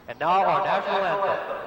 And now our national anthem.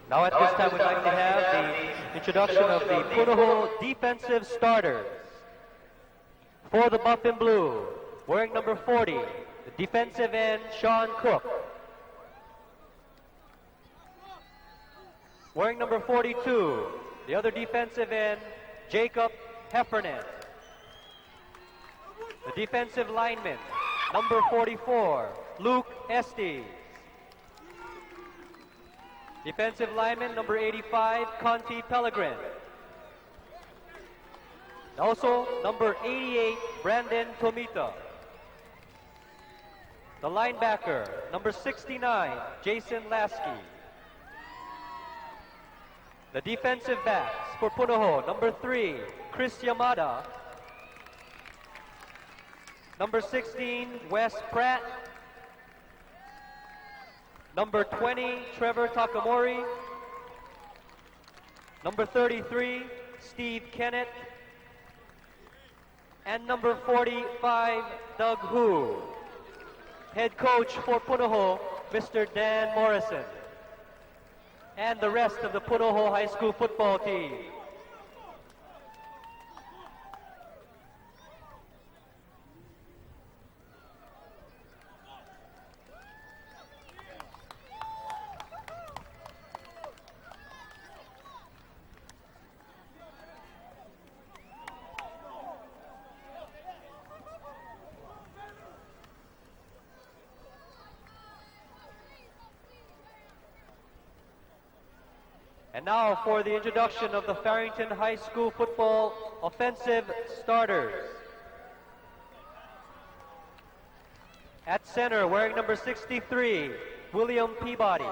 Now at this time, we'd like to have the introduction of the Punahou defensive starters. For the Buff and Blue, wearing number 40, the defensive end, Sean Cook. Wearing number 42, the other defensive end, Jacob Heffernan. The defensive lineman, number 44, Luke Estes. Defensive lineman, number 85, Conti Pellegrin. Also, number 88, Brandon Tomita. The linebacker, number 69, Jason Lasky. The defensive backs for Punahou, number 3, Chris Yamada. Number 16, Wes Pratt. Number 20, Trevor Takamori. Number 33, Steve Kennett. And number 45, Doug Hu. Head coach for Punahou, Mr. Dan Morrison. And the rest of the Punahou High School football team. And now for the introduction of the Farrington High School football offensive starters. At center, wearing number 63, William Peabody.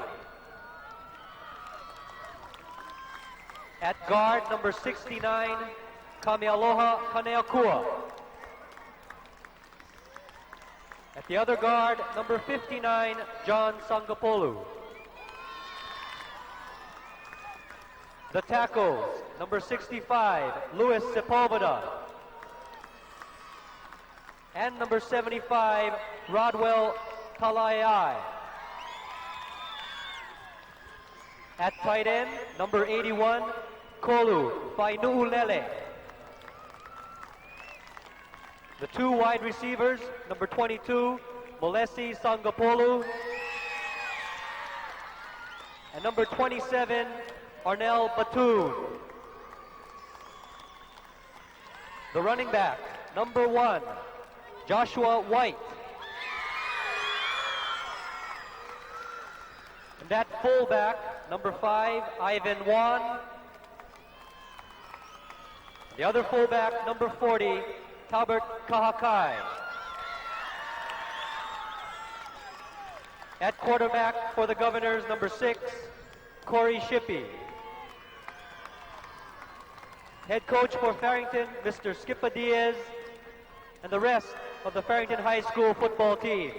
At guard, number 69, Kamialoha Kaneakua. At the other guard, number 59, John Sangapolu. The tackles, number 65, Louis Sepulveda. And number 75, Rodwell Talayai. At tight end, number 81, Kolu Fainuulele. The two wide receivers, number 22, Molesi Sangapolu. And number 27, Arnell Batoon. The running back, number 1, Joshua White. fullback, number 5, Ivan Juan. The other fullback, number 40, Talbert Kahakai. At quarterback for the Governors, number 6, Corey Shippey. Head coach for Farrington, Mr. Skippa Diaz, and the rest of the Farrington High School football team.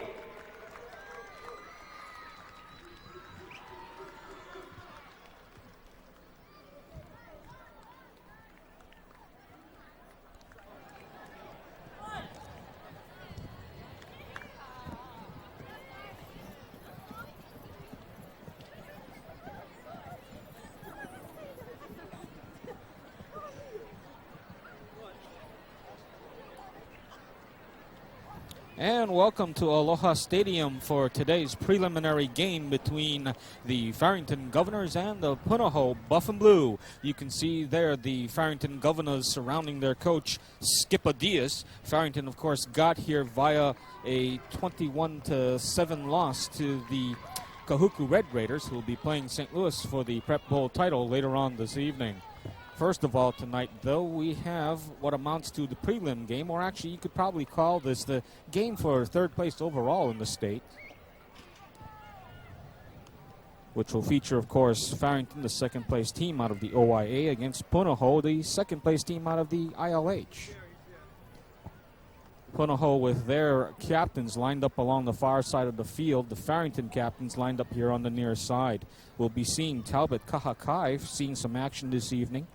And welcome to Aloha Stadium for today's preliminary game between the Farrington Governors and the Punahou Buff and Blue. You can see there the Farrington Governors surrounding their coach, Skippa Diaz. Farrington, of course, got here via a 21-7 loss to the Kahuku Red Raiders, who will be playing St. Louis for the Prep Bowl title later on this evening. First of all, tonight, though, we have what amounts to the prelim game, or actually you could probably call this the game for third place overall in the state, which will feature, of course, Farrington, the second place team out of the OIA, against Punahou, the second place team out of the ILH. Punahou with their captains lined up along the far side of the field. The Farrington captains lined up here on the near side. We'll be seeing Talbot Kahakai seeing some action this evening.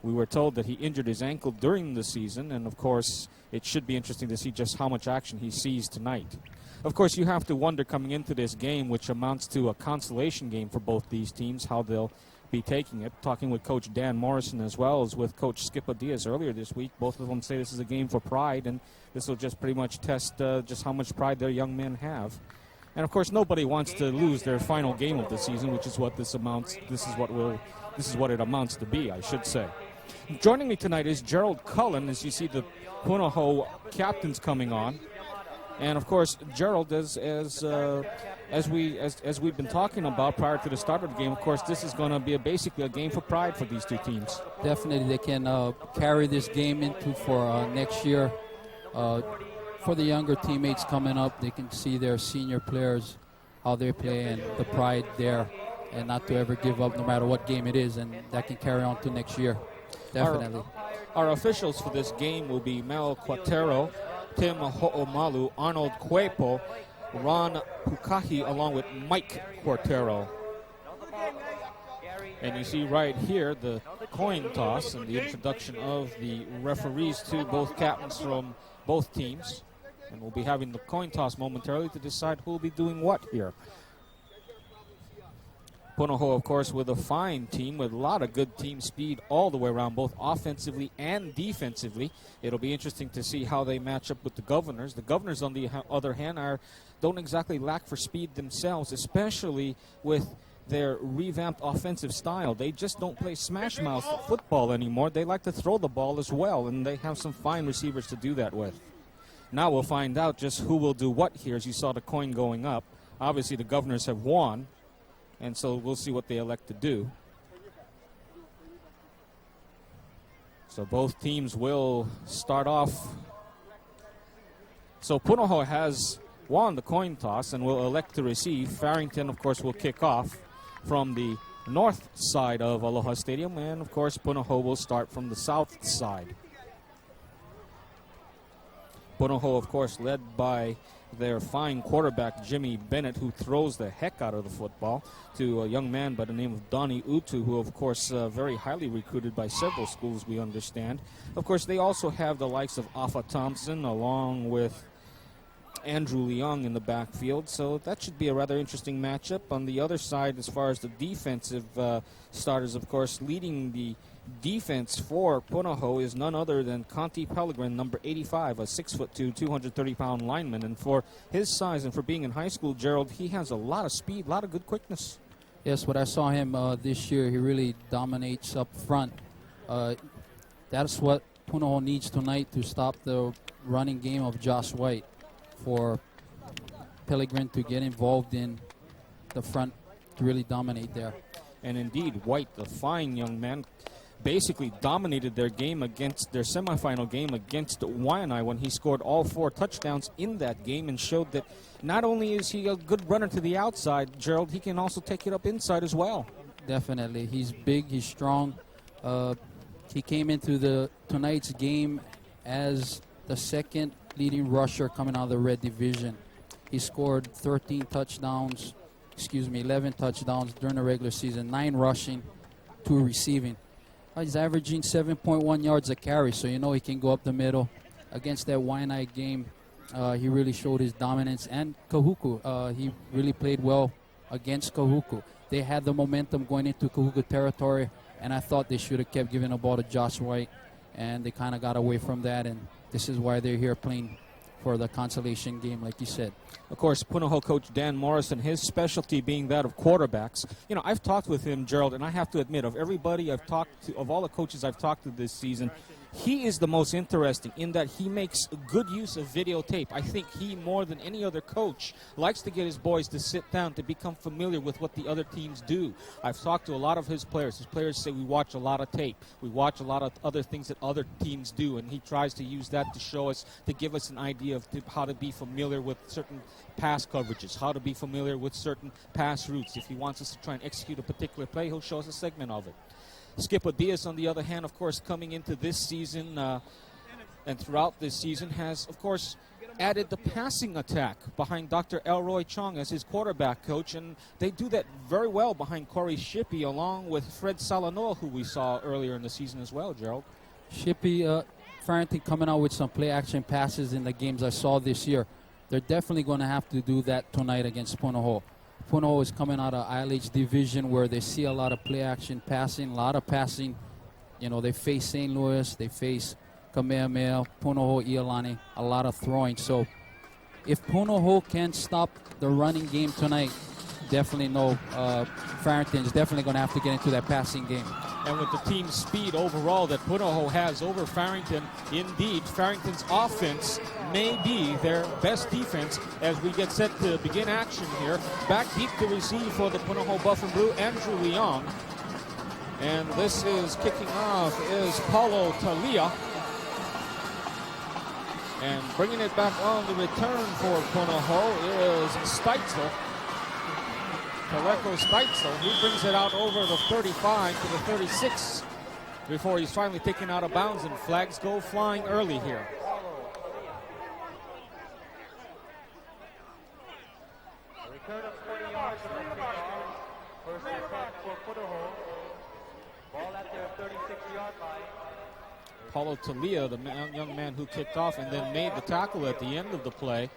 We were told that he injured his ankle during the season, and of course it should be interesting to see just how much action he sees tonight. Of course, you have to wonder coming into this game, which amounts to a consolation game for both these teams, how they'll be taking it. Talking with Coach Dan Morrison as well as with Coach Skippa Diaz earlier this week, both of them say this is a game for pride, and this will just pretty much test just how much pride their young men have. And of course, nobody wants to lose their final game of the season, which is what this amounts. This is what it amounts to be, I should say. Joining me tonight is Gerald Cullen, as you see the Punahou captains coming on. And of course, Gerald, as we've been talking about prior to the start of the game, of course, this is going to be basically a game for pride for these two teams. Definitely, they can carry this game into for next year. For the younger teammates coming up, they can see their senior players, how they play, and the pride there, and not to ever give up no matter what game it is, and that can carry on to next year. Definitely. Our officials for this game will be Mel Quatero, Tim Ho'omalu, Arnold Cuepo, Ron Pukahi, along with Mike Quatero. And you see right here the coin toss and the introduction of the referees to both captains from both teams. And we'll be having the coin toss momentarily to decide who will be doing what here. Punahou, of course, with a fine team with a lot of good team speed all the way around, both offensively and defensively. It'll be interesting to see how they match up with the Governors. The Governors, on the other hand, don't exactly lack for speed themselves, especially with their revamped offensive style. They just don't play smash mouth football anymore. They like to throw the ball as well, and they have some fine receivers to do that with. Now we'll find out just who will do what here, as you saw the coin going up. Obviously, the Governors have won, and so we'll see what they elect to do. So both teams will start off. So Punahou has won the coin toss and will elect to receive. Farrington, of course, will kick off from the north side of Aloha Stadium, and of course Punahou will start from the south side. Punahou, of course, led by their fine quarterback, Jimmy Bennett, who throws the heck out of the football, to a young man by the name of Donnie Utu, who, of course, very highly recruited by several schools, we understand. Of course, they also have the likes of Afa Thompson, along with Andrew Leong in the backfield, so that should be a rather interesting matchup. On the other side, as far as the defensive starters, of course, leading the defense for Punahou is none other than Conti Pellegrin, number 85, a 6'2", 230-pound lineman. And for his size and for being in high school, Gerald, he has a lot of speed, a lot of good quickness. Yes, when I saw him this year, he really dominates up front. That's what Punahou needs tonight to stop the running game of Josh White, for Pellegrin to get involved in the front to really dominate there. And indeed, White, the fine young man, basically dominated their game against their semifinal game against Waianae when he scored all 4 touchdowns in that game and showed that not only is he a good runner to the outside, Gerald, he can also take it up inside as well. Definitely. He's big, he's strong. He came into tonight's game as the second leading rusher coming out of the red division. He scored 11 touchdowns during the regular season, 9 rushing, 2 receiving. He's averaging 7.1 yards a carry, so you know he can go up the middle. Against that Waianae game, he really showed his dominance. And Kahuku, he really played well against Kahuku. They had the momentum going into Kahuku territory, and I thought they should have kept giving the ball to Josh White, and they kind of got away from that, and this is why they're here playing for the consolation game, like you said. Of course, Punahou coach Dan Morrison, his specialty being that of quarterbacks. You know, I've talked with him, Gerald, and I have to admit, of everybody I've talked to, of all the coaches I've talked to this season, he is the most interesting in that he makes good use of videotape. I think he, more than any other coach, likes to get his boys to sit down to become familiar with what the other teams do. I've talked to a lot of his players. His players say we watch a lot of tape. We watch a lot of other things that other teams do, and he tries to use that to show us, to give us an idea of how to be familiar with certain pass coverages, how to be familiar with certain pass routes. If he wants us to try and execute a particular play, he'll show us a segment of it. Skip Diaz, on the other hand, of course, coming into this season and throughout this season, has, of course, added the passing attack behind Dr. Elroy Chong as his quarterback coach, and they do that very well behind Corey Shippey, along with Fred Salanoa, who we saw earlier in the season as well, Gerald. Shippey, Farrington coming out with some play-action passes in the games I saw this year. They're definitely going to have to do that tonight against Punahou. Punahou is coming out of ILH division where they see a lot of play-action passing, a lot of passing. You know, they face St. Louis, they face Kamehameha, Punahou, Iolani, a lot of throwing. So if Punahou can stop the running game tonight, definitely know Farrington is definitely going to have to get into that passing game. And with the team speed overall that Punahou has over Farrington, indeed, Farrington's offense may be their best defense as we get set to begin action here. Back deep to receive for the Punahou Buff and Blue, Andrew Leong. And this is kicking off is Paulo Talia. And bringing it back on the return for Punahou is Steitzel. Tareko Steitzel, who brings it out over the 35 to the 36 before he's finally taken out of bounds, and flags go flying early here. A return of 20 yards from the kickoff. First attack for Punahou. Ball at their 36-yard line. Paulo Talia, the young man who kicked off and then made the tackle at the end of the play,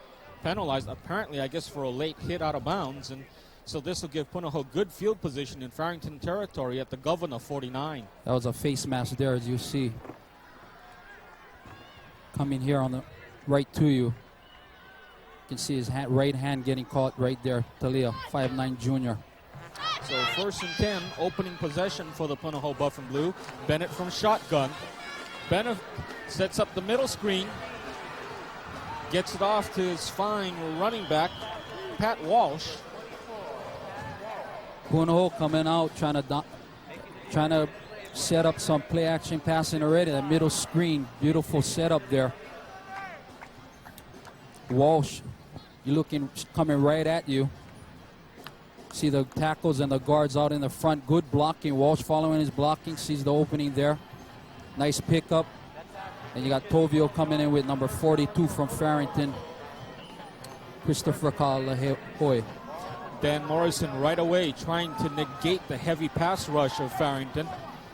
penalized apparently, I guess, for a late hit out of bounds, and so this will give Punahou good field position in Farrington territory at the Governor 49. That was a face mask there, as you see. Coming here on the right to you. You can see his right hand getting caught right there. Talia, 5'9" junior. So 1st and 10, opening possession for the Punahou Buff and Blue. Bennett from shotgun. Bennett sets up the middle screen. Gets it off to his fine running back, Pat Walsh. Punahou coming out trying to set up some play action passing already. The middle screen, beautiful setup there. Walsh, coming right at you. See the tackles and the guards out in the front. Good blocking. Walsh following his blocking, sees the opening there. Nice pickup. And you got Tovio coming in with number 42 from Farrington, Christopher Kalahoy. Dan Morrison right away trying to negate the heavy pass rush of Farrington.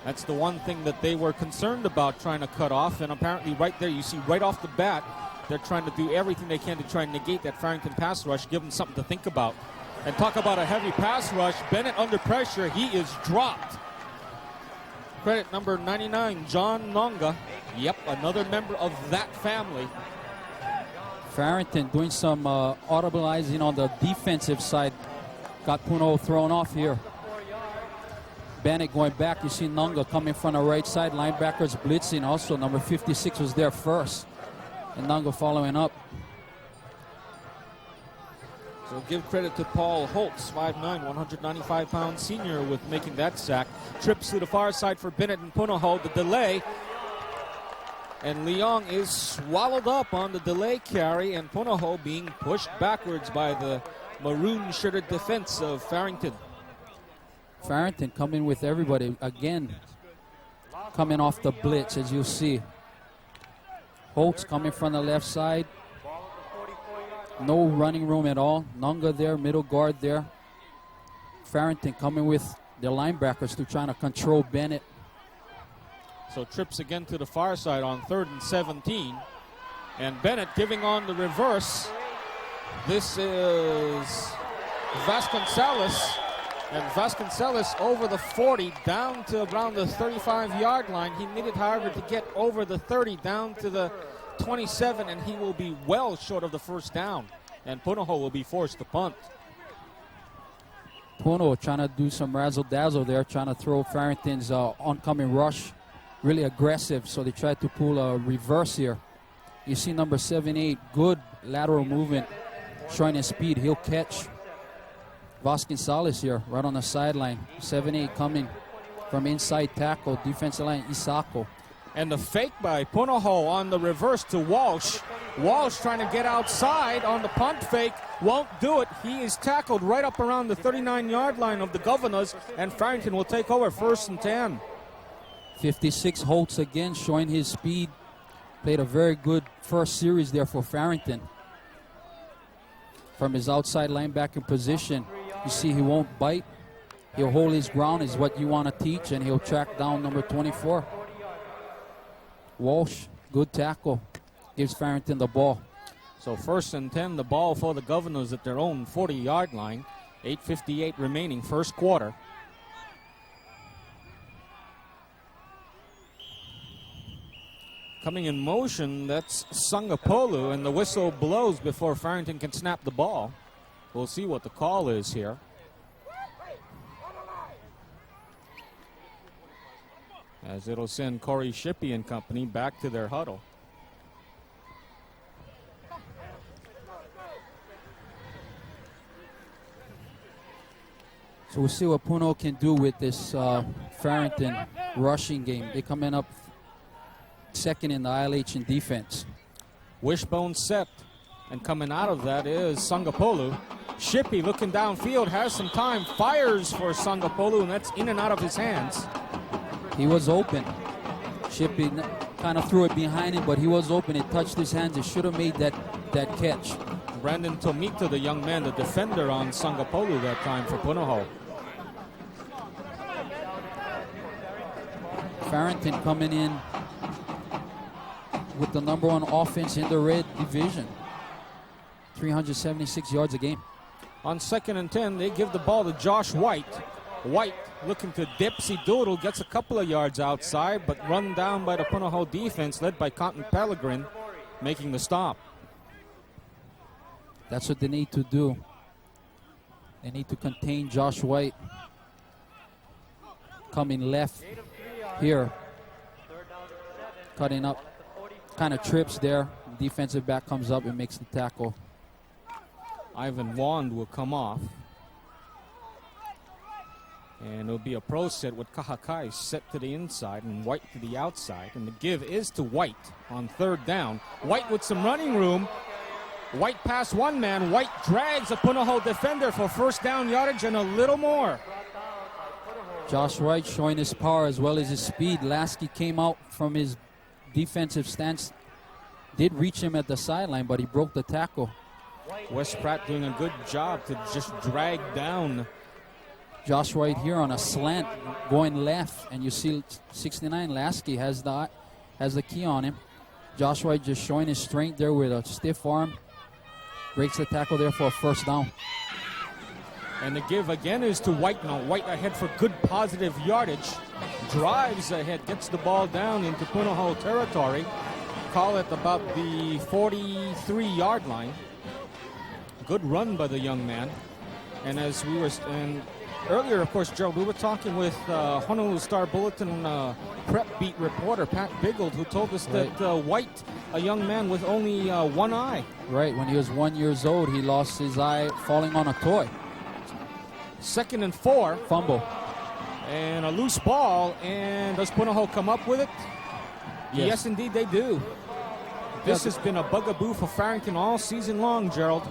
That's the one thing that they were concerned about trying to cut off, and apparently right there you see right off the bat they're trying to do everything they can to try and negate that Farrington pass rush, give them something to think about. And talk about a heavy pass rush. Bennett under pressure, he is dropped. Credit number 99, John Nonga. Yep, another member of that family. Farrington doing some audibilizing on the defensive side. Got Punahou thrown off here. Bennett going back. You see Nonga coming from the right side. Linebackers blitzing also. Number 56 was there first. And Nonga following up. So We'll give credit to Paul Holtz, 5'9", 195-pound senior, with making that sack. Trips to the far side for Bennett and Punahou. The delay. And Leong is swallowed up on the delay carry, and Punahou being pushed backwards by the maroon-shirted defense of Farrington. Farrington coming with everybody again, coming off the blitz, as you see. Holtz coming from the left side. No running room at all. Nunga there, middle guard there. Farrington coming with their linebackers to trying to control Bennett. So trips again to the far side on 3rd and 17. And Bennett giving on the reverse. This is Vasconcelos. And Vasconcelos over the 40, down to around the 35-yard line. He needed, however, to get over the 30, down to the 27, and he will be well short of the first down. And Punahou will be forced to punt. Punahou trying to do some razzle-dazzle there, trying to throw Farrington's oncoming rush. Really aggressive, so they tried to pull a reverse here. You see number 7-8, good lateral movement, showing his speed. He'll catch Vasconcelos here, right on the sideline. 7-8 coming from inside tackle, defensive line, Isako. And the fake by Punahou on the reverse to Walsh. Walsh trying to get outside on the punt fake, won't do it. He is tackled right up around the 39-yard line of the Governors, and Farrington will take over 1st and 10. 56 Holtz again, showing his speed. Played a very good first series there for Farrington. From his outside linebacker position, you see he won't bite. He'll hold his ground, is what you want to teach, and he'll track down number 24. Walsh, good tackle, gives Farrington the ball. So 1st and 10, the ball for the Governors at their own 40-yard line. 8:58 remaining, first quarter. Coming in motion, that's Sangapolu, and the whistle blows before Farrington can snap the ball. We'll see what the call is here. As it'll send Corey Shippey and company back to their huddle. So we'll see what Punahou can do with this Farrington rushing game. They're coming up second in the ILH in defense. Wishbone set, and coming out of that is Sangapolu. Shippey looking downfield, has some time, fires for Sangapolu, and that's in and out of his hands. He was open. Shippey kind of threw it behind him, but he was open. It touched his hands. It should have made that catch. Brandon Tomita, the young man, the defender on Sangapolu that time for Punahou. Farrington coming in with the #1 offense in the red division. 376 yards a game. On 2nd and 10, they give the ball to Josh White. White looking to dipsy doodle, gets a couple of yards outside, but run down by the Punahou defense, led by Cotton Pellegrin, making the stop. That's what they need to do. They need to contain Josh White. Coming left here. Cutting up. Kind of trips there. Defensive back comes up and makes the tackle. Ivan Wand will come off. And it'll be a pro set with Kahakai set to the inside and White to the outside. And the give is to White on 3rd down. White with some running room. White past one man. White drags a Punahou defender for 1st down yardage and a little more. Josh White showing his power as well as his speed. Lasky came out from his defensive stance. Did reach him at the sideline, but he broke the tackle. Wes Pratt doing a good job to just drag down Josh White here on a slant going left, and you see 69 Lasky has the key on him. Josh White just showing his strength there with a stiff arm. Breaks the tackle there for a 1st down. And the give again is to White. Now White ahead for good positive yardage. Drives ahead, gets the ball down into Punahou territory. Call it about the 43-yard line. Good run by the young man. And as we were, and Earlier, of course, Gerald, we were talking with Honolulu Star Bulletin prep beat reporter Pat Biggold, who told us that White, a young man with only one eye. Right, when he was 1 year old, he lost his eye falling on a toy. 2nd and 4. Fumble. And a loose ball, and does Punahou come up with it? Yes, indeed they do. This has been a bugaboo for Farrington all season long, Gerald.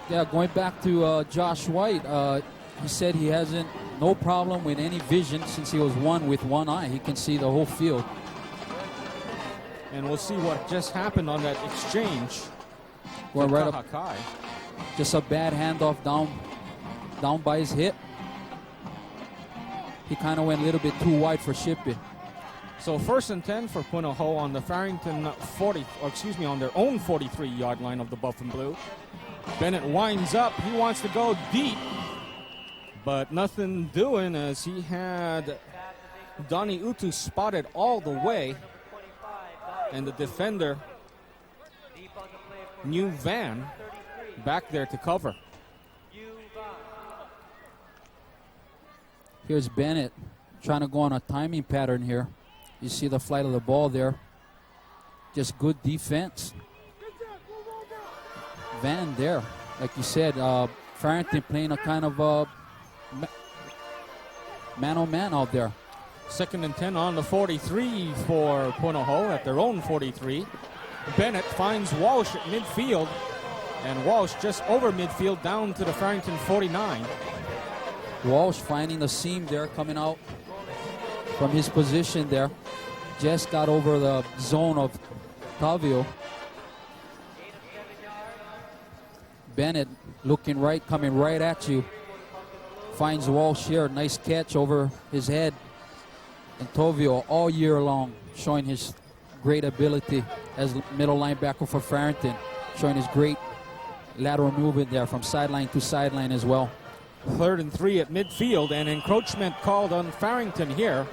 Yeah, going back to Josh White, he said he hasn't no problem with any vision since he was with one eye. He can see the whole field. And we'll see what just happened on that exchange. Going right up high. Just a bad handoff down by his hip. He kind of went a little bit too wide for Shippey. So 1st and 10 for Punahou on the Farrington on their own 43-yard line of the Buff and Blue. Bennett winds up. He wants to go deep, but nothing doing as he had Donnie Utu spotted all the way, and the defender, New Van, back there to cover. Here's Bennett trying to go on a timing pattern here. You see the flight of the ball there. Just good defense. Van there. Like you said, Farrington playing a kind of man-on-man out there. 2nd and 10 on the 43 for Punahou at their own 43. Bennett finds Walsh at midfield, and Walsh just over midfield down to the Farrington 49. Walsh finding the seam there, coming out from his position there. Just got over the zone of Tavio. Bennett looking right, coming right at you. Finds Walsh here, nice catch over his head. And Tavio all year long showing his great ability as middle linebacker for Farrington, showing his great lateral movement there from sideline to sideline as well. 3rd and 3 at midfield, and encroachment called on Farrington here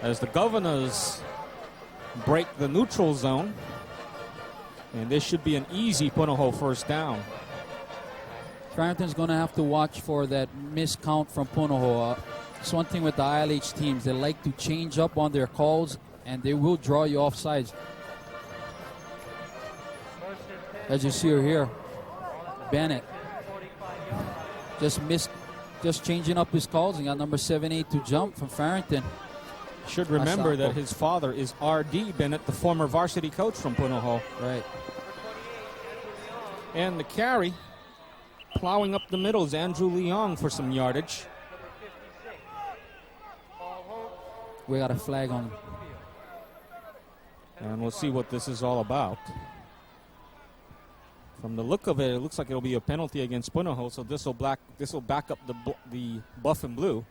as the Governors break the neutral zone. And this should be an easy Punahou first down. Farrington's going to have to watch for that miscount from Punahou. It's one thing with the ILH teams. They like to change up on their calls, and they will draw you off sides. As you see here, Bennett just changing up his calls and got number 7-8 to jump from Farrington. Should remember that his father is R.D. Bennett, the former varsity coach from Punahou. Right. And the carry, plowing up the middle, is Andrew Leong for some yardage. We got a flag on. And we'll see what this is all about. From the look of it, it looks like it'll be a penalty against Punahou, so this will back up the Buff and Blue.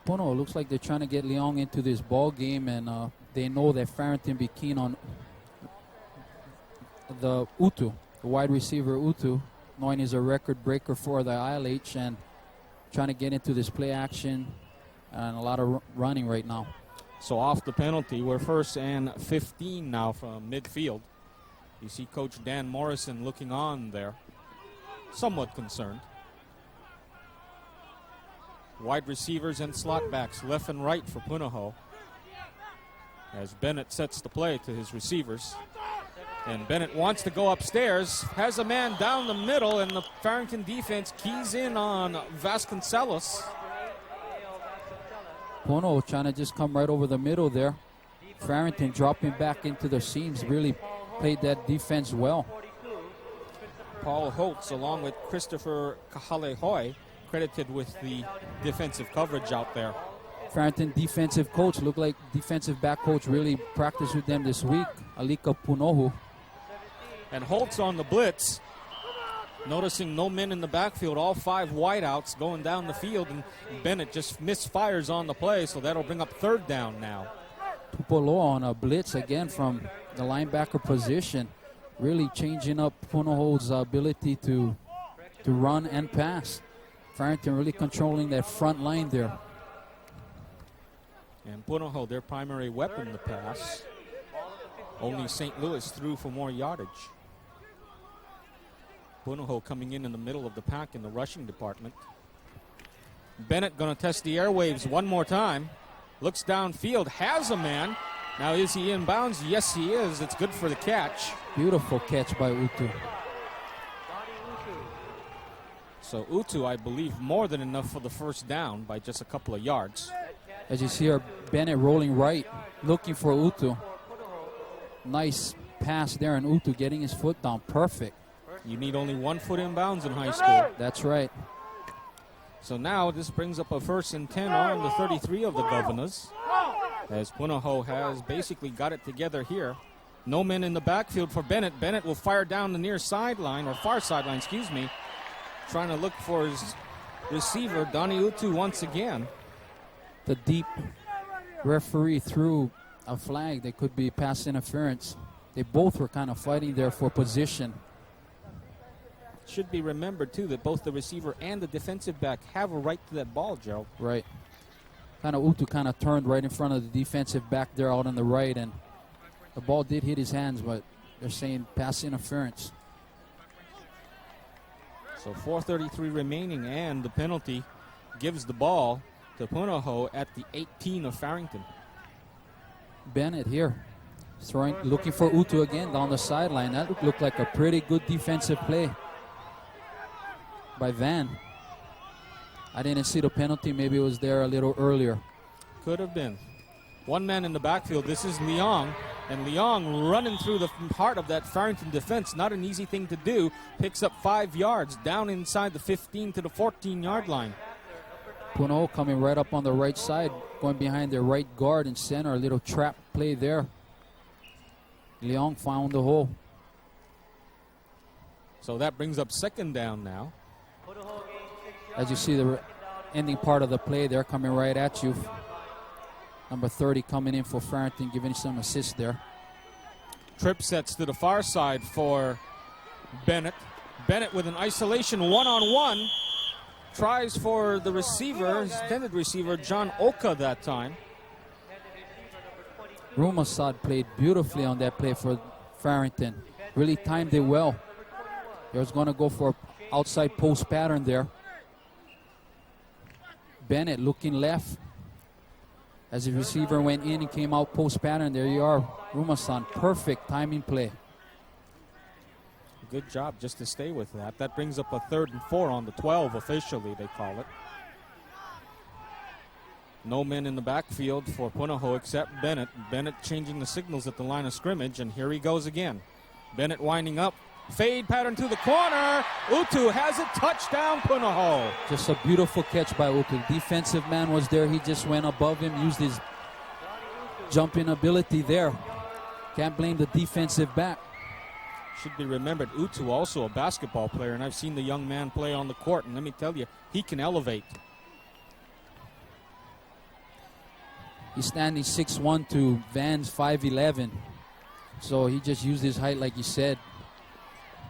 Punahou looks like they're trying to get Leong into this ball game, and they know that Farrington be keen on the Utu, the wide receiver Utu, knowing he's a record breaker for the ILH, and trying to get into this play action and a lot of running right now. So off the penalty, we're 1st and 15 now from midfield. You see Coach Dan Morrison looking on there, somewhat concerned. Wide receivers and slot backs left and right for Punahou, as Bennett sets the play to his receivers. And Bennett wants to go upstairs, has a man down the middle, and the Farrington defense keys in on Vasconcelos. Punahou trying to just come right over the middle there. Farrington dropping back into the seams, really played that defense well. Paul Holtz, along with Christopher Kahalehoy, credited with the defensive coverage out there. Farrington defensive coach, looked like defensive back coach really practiced with them this week, Alika Punahou. And Holtz on the blitz, noticing no men in the backfield, all 5 wideouts going down the field, and Bennett just misfires on the play, so that'll bring up 3rd down now. Tupolo on a blitz again from the linebacker position, really changing up Punahou's ability to run and pass. Farrington really controlling that front line there. And Punahou, their primary weapon, the pass. Only St. Louis threw for more yardage. Punahou coming in the middle of the pack in the rushing department. Bennett going to test the airwaves one more time. Looks downfield, has a man. Now is he in bounds? Yes, he is. It's good for the catch. Beautiful catch by Utu. So Utu, I believe, more than enough for the first down by just a couple of yards. As you see here, Bennett rolling right, looking for Utu. Nice pass there, and Utu getting his foot down. Perfect. You need only 1 foot in bounds in high school. That's right. So now this brings up a 1st and 10 on the 33 of the Governors, as Punahou has basically got it together here. No men in the backfield for Bennett. Bennett will fire down the near sideline, or far sideline, excuse me, trying to look for his receiver, Donnie Utu, once again. The deep referee threw a flag that could be pass interference. They both were kind of fighting there for position. Should be remembered, too, that both the receiver and the defensive back have a right to that ball, Gerald. Right. Utu kind of turned right in front of the defensive back there out on the right, and the ball did hit his hands, but they're saying pass interference. So 4:33 remaining, and the penalty gives the ball to Punahou at the 18 of Farrington. Bennett here, looking for Utu again down the sideline. That looked like a pretty good defensive play by Van. I didn't see the penalty. Maybe it was there a little earlier. Could have been. One man in the backfield. This is Leong. And Leong running through the heart of that Farrington defense. Not an easy thing to do. Picks up 5 yards down inside the 15 to the 14-yard line. Punahou coming right up on the right side, going behind their right guard and center. A little trap play there. Leong found the hole. So that brings up 2nd down now. As you see the ending part of the play there coming right at you. Number 30 coming in for Farrington, giving some assist there. Trip sets to the far side for Bennett. Bennett with an isolation one-on-one. Tries for the receiver, his intended receiver, John Oka that time. Rumasad played beautifully on that play for Farrington. Really timed it well. He was going to go for outside post pattern there. Bennett looking left. As the receiver went in and came out post pattern, there you are, Rumasan. Perfect timing play. Good job just to stay with that. That brings up a 3rd and 4 on the 12 officially, they call it. No men in the backfield for Punahou except Bennett. Bennett changing the signals at the line of scrimmage, and here he goes again. Bennett winding up. Fade pattern to the corner. Utu has it. Touchdown, Punahou. Just a beautiful catch by Utu. Defensive man was there. He just went above him, used his jumping ability there. Can't blame the defensive back. Should be remembered, Utu also a basketball player, and I've seen the young man play on the court, and let me tell you, he can elevate. He's standing 6'1" to Van's 5'11". So he just used his height like you said.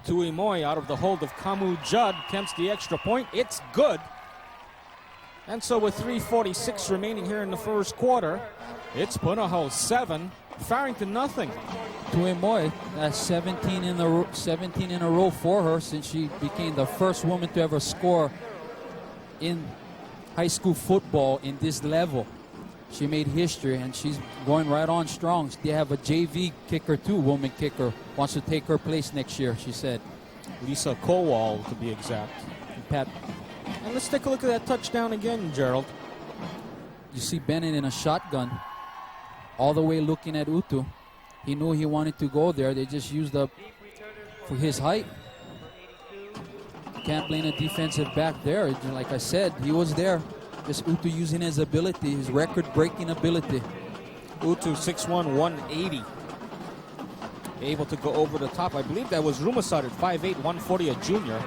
Tuimoy out of the hold of Kamu Judd attempts the extra point. It's good. And so with 3:46 remaining here in the first quarter, it's Punahou 7, Farrington nothing. Tuimoy, that's 17 in a row for her since she became the first woman to ever score in high school football in this level. She made history, and she's going right on strong. They have a JV kicker too, woman kicker. Wants to take her place next year, she said. Lisa Kowal, to be exact. Pat. And let's take a look at that touchdown again, Gerald. You see Bennett in a shotgun, all the way looking at Utu. He knew he wanted to go there. They just used up for his height. Can't blame the defensive back there. Like I said, he was there. Just Utu using his ability, his record-breaking ability. Utu 6'1", 180. Able to go over the top. I believe that was Rumasad at 5'8", 140, a junior.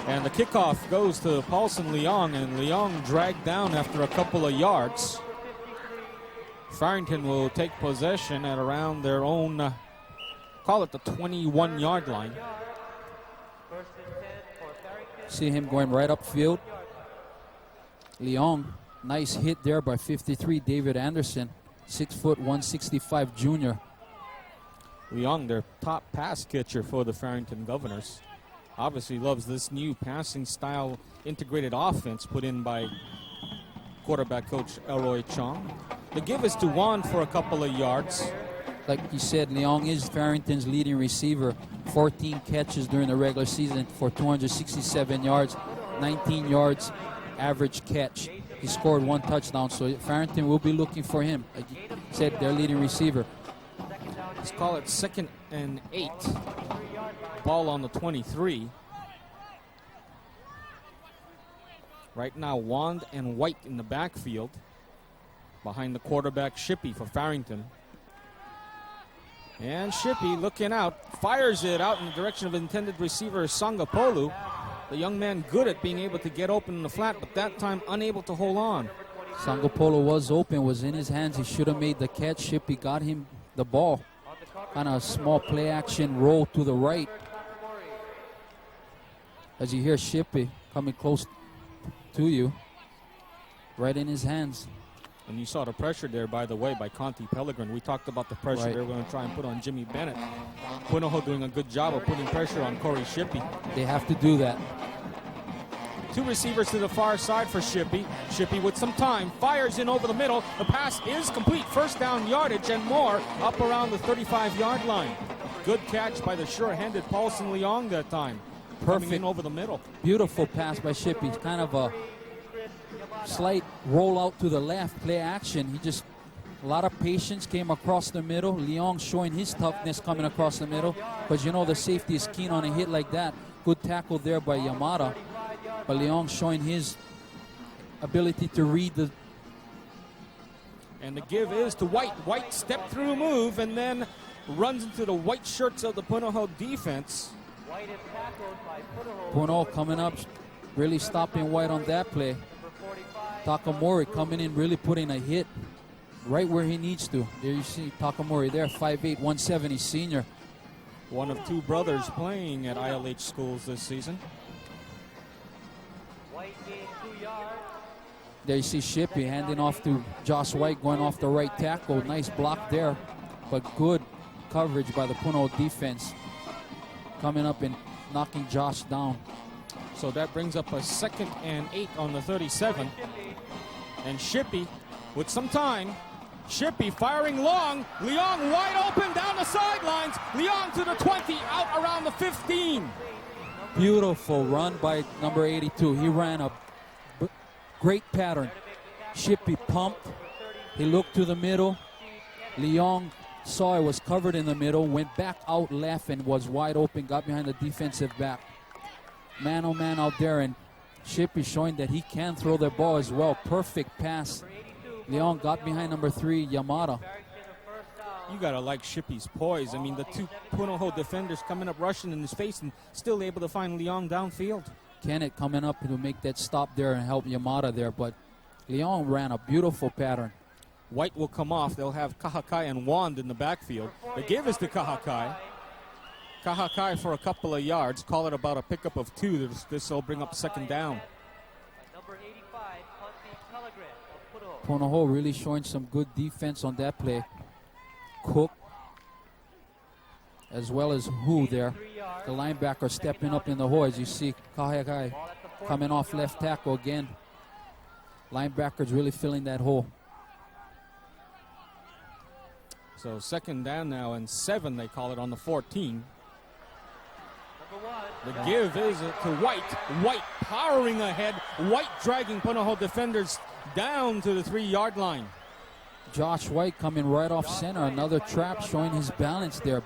And the kickoff goes to Paulson Leong, and Leong dragged down after a couple of yards. Farrington will take possession at around their own, call it the 21-yard line. See him going right upfield. Leong, nice hit there by 53 David Anderson, 6'1", 165 junior. Leong, their top pass catcher for the Farrington Governors, obviously loves this new passing style integrated offense put in by quarterback coach Elroy Chong. The give is to Juan for a couple of yards. Like you said, Leong is Farrington's leading receiver. 14 catches during the regular season for 267 yards, 19 yards average catch. He scored 1 touchdown, so Farrington will be looking for him. Like you said, their leading receiver. Let's call it 2nd and 8. Ball on the 23. Right now, Wand and White in the backfield. Behind the quarterback, Shippey for Farrington. And Shippey looking out, fires it out in the direction of intended receiver Sangapolu. The young man good at being able to get open in the flat, but that time unable to hold on. Sangapolo was open, was in his hands. He should have made the catch. Shippey got him the ball. Kind of a small play action roll to the right. As you hear Shippey coming close to you, right in his hands. And you saw the pressure there, by the way, by Conti Pellegrin. We talked about the pressure Right. they were going to try and put on Jimmy Bennett. Punahou doing a good job of putting pressure on Corey Shippey. They have to do that. 2 receivers to the far side for Shippey. Shippey with some time, fires in over the middle. The pass is complete. First down yardage and more up around the 35-yard line. Good catch by the sure-handed Paulson Leong that time. Coming Perfect. in over the middle. Beautiful pass by Shippey. It's kind of a slight roll out to the left, play action. He just, a lot of patience, came across the middle. Leong showing his toughness coming across the middle. But you know the safety is keen on a hit like that. Good tackle there by Yamada. But Leong showing his ability to read the... And the give is to White. White step through move and then runs into the white shirts of the Punahou defense. Punahou coming up, really stopping White on that play. Takamori coming in, really putting a hit right where he needs to. There you see Takamori there, 5'8", 170 senior. One of 2 brothers playing at ILH schools this season. There you see Shippey handing off to Josh White, going off the right tackle. Nice block there, but good coverage by the Punahou defense. Coming up and knocking Josh down. So that brings up a 2nd and 8 on the 37. And Shippey with some time. Shippey firing long. Leong wide open down the sidelines. Leong to the 20, out around the 15. Beautiful run by number 82. He ran a great pattern. Shippey pumped. He looked to the middle. Leong saw it was covered in the middle, went back out left and was wide open, got behind the defensive back. Man oh man out there, and Shippey showing that he can throw the ball as well. Perfect pass. Leong got behind number 3, Yamada. You gotta like Shippey's poise. I mean, the 2 Punahou defenders coming up rushing in his face and still able to find Leong downfield. Kennett coming up to make that stop there and help Yamada there, but Leong ran a beautiful pattern. White will come off. They'll have Kahakai and Wand in the backfield. The give is to Kahakai. Kahakai for a couple of yards. Call it about a pickup of 2. This will bring up 2nd down. Number 85, Conti Pellegrin of Punahou really showing some good defense on that play. Cook, as well as Hu there. The linebacker stepping up in the hole, as you see Kahakai coming off left tackle again. Linebackers really filling that hole. So 2nd down now and 7, they call it, on the 14. The give is to White. White powering ahead. White dragging Punahou defenders down to the 3-yard line. Josh White coming right off center. Another trap, showing his balance there.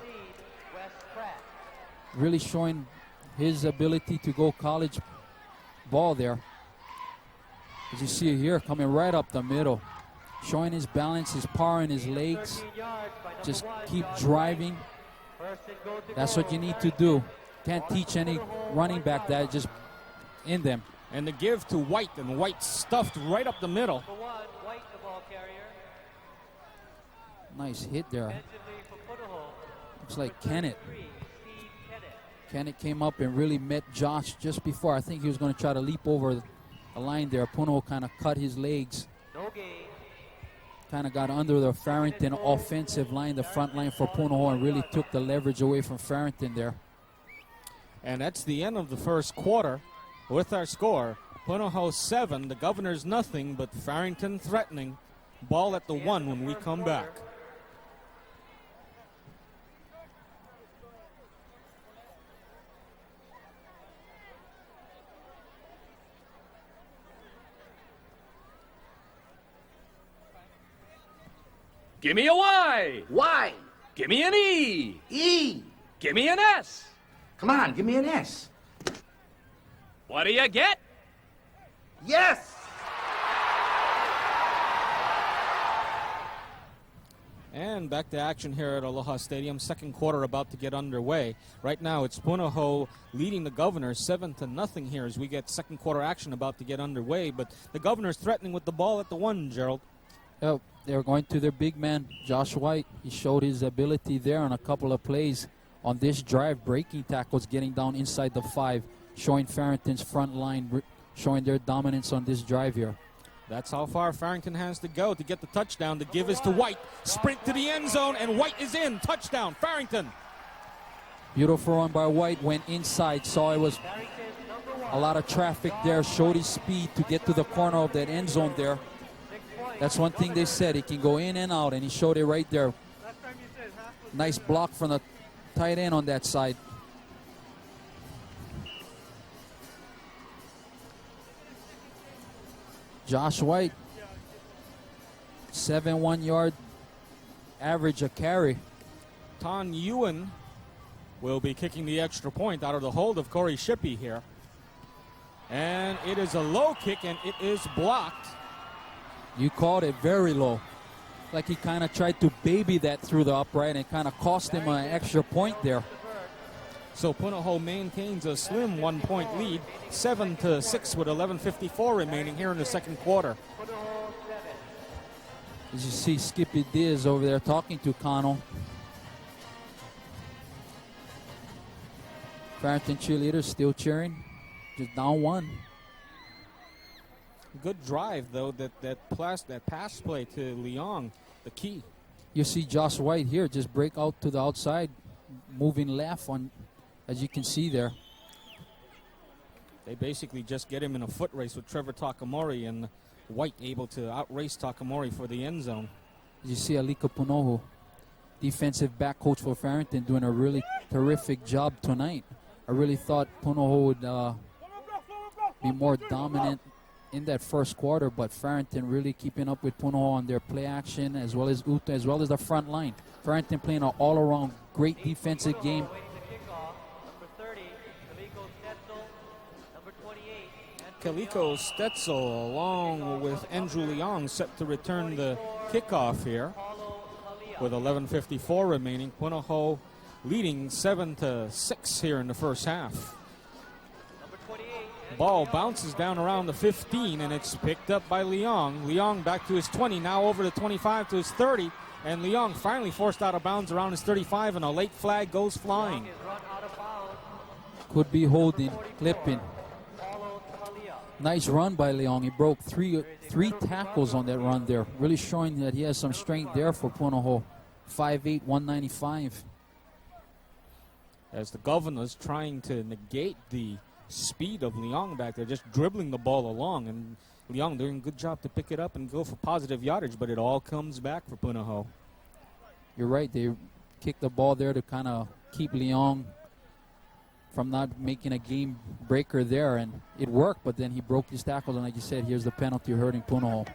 Really showing his ability to go college ball there. As you see here, coming right up the middle. Showing his balance, his power in his legs. Just keep driving. That's what you need to do. Can't teach any running back that, just in them. And the give to White, and White stuffed right up the middle. Nice hit there. Looks like Kennett. Kennett came up and really met Josh just before. I think he was going to try to leap over the line there. Punahou kind of cut his legs. kind of got under the Farrington offensive line, the front line for Punahou, and really took the leverage away from Farrington there. And that's the end of the first quarter with our score. Punahou 7, the Governors nothing, but Farrington threatening. Ball at the 1 when we come back. Give me a Y. Y. Give me an E. E. Give me an S. Come on, give me an S. What do you get? Yes! And back to action here at Aloha Stadium. Second quarter about to get underway. Right now it's Punahou leading the Governors 7-0 here as we get second quarter action about to get underway. But the Governors threatening with the ball at the 1, Gerald. Oh, they're going to their big man, Josh White. He showed his ability there on a couple of plays on this drive, breaking tackles, getting down inside the 5, showing Farrington's front line, showing their dominance on this drive here. That's how far Farrington has to go to get the touchdown. The give is to White. Sprint to the end zone, and White is in. Touchdown, Farrington. Beautiful run by White, went inside, saw it was a lot of traffic there, showed his speed to get to the corner of that end zone there. That's one thing they said, he can go in and out, and he showed it right there. Nice block from the tight end on that side. Josh White, 7 yard average a carry. Ton Ewan will be kicking the extra point out of the hold of Corey Shippey here. And it is a low kick, and it is blocked. You called it very low. Like he kind of tried to baby that through the upright and kind of cost him an extra point there. So Punahou maintains a slim 1-point lead, 7-6 with 11:54 remaining here in the second quarter. As you see Skippy Diaz over there talking to Cano. Farrington cheerleaders still cheering, just down 1. Good drive though, that pass play to Leong, the key. You see Josh White here just break out to the outside, moving left on, as you can see there. They basically just get him in a foot race with Trevor Takamori, and White able to outrace Takamori for the end zone. As you see Alika Punahou, defensive back coach for Farrington, doing a really terrific job tonight. I really thought Punahou would be more dominant in that first quarter, but Farrington really keeping up with Punahou on their play action, as well as Uta, as well as the front line. Farrington playing an all-around great defensive game. Kaliko Stetzel along with Andrew Leong set to return the kickoff here with 11:54 remaining. Punahou leading 7-6 here in the first half. Ball bounces down around the 15, and it's picked up by Leong. Leong back to his 20, now over the 25 to his 30, and Leong finally forced out of bounds around his 35, and a late flag goes flying. Could be holding, clipping. Nice run by Leong. He broke three tackles on that run there, really showing that he has some strength there for Punahou. 5'8", 195. As the Governors trying to negate the speed of Leong back there, just dribbling the ball along, and Leong doing a good job to pick it up and go for positive yardage, but it all comes back for Punahou. You're right, they kicked the ball there to kind of keep Leong from not making a game breaker there, and it worked, but then he broke his tackles, and like you said, here's the penalty hurting Punahou.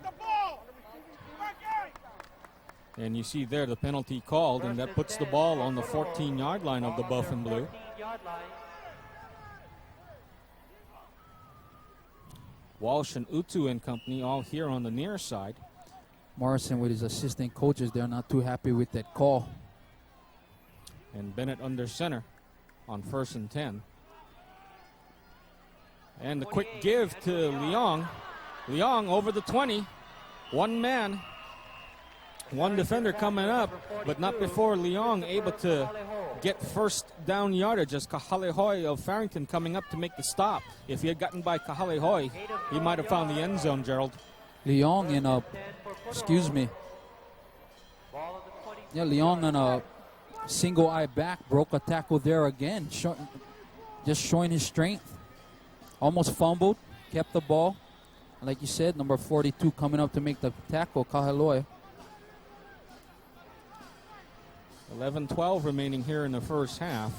And you see there the penalty called, and that puts the ball on the 14-yard line of the Buff and Blue. Walsh and Utu and company all here on the near side. Morrison with his assistant coaches, they're not too happy with that call. And Bennett under center on 1st and 10. And the quick give to Leong. Leong over the 20. One man. One defender coming up, but not before Leong able to get first down yardage as Kahalehoi of Farrington coming up to make the stop. If he had gotten by Kahalehoi, he might have found the end zone, Gerald. Leong Yeah, Leon on a single eye back broke a tackle there again, just showing his strength. Almost fumbled, kept the ball. Like you said, number 42 coming up to make the tackle, Kaheloi. 11-12 remaining here in the first half,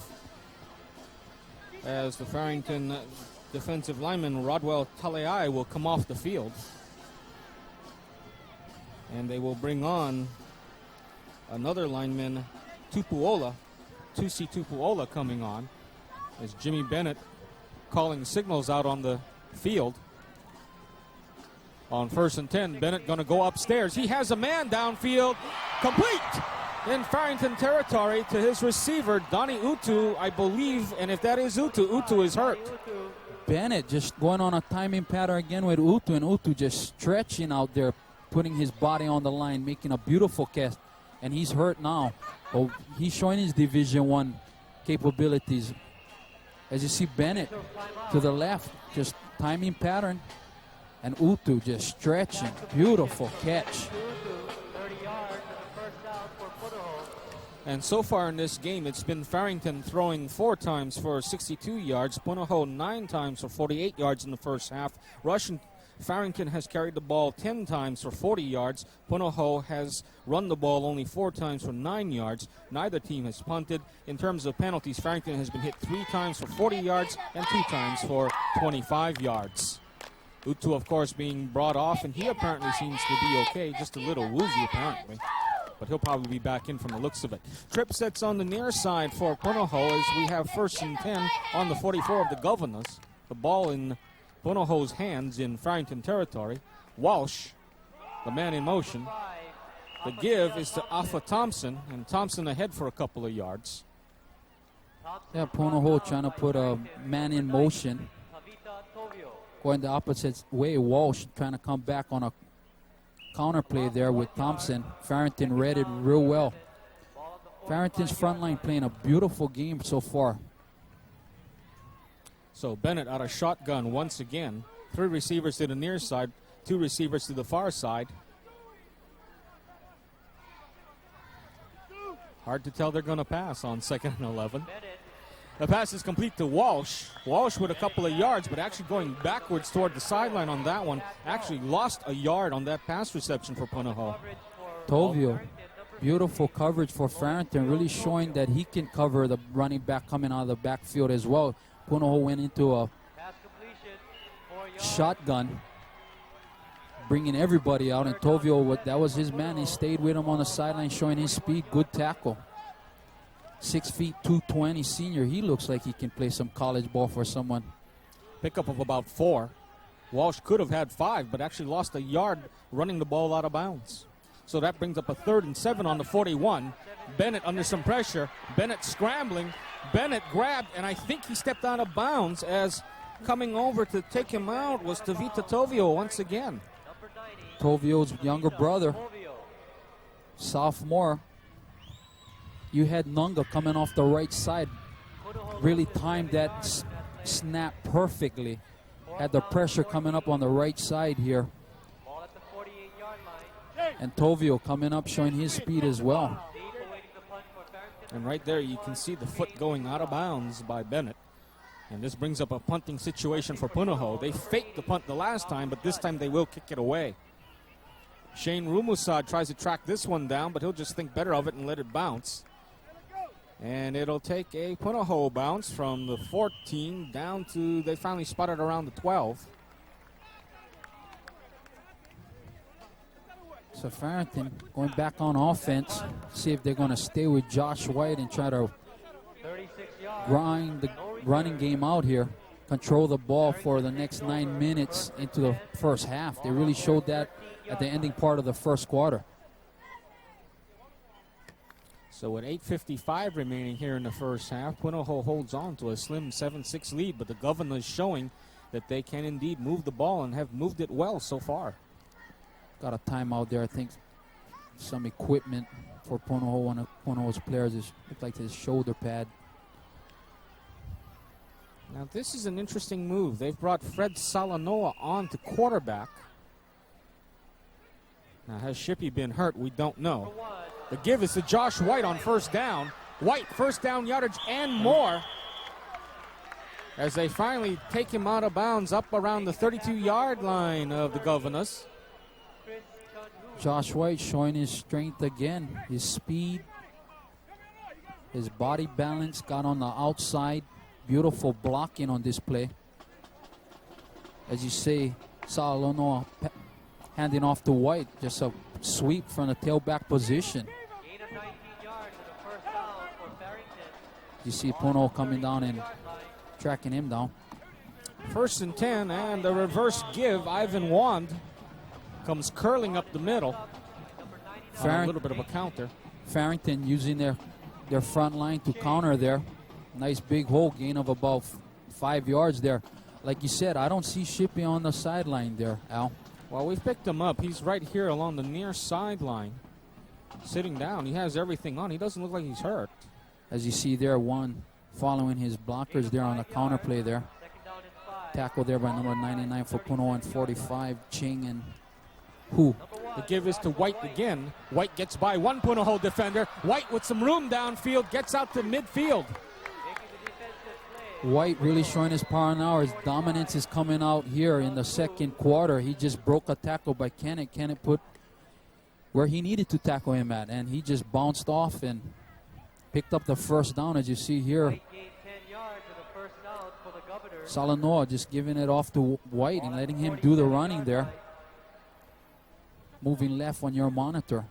as the Farrington defensive lineman Rodwell Taleai will come off the field. And they will bring on another lineman, Tupuola, Tusi Tupuola coming on, as Jimmy Bennett calling signals out on the field. On 1st and 10, Bennett going to go upstairs. He has a man downfield, complete in Farrington territory to his receiver, Donnie Utu, I believe, and if that is Utu, Utu is hurt. Bennett just going on a timing pattern again with Utu, and Utu just stretching out there, putting his body on the line, making a beautiful catch, and he's hurt now. But he's showing his Division I capabilities. As you see Bennett to the left, just timing pattern, and Utu just stretching. Beautiful catch. And so far in this game, it's been Farrington throwing 4 times for 62 yards, Punahou 9 times for 48 yards in the first half. Farrington has carried the ball 10 times for 40 yards. Punahou has run the ball only 4 times for 9 yards. Neither team has punted. In terms of penalties, Farrington has been hit 3 times for 40 yards and 2 times for 25 yards. Utu, of course, being brought off, and he apparently seems to be okay, just a little woozy apparently. But he'll probably be back in from the looks of it. Trip sets on the near side for Punahou as we have 1st and 10 on the 44 of the Governors. The ball in Punahou's hands in Farrington territory. Walsh, the man in motion. The give is to Alpha Thompson, and Thompson ahead for a couple of yards. Yeah, Punahou trying to put a man in motion. Going the opposite way, Walsh trying to come back on a counter play there with Thompson. Farrington read it real well. Farrington's front line playing a beautiful game so far. So Bennett out of shotgun once again. 3 receivers to the near side, 2 receivers to the far side. Hard to tell they're going to pass on 2nd and 11. The pass is complete to Walsh. Walsh with a couple of yards, but actually going backwards toward the sideline on that one. Actually lost a yard on that pass reception for Punahou. Tovio, beautiful coverage for Farrington, really showing that he can cover the running back coming out of the backfield as well. Punahou went into a shotgun, bringing everybody out, and Tovio, that was his man. He stayed with him on the sideline, showing his speed. Good tackle. 6 feet, 220 senior. He looks like he can play some college ball for someone. Pickup of about 4. Walsh could have had 5, but actually lost a yard running the ball out of bounds. So that brings up a 3rd and 7 on the 41. Bennett under some pressure. Bennett scrambling. Bennett grabbed, and I think he stepped out of bounds as coming over to take him out was Tavita Tovio once again. Tovio's younger brother, sophomore. You had Nunga coming off the right side. Really timed that snap perfectly. Had the pressure coming up on the right side here. And Tovio coming up, showing his speed as well. And right there you can see the foot going out of bounds by Bennett. And this brings up a punting situation for Punahou. They faked the punt the last time, but this time they will kick it away. Shane Rumusad tries to track this one down, but he'll just think better of it and let it bounce. And it'll take a Punahou bounce from the 14 down to, they finally spotted around the 12. So Farrington going back on offense, see if they're going to stay with Josh White and try to grind the running game out here, control the ball for the next 9 minutes into the first half. They really showed that at the ending part of the first quarter. So with 8:55 remaining here in the first half, Punahou holds on to a slim 7-6 lead, but the Governors showing that they can indeed move the ball and have moved it well so far. Got a timeout there, I think. Some equipment for Punahou. One of Punahou's players looked like his shoulder pad. Now this is an interesting move. They've brought Fred Salanoa on to quarterback. Now has Shippey been hurt? We don't know. The give is to Josh White on first down. White, first down yardage and more, as they finally take him out of bounds up around the 32-yard line of the Governors. Josh White showing his strength again, his speed, his body balance, got on the outside. Beautiful blocking on this play. As you say, Salanoa handing off to White, just a sweep from the tailback position. Gain of 19 yards and a first down for Farrington. You see Punahou coming down and tracking him down. First and 10, and the reverse give. Ivan Wand comes curling up the middle. On a little bit of a counter. Farrington using their front line to counter there. Nice big hole, gain of about 5 yards there. Like you said, I don't see Shippey on the sideline there, Al. Well, we've picked him up. He's right here along the near sideline, sitting down. He has everything on. He doesn't look like he's hurt. As you see there, one following his blockers there on the counter play there. Tackle there by number 99 for Punahou and 45, Ching and Hu. The give is to White again. White gets by one Punahou defender. White with some room downfield, gets out to midfield. White really showing his power now. His dominance is coming out here in the second quarter. He just broke a tackle by Kennett. Kennett put where he needed to tackle him at, and he just bounced off and picked up the first down, as you see here. Salanoa just giving it off to White and letting him do the running there. Moving left on your monitor.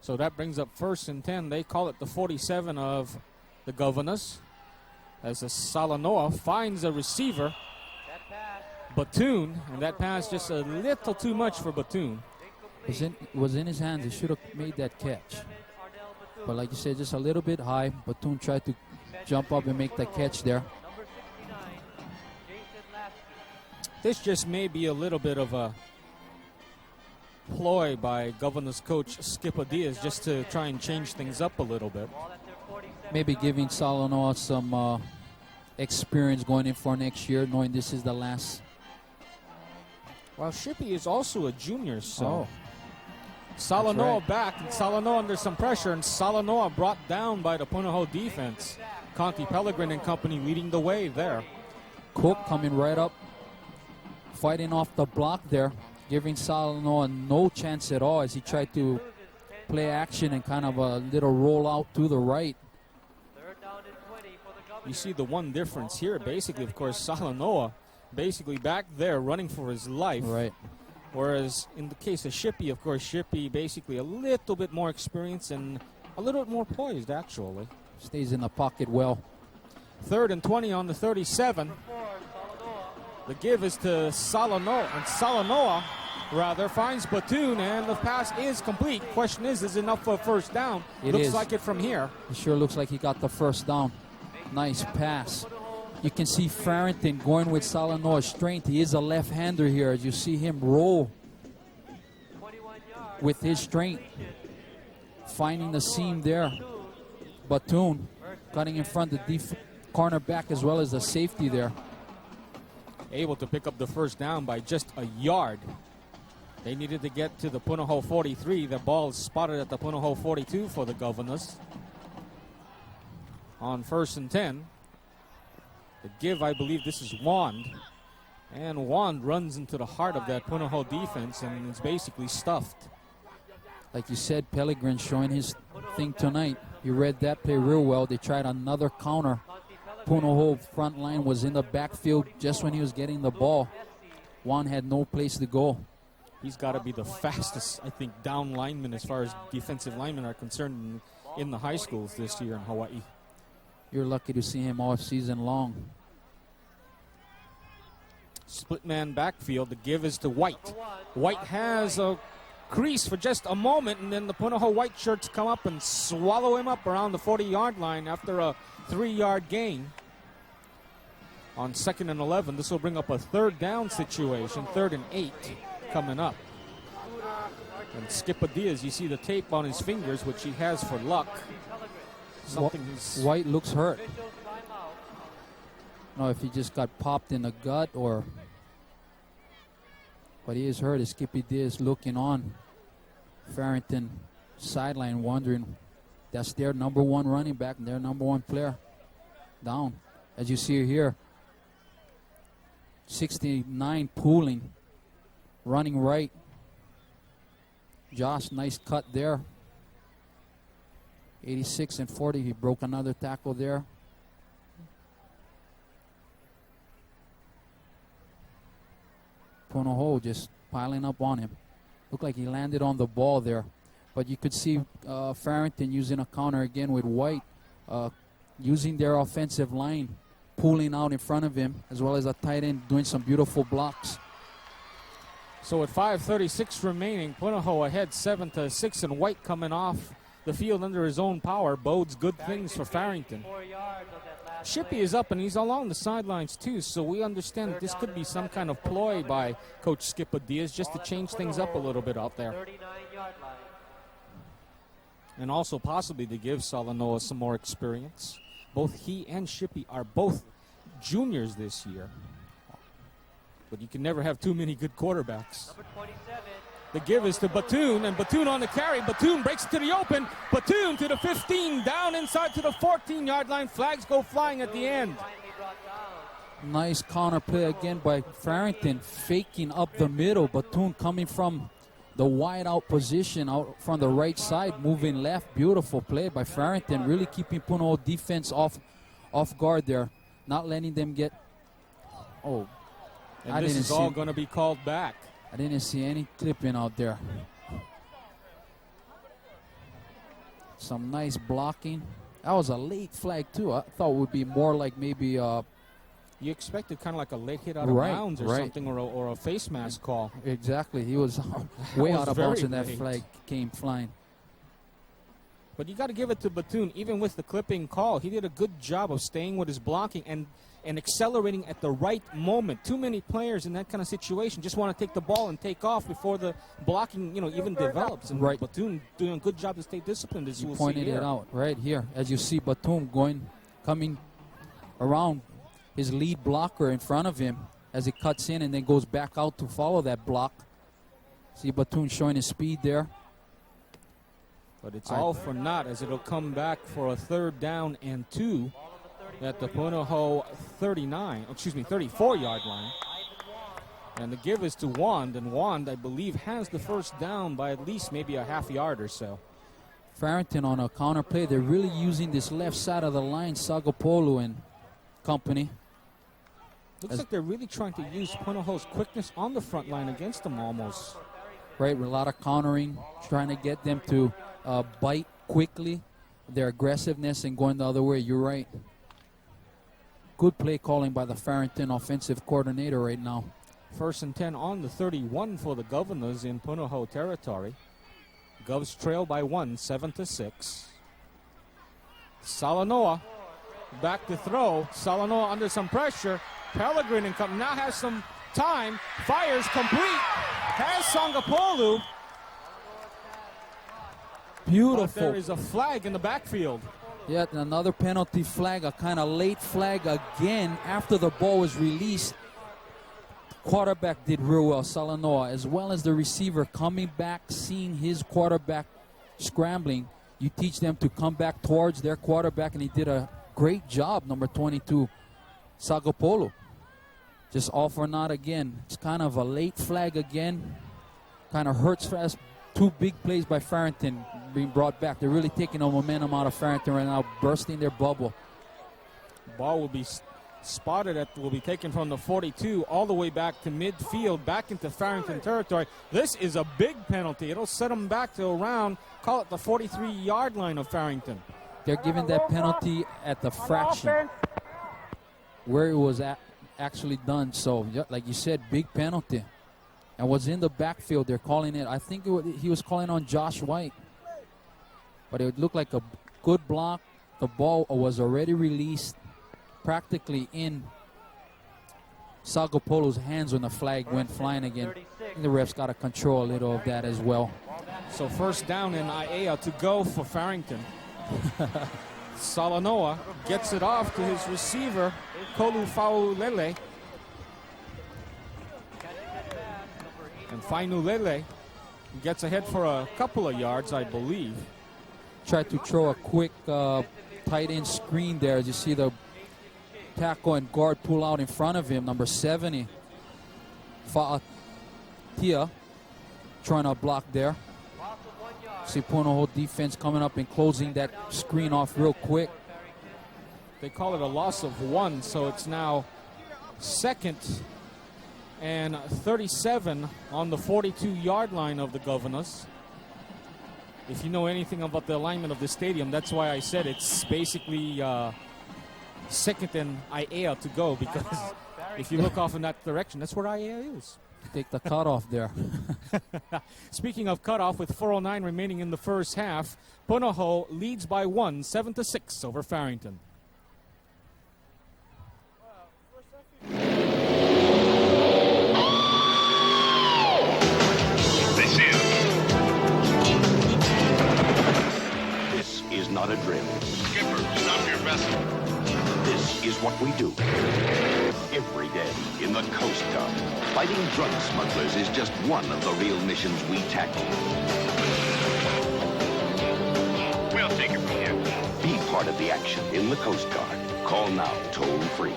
So that brings up first and 10. They call it the 47 of the Governors. As a Salanoa finds a receiver, Batoon, and that pass just a little too much for Batoon. Was in his hands. He should have made that catch. But like you said, just a little bit high. Batoon tried to jump up and make that catch there. This just may be a little bit of a ploy by Governors coach Skip Diaz just to try and change things up a little bit. Maybe giving Salanoa some experience going in for next year, knowing this is the last. Well, Shippey is also a junior, so. Oh. Salanoa right. back, and Salanoa under some pressure, and Salanoa brought down by the Punahou defense. Conti Pellegrin and company leading the way there. Cook coming right up, fighting off the block there, giving Salanoa no chance at all as he tried to play action and kind of a little roll out to the right. You see the one difference here, basically, of course, Salanoa basically back there running for his life. Right. Whereas in the case of Shippey, of course, Shippey basically a little bit more experience and a little bit more poised, actually. Stays in the pocket well. 3rd and 20 on the 37. The give is to Salanoa, and Salanoa, rather, finds Batoon, and the pass is complete. Question is enough for a first down? Looks like it from here. It sure looks like he got the first down. Nice pass. You can see Farrington going with Salanoa's strength. He is a left-hander here as you see him roll with his strength. Finding the seam there. Batoon cutting in front of the cornerback as well as the safety there. Able to pick up the first down by just a yard. They needed to get to the Punahou 43. The ball is spotted at the Punahou 42 for the Governors. On 1st and 10. The give, I believe this is Wand. And Wand runs into the heart of that Punahou defense and is basically stuffed. Like you said, Pellegrin showing his thing tonight. You read that play real well. They tried another counter. Punahou front line was in the backfield just when he was getting the ball. Wand had no place to go. He's got to be the fastest, I think, down lineman as far as defensive linemen are concerned in the high schools this year in Hawaii. You're lucky to see him all season long. Split man backfield. The give is to White. White has a crease for just a moment, and then the Punahou white shirts come up and swallow him up around the 40-yard line after a 3-yard gain. On 2nd and 11, this will bring up a 3rd down situation, 3rd and 8 coming up. And Skip Diaz, you see the tape on his fingers, which he has for luck. White looks hurt. I don't know if he just got popped in the gut or But he is hurt. As Skippy Diaz looking on. Farrington sideline wondering. That's their number one running back and their number one player down. As you see here, 69 pulling, running right. Josh, nice cut there. 86 and 40. He broke another tackle there. Punahou just piling up on him. Looked like he landed on the ball there. But you could see Farrington using a counter again with White, using their offensive line, pulling out in front of him, as well as a tight end doing some beautiful blocks. So with 5:36 remaining, Punahou ahead 7-6, and White coming off the field under his own power bodes good things for Farrington. 4 yards on that last Shippy play. is up, and he's along the sidelines too, so we understand that this could be some kind of ploy by Coach Skipper Diaz just to change things up a little bit out there. 39-yard line. And also possibly to give Salanoa some more experience. Both he and Shippy are both juniors this year. But you can never have too many good quarterbacks. Number 27. The give is to Batoon, and Batoon on the carry. Batoon breaks to the open. Batoon to the 15, down inside to the 14-yard line. Flags go flying at the end. Finally brought down. Nice counter play again by Farrington, faking up the middle. Batoon coming from the wide out position out from the right side, moving left. Beautiful play by Farrington, really keeping Punahou defense off guard there, not letting them get. Oh, And this is all going to be called back. I didn't see any clipping out there. Some nice blocking. That was a late flag too. I thought it would be more like maybe You expected kind of like a late hit out of Right, bounds or right. something, or a face mask call. exactly. He was way was out of bounds very and that late. flag came flying. But you got to give it to Batoon. Even with the clipping call, he did a good job of staying with his blocking and accelerating at the right moment. Too many players in that kind of situation just want to take the ball and take off before the blocking, even develops. And Right. Batoon doing a good job to stay disciplined, as You we'll pointed see here. it out right here. As you see Batum coming around his lead blocker in front of him as he cuts in and then goes back out to follow that block. See Batum showing his speed there. But it's all for naught, as it'll come back for a 3rd down and 2 at the Punahou 34-yard line. And the give is to Wand, and Wand, I believe, has the first down by at least maybe a half yard or so. Farrington on a counter play. They're really using this left side of the line, Sagapolu and company. Looks like they're really trying to use Punahou's quickness on the front line against them almost. Right, with a lot of countering, trying to get them to bite quickly, their aggressiveness and going the other way. You're right. Good play calling by the Farrington offensive coordinator right now. 1st and 10 on the 31 for the Governors in Punahou territory. Govs trail by 1, 7-6. Salanoa back to throw. Salanoa under some pressure. Pellegrin now has some time. Fires complete. Has Sangapolu. But Beautiful. there is a flag in the backfield. Yet another penalty flag, a kind of late flag again after the ball was released. Quarterback did real well, Salanoa, as well as the receiver coming back, seeing his quarterback scrambling. You teach them to come back towards their quarterback, and he did a great job, number 22, Sagapolo. Just all for naught again. It's kind of a late flag again. Kind of hurts fast. 2 big plays by Farrington being brought back. They're really taking the momentum out of Farrington right now, bursting their bubble. Ball will be spotted will be taken from the 42 all the way back to midfield, back into Farrington territory. This is a big penalty. It'll set them back to around, call it the 43-yard line of Farrington. They're giving that penalty at the fraction where it was actually done. So, yeah, like you said, big penalty. And what's in the backfield, they're calling it. I think he was calling on Josh White. But it would look like a good block. The ball was already released, practically in Sagapolo's hands when the flag went flying again. And the refs got to control a little of that as well. So 1st down in Aiea to go for Farrington. Salanoa gets it off to his receiver, Kolu Faulele. And Fainulele gets ahead for a couple of yards, I believe. Tried to throw a quick tight end screen there. As you see the tackle and guard pull out in front of him, number 70. Fa'atia trying to block there. See Punahou defense coming up and closing that screen off real quick. They call it a loss of 1, so it's now 2nd and 37 on the 42-yard line of the Governors. If you know anything about the alignment of the stadium, that's why I said it's basically 2nd and Aiea to go, because if you look off in that direction, that's where Aiea is. Take the cutoff there. Speaking of cutoff, with 4:09 remaining in the first half, Punahou leads by 1, 7-6 over Farrington. This is not a drill. Skipper, stop your vessel. This is what we do every day in the Coast Guard. Fighting drug smugglers is just one of the real missions we tackle. We'll take it from here. Be part of the action in the Coast Guard. Call now, toll free.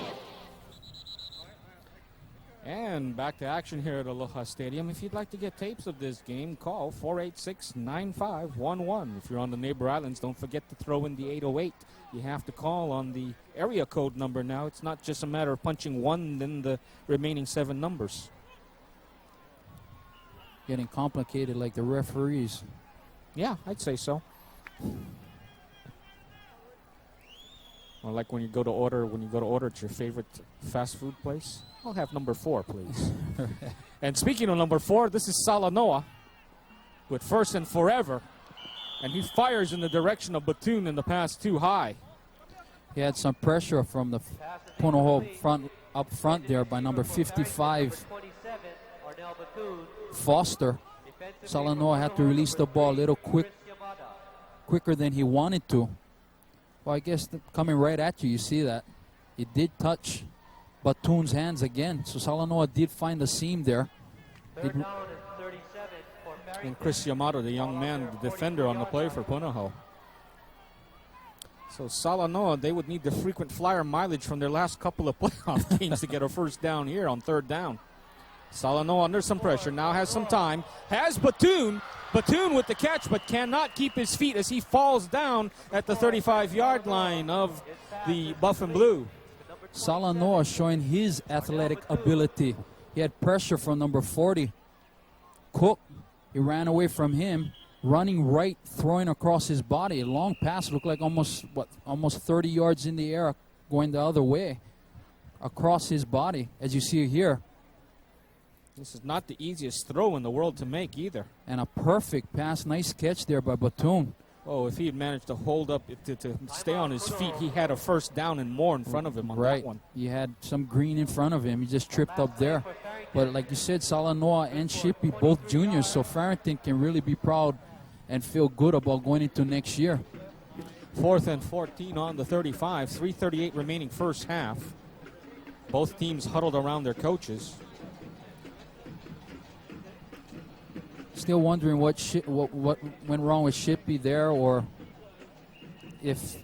And back to action here at Aloha Stadium. If you'd like to get tapes of this game, call 486-9511. If you're on the neighbor islands, don't forget to throw in the 808. You have to call on the area code number now. It's not just a matter of punching 1, then the remaining 7 numbers. Getting complicated like the referees. Yeah, I'd say so. Or like when you go to order at your favorite fast food place. I'll have number 4, please. And speaking of number 4, this is Salanoa with first and forever. And he fires in the direction of Batoon in the pass too high. He had some pressure from the Punahou up front there by number 55, Foster. Salanoa had to release the ball a little quicker than he wanted to. Well, I guess coming right at you, you see that. It did touch Batoon's hands again. So Salanoa did find the seam there. And Chris Yamato, the young man, the defender on the play for Punahou. So Salanoa, they would need the frequent flyer mileage from their last couple of playoff games to get a first down here on 3rd down. Salanoa under some pressure, now has some time. Has Batoon. Batoon with the catch, but cannot keep his feet as he falls down at the 35-yard line of the Buff and Blue. Salanoa showing his athletic ability. He had pressure from number 40, Cook. He ran away from him, running right, throwing across his body. A long pass, looked like almost 30 yards in the air, going the other way, across his body, as you see here. This is not the easiest throw in the world to make either. And a perfect pass, nice catch there by Batoon. Oh, if he had managed to hold up, to stay on his feet, he had a first down and more in front of him on that one. He had some green in front of him. He just tripped up there. But like you said, Salanoa and Shippey, both juniors, so Farrington can really be proud and feel good about going into next year. 4th and 14 on the 35, 3:38 remaining first half. Both teams huddled around their coaches. Still wondering what went wrong with Shippey there, or if,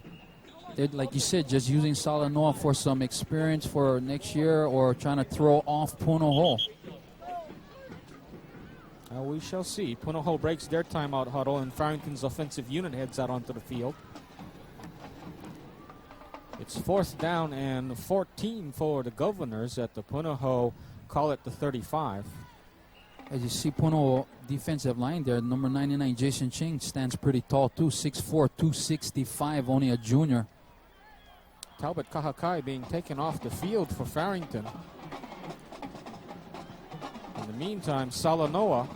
like you said, just using Salanoa for some experience for next year, or trying to throw off Punahou. We shall see. Punahou breaks their timeout huddle, and Farrington's offensive unit heads out onto the field. It's 4th down and 14 for the Governors at the Punahou, call it the 35. As you see, Punahou defensive line there, number 99, Jason Ching, stands pretty tall too, 6'4", 265, only a junior. Talbot Kahakai being taken off the field for Farrington. In the meantime, Salanoa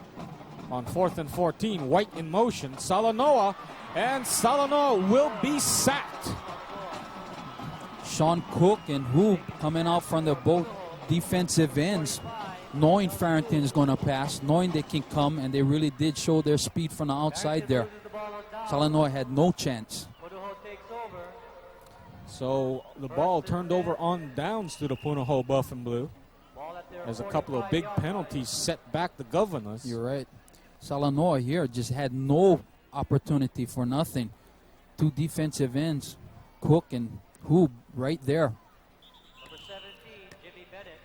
on 4th and 14, White in motion. Salanoa, and Salanoa will be sacked. Sean Cook and Hoop coming out from the both defensive ends, knowing Farrington is going to pass, knowing they can come, and they really did show their speed from the outside there. Salanoa had no chance. So the ball turned over on downs to the Punahou Buff and Blue. as a couple of big penalties set back the Governors. You're right. Salanoa here just had no opportunity for nothing. Two defensive ends, Cook and Hoob, right there. Number 17, Jimmy Bennett.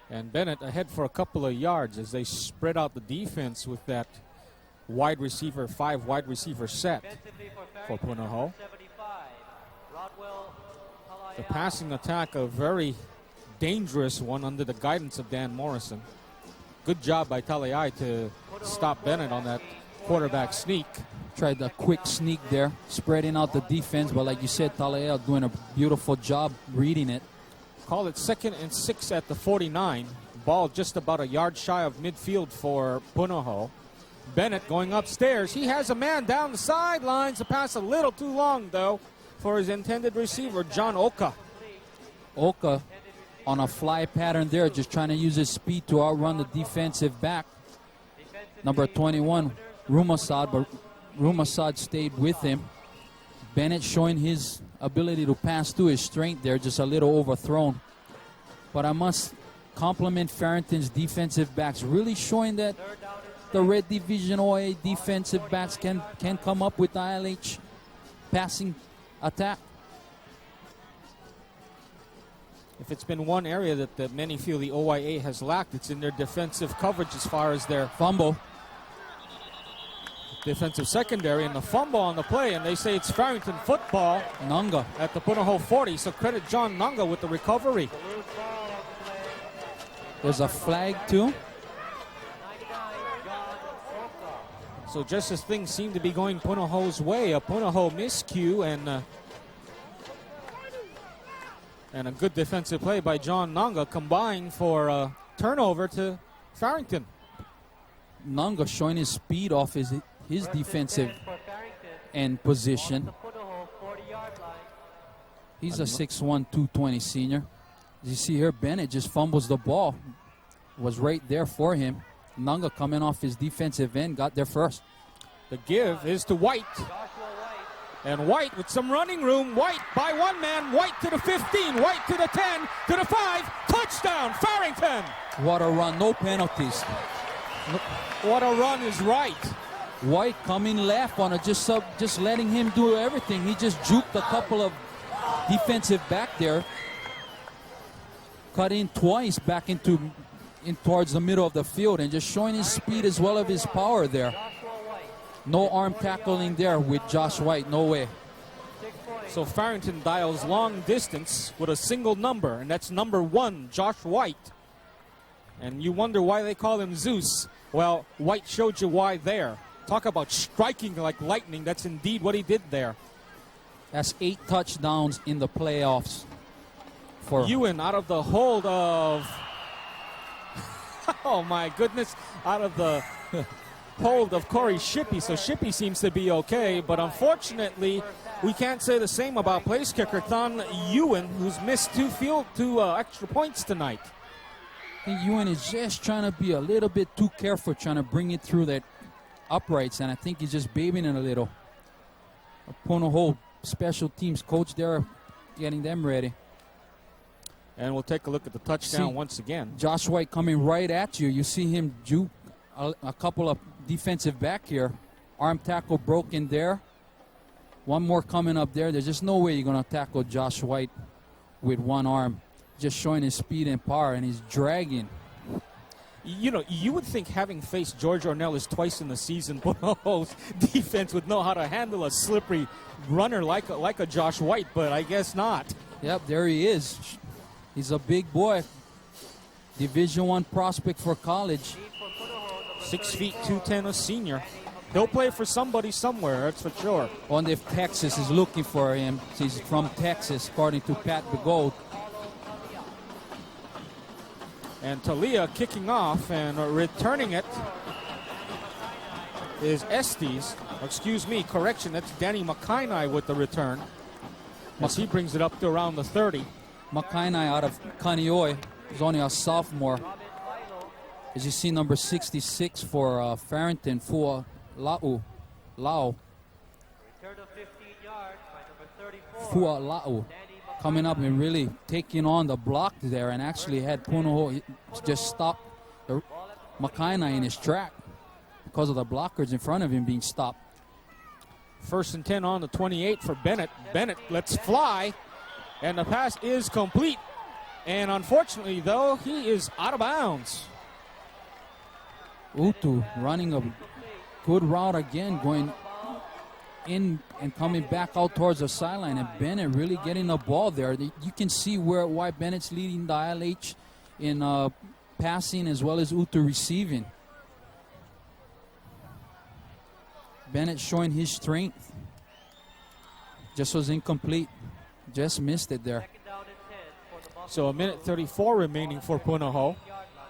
And Bennett ahead for a couple of yards as they spread out the defense with that wide receiver, 5 wide receiver set Defensively for Farrington, Punahou. 75. Rodwell The Talayao. passing attack, a very dangerous one under the guidance of Dan Morrison. Good job by Talayai to stop Bennett on that quarterback sneak. Tried a quick sneak there, spreading out the defense, but like you said, Talayao doing a beautiful job reading it. Call it 2nd and 6 at the 49. Ball just about a yard shy of midfield for Punahou. Bennett going upstairs. He has a man down the sidelines. The pass a little too long, though, for his intended receiver, John Oka. Oka on a fly pattern there, just trying to use his speed to outrun the defensive back. Number 21, Rumasad, but Rumasad stayed with him. Bennett showing his ability to pass through his strength there, just a little overthrown. But I must compliment Farrington's defensive backs, really showing that the Red Division OA defensive backs can come up with the ILH passing attack. If it's been one area that many feel the OIA has lacked, it's in their defensive coverage as far as their Fumble. defensive secondary, and the fumble on the play, and they say it's Farrington football Nunga. at the Punahou 40, so credit John Nunga with the recovery. There's a flag too. So just as things seem to be going Punahou's way, a Punahou miscue and a good defensive play by John Nunga combined for a turnover to Farrington. Nunga showing his speed off his defensive end position. Punahou 40-yard line. He's a 6'1", 220 senior. As you see here, Bennett just fumbles the ball. Was right there for him. Nunga coming off his defensive end, got there first. The give is to White. And White with some running room. White by one man. White to the 15. White to the 10. To the 5. Touchdown, Farrington. What a run, no penalties. What a run is right. White coming left on it, just letting him do everything. He just juked a couple of defensive back there. Cut in twice back in towards the middle of the field and just showing his speed as well as his power there. No arm tackling there with Josh White, no way. So Farrington dials long distance with a single number, and that's number 1, Josh White. And you wonder why they call him Zeus. Well, White showed you why there. Talk about striking like lightning. That's indeed what he did there. That's 8 touchdowns in the playoffs. For Ewan out of the hold of... oh, my goodness. Out of the hold of Corey Shippey. So Shippey seems to be okay. But unfortunately, we can't say the same about place kicker Thon Ewan, who's missed two extra points tonight. I think Ewan is just trying to be a little bit too careful, trying to bring it through that uprights, and I think he's just babying it a little. Punahou special teams coach there, getting them ready. And we'll take a look at the touchdown once again. Josh White coming right at you. You see him juke a couple of defensive back here. Arm tackle broken there. One more coming up there. There's just no way you're going to tackle Josh White with one arm. Just showing his speed and power, and he's dragging. You know, you would think having faced George Ornelas twice in the season, Punahou's defense would know how to handle a slippery runner like a Josh White, but I guess not. Yep, there he is. He's a big boy. Division I prospect for college. 6 feet 210, a senior. He'll play for somebody somewhere, that's for sure. Wonder if Texas is looking for him. He's from Texas, according to Pat Begold. And Talia kicking off and returning it is Estes. Excuse me, correction, that's Danny McKinai with the return. As he brings it up to around the 30. McKinai out of Kaneohe. He's only a sophomore. As you see, number 66 for Farrington, Fua Lau. Return of 15 yards by number 34. Fua Lau coming up and really taking on the block there, and actually had Punahou just stop Makaina in his track because of the blockers in front of him being stopped. 1st and 10 on the 28 for Bennett. Bennett lets fly, and the pass is complete. And unfortunately, though, he is out of bounds. Utu running a good route again, going in and coming back out towards the sideline, and Bennett really getting the ball there. You can see why Bennett's leading the ILH in passing as well as Utu receiving. Bennett showing his strength. Just was incomplete. Just missed it there. So 1:34 remaining for Punahou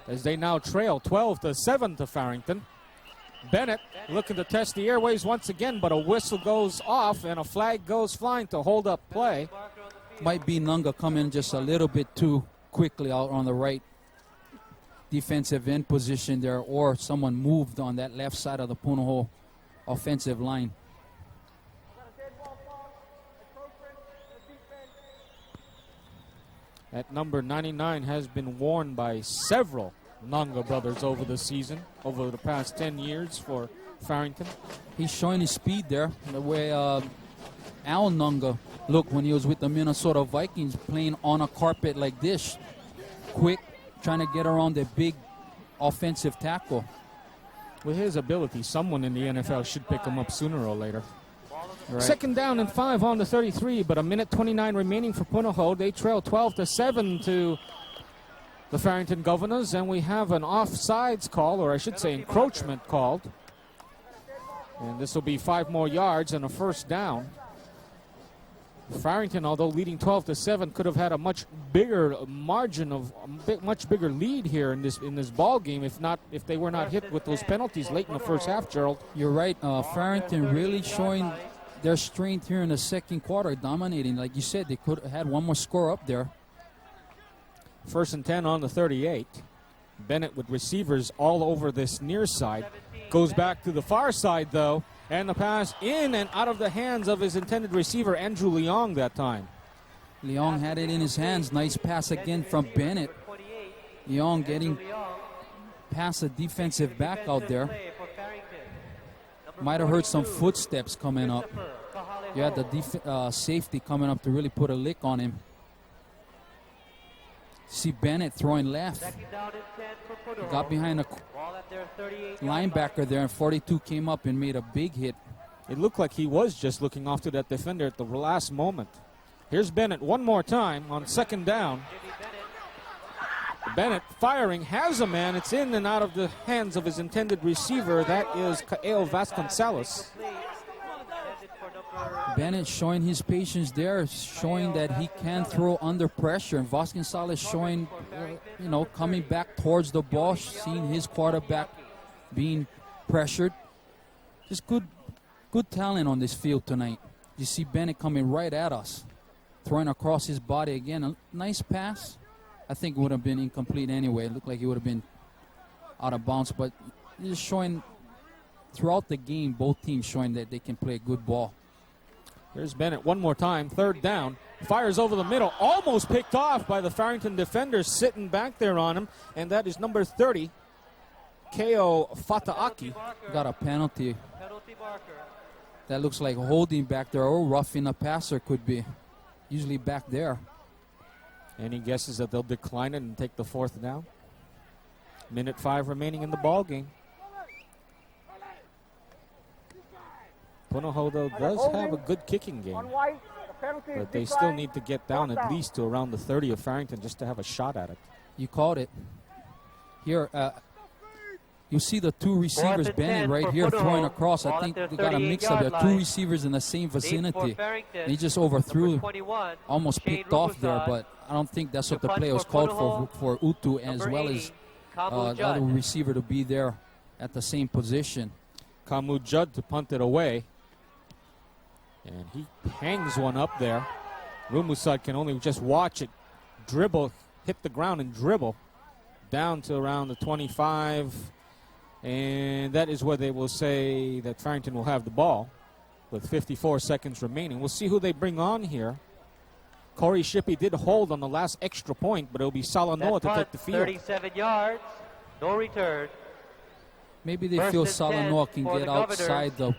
as they now trail 12-7 to Farrington. Bennett looking to test the airways once again, but a whistle goes off and a flag goes flying to hold up play. Might be Nunga coming just a little bit too quickly out on the right defensive end position there, or someone moved on that left side of the Punahou offensive line. At number 99 has been worn by several Nunga brothers over the season, over the past 10 years for Farrington. He's showing his speed there, the way Al Nunga looked when he was with the Minnesota Vikings, playing on a carpet like this. Quick, trying to get around the big offensive tackle. With his ability, someone in the NFL should pick him up sooner or later. Right. 2nd down and 5 on the 33, but 1:29 remaining for Punahou. They trail 12-7 to the Farrington Governors, and we have an offsides call, or I should say encroachment called. And this will be 5 more yards and a 1st down. Farrington, although leading 12-7, could have had a much bigger margin of much bigger lead here in this ball game if they were not hit with those penalties late in the first half, Gerald. You're right. Farrington really showing their strength here in the second quarter, dominating. Like you said, they could have had one more score up there. 1st and 10 on the 38. Bennett with receivers all over this near side. Goes back to the far side, though. And the pass in and out of the hands of his intended receiver, Andrew Leong, that time. Leong had it in his hands. Nice pass again from Bennett. Leong getting past the defensive back out there. Might have heard some footsteps coming up. You had the safety coming up to really put a lick on him. See Bennett throwing left. Got behind a linebacker there, and 42 came up and made a big hit. It looked like he was just looking off to that defender at the last moment. Here's Bennett one more time on 2nd down. Bennett firing, has a man. It's in and out of the hands of his intended receiver. That is Kael Vasconcelos. Bennett showing his patience there, showing that he can throw under pressure. And Vasconcelos showing, coming back towards the ball, seeing his quarterback being pressured. Just good talent on this field tonight. You see Bennett coming right at us, throwing across his body again. A nice pass. I think it would have been incomplete anyway. It looked like it would have been out of bounds. But just showing throughout the game, both teams showing that they can play good ball. Here's Bennett one more time, 3rd down. Fires over the middle, almost picked off by the Farrington defenders sitting back there on him. And that is number 30, Keo Fataaki. Got a penalty. That looks like holding back there, or roughing a passer could be. Usually back there. Any guesses that they'll decline it and take the 4th down? 1:05 remaining in the ball game. Punahou, though, does have a good kicking game, but they still need to get down at least to around the 30 of Farrington just to have a shot at it. You called it. Here, you see the 2 receivers, Bennett right here throwing across. I think they got a mix-up there. 2 receivers in the same vicinity. And he just overthrew, almost picked off there, but I don't think that's what the play was called for Utu, as well as the other receiver to be there at the same position. Kamu Judd to punt it away. And he hangs one up there. Rumusad can only just watch it dribble, hit the ground and dribble down to around the 25. And that is where they will say that Farrington will have the ball with 54 seconds remaining. We'll see who they bring on here Corey Shippey did hold on the last extra point, but it'll be Salanoa to take the field. 37 yards, no return. Maybe they First feel and 10 Salanoa can for get the outside the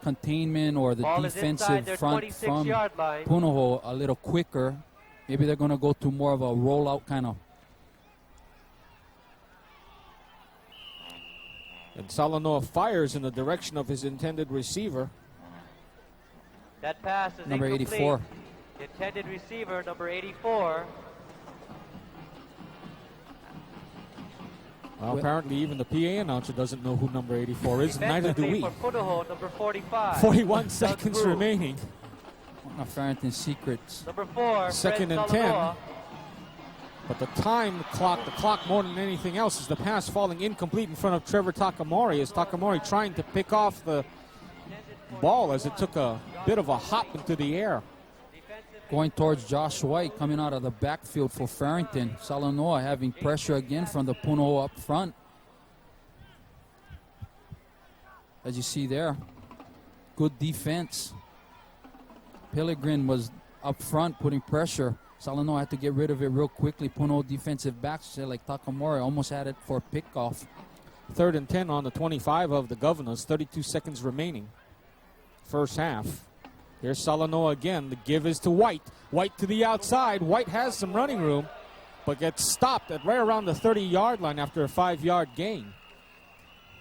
containment or the Ball is inside defensive their front 26 from yard line. Punahou a little quicker. Maybe they're going to go to more of a rollout kind of. And Salanoa fires in the direction of his intended receiver. That pass is Number incomplete. 84. Intended receiver, number 84. Well, apparently even the PA announcer doesn't know who number 84 is, neither do we. For Punahou, number 45. 41 seconds remaining. One of Farrington's secrets. Number 4, Second Fred and 10. Salanoa. But the clock more than anything else, is the pass falling incomplete in front of Trevor Takamori, as Takamori trying to pick off the ball as it took a bit of a hop into the air. Going towards Josh White, coming out of the backfield for Farrington. Salanoa having pressure again from the Punahou up front. As you see there, good defense. Pellegrin was up front putting pressure. Salanoa had to get rid of it real quickly. Punahou defensive backs like Takamori almost had it for a pickoff. 3rd and 10 on the 25 of the Governors, 32 seconds remaining. First half. Here's Salanoa again. The give is to White. White to the outside. White has some running room, but gets stopped at right around the 30-yard line after a 5-yard gain.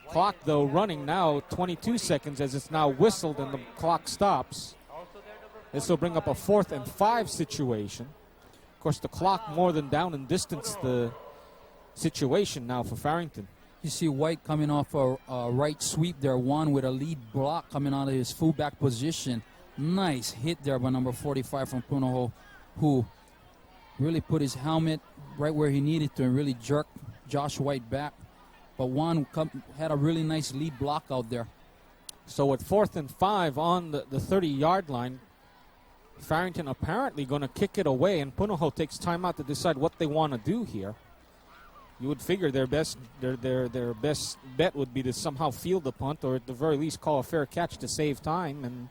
Clock, though, running now 22 seconds as it's now whistled and the clock stops. This will bring up a 4th and 5 situation. Of course, the clock more than down and distance the situation now for Farrington. You see White coming off a right sweep there, one with a lead block coming out of his fullback position. Nice hit there by number 45 from Punahou, who really put his helmet right where he needed to and really jerked Josh White back. But Juan had a really nice lead block out there. So at 4th and 5 on the 30-yard line, Farrington apparently going to kick it away, and Punahou takes time out to decide what they want to do here. You would figure their best bet would be to somehow field the punt, or at the very least call a fair catch to save time, and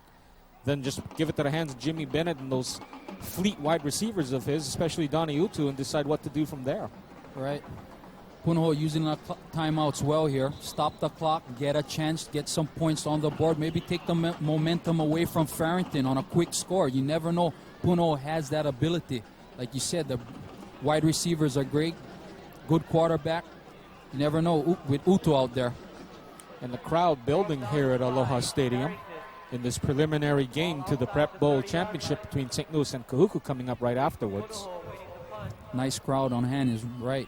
then just give it to the hands of Jimmy Bennett and those fleet wide receivers of his, especially Donnie Utu, and decide what to do from there. Right. Punahou using the timeouts well here. Stop the clock, get a chance, get some points on the board, maybe take the momentum away from Farrington on a quick score. You never know. Punahou has that ability. Like you said, the wide receivers are great. Good quarterback. You never know with Utu out there. And the crowd building here at Aloha Stadium in this preliminary game to the Prep Bowl Championship between St. Louis and Kahuku coming up right afterwards. Nice crowd on hand is right.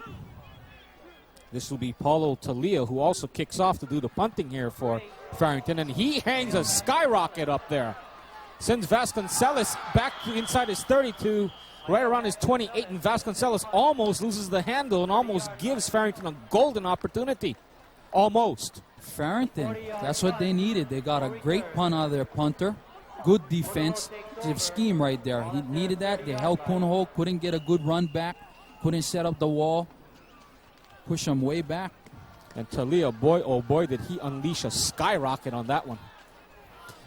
This will be Paulo Talia, who also kicks off to do the punting here for Farrington, and he hangs a skyrocket up there. Sends Vasconcelos back to inside his 32, right around his 28, and Vasconcelos almost loses the handle and almost gives Farrington a golden opportunity. Almost. Farrington, that's what they needed. They got a great punt out of their punter. Good defensive scheme right there. He needed that. They held Punahou, couldn't get a good run back, couldn't set up the wall, push him way back. And Talia, boy, oh boy, did he unleash a skyrocket on that one.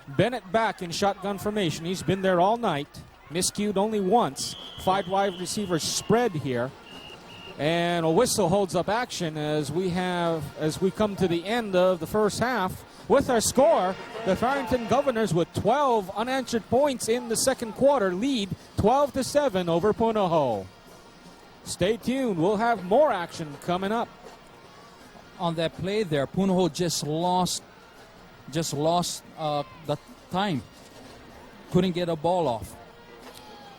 Bennett back in shotgun formation. He's been there all night. Miscued only once. 5 wide receivers spread here. And a whistle holds up action as we come to the end of the first half. With our score, the Farrington Governors with 12 unanswered points in the second quarter lead 12-7 over Punahou. Stay tuned. We'll have more action coming up. On that play there, Punahou just lost the time. Couldn't get a ball off.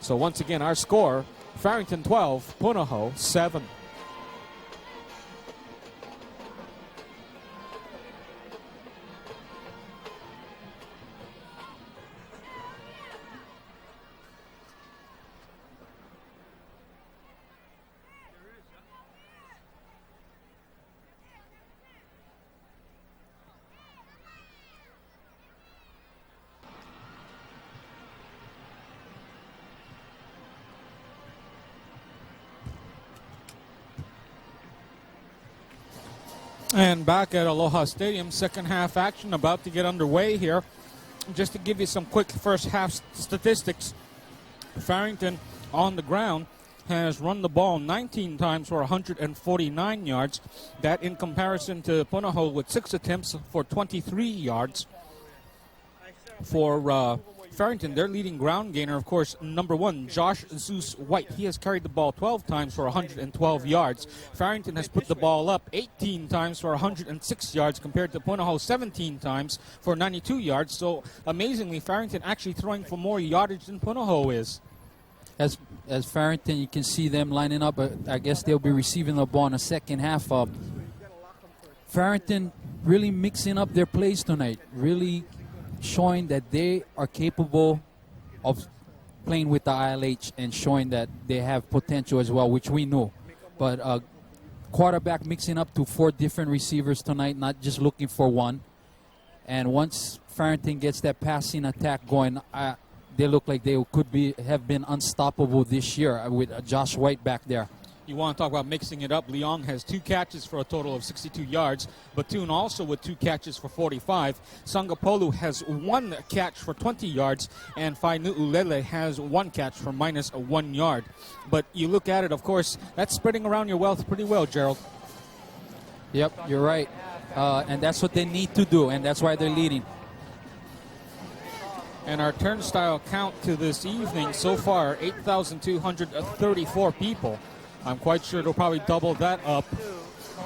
So once again, our score, Farrington 12, Punahou 7. And back at Aloha Stadium, second half action about to get underway here. Just to give you some quick first half statistics, Farrington on the ground, has run the ball 19 times for 149 yards. That in comparison to Punahou with 6 attempts for 23 yards. For Farrington, their leading ground gainer, of course, number 1, Josh Zeus White. He has carried the ball 12 times for 112 yards. Farrington has put the ball up 18 times for 106 yards compared to Punahou 17 times for 92 yards. So, amazingly, Farrington actually throwing for more yardage than Punahou is. As Farrington, you can see them lining up. I guess they'll be receiving the ball in the second half. Farrington really mixing up their plays tonight, really showing that they are capable of playing with the ILH and showing that they have potential as well, which we know. But quarterback mixing up to 4 different receivers tonight, not just looking for one. And once Farrington gets that passing attack going, they look like they have been unstoppable this year with Josh White back there. You want to talk about mixing it up. Leong has 2 catches for a total of 62 yards. Batoon also with 2 catches for 45. Sangapolu has 1 catch for 20 yards. And Fainu'ulele has 1 catch for minus 1 yard. But you look at it, of course, that's spreading around your wealth pretty well, Gerald. Yep, you're right. And that's what they need to do, and that's why they're leading. And our turnstile count to this evening so far, 8,234 people. I'm quite sure they'll probably double that up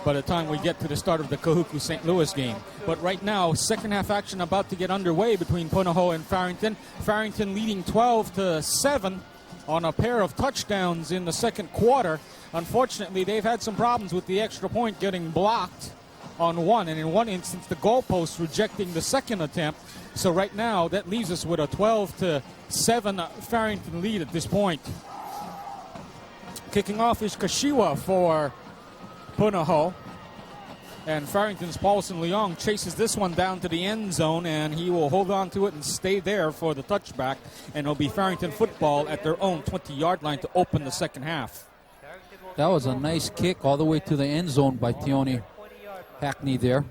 by the time we get to the start of the Kahuku St. Louis game. But right now, second half action about to get underway between Punahou and Farrington. Farrington leading 12-7 on a pair of touchdowns in the second quarter. Unfortunately, they've had some problems with the extra point getting blocked on one, and in one instance, the goalpost rejecting the second attempt. So right now, that leaves us with a 12-7 Farrington lead at this point. Kicking off is Kashiwa for Punahou. And Farrington's Paulson Leong chases this one down to the end zone, and he will hold on to it and stay there for the touchback. And it'll be Farrington football at their own 20-yard line to open the second half. That was a nice kick all the way to the end zone by Tioni Hackney there.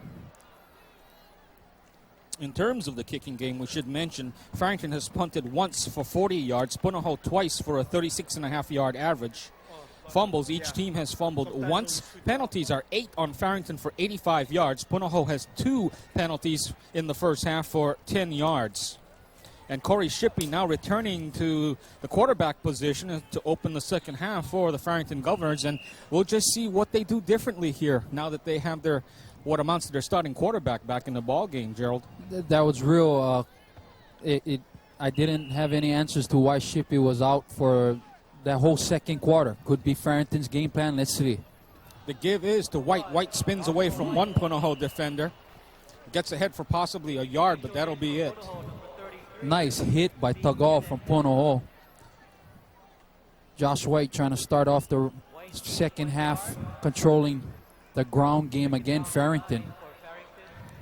In terms of the kicking game, we should mention Farrington has punted once for 40 yards, Punahou twice for a 36.5-yard average. Fumbles, each team has fumbled once. Penalties are 8 on Farrington for 85 yards. Punahou has 2 penalties in the first half for 10 yards. And Corey Shippey now returning to the quarterback position to open the second half for the Farrington Governors. And we'll just see what they do differently here now that they have their what amounts to their starting quarterback back in the ball game, Gerald. That was real. I didn't have any answers to why Shippey was out for that whole second quarter. Could be Farrington's game plan. Let's see. The give is to White. White spins away from one Punahou defender. Gets ahead for possibly a yard, but that'll be it. Nice hit by Tagal from Punahou. Josh White trying to start off the second half, controlling the ground game again, Farrington.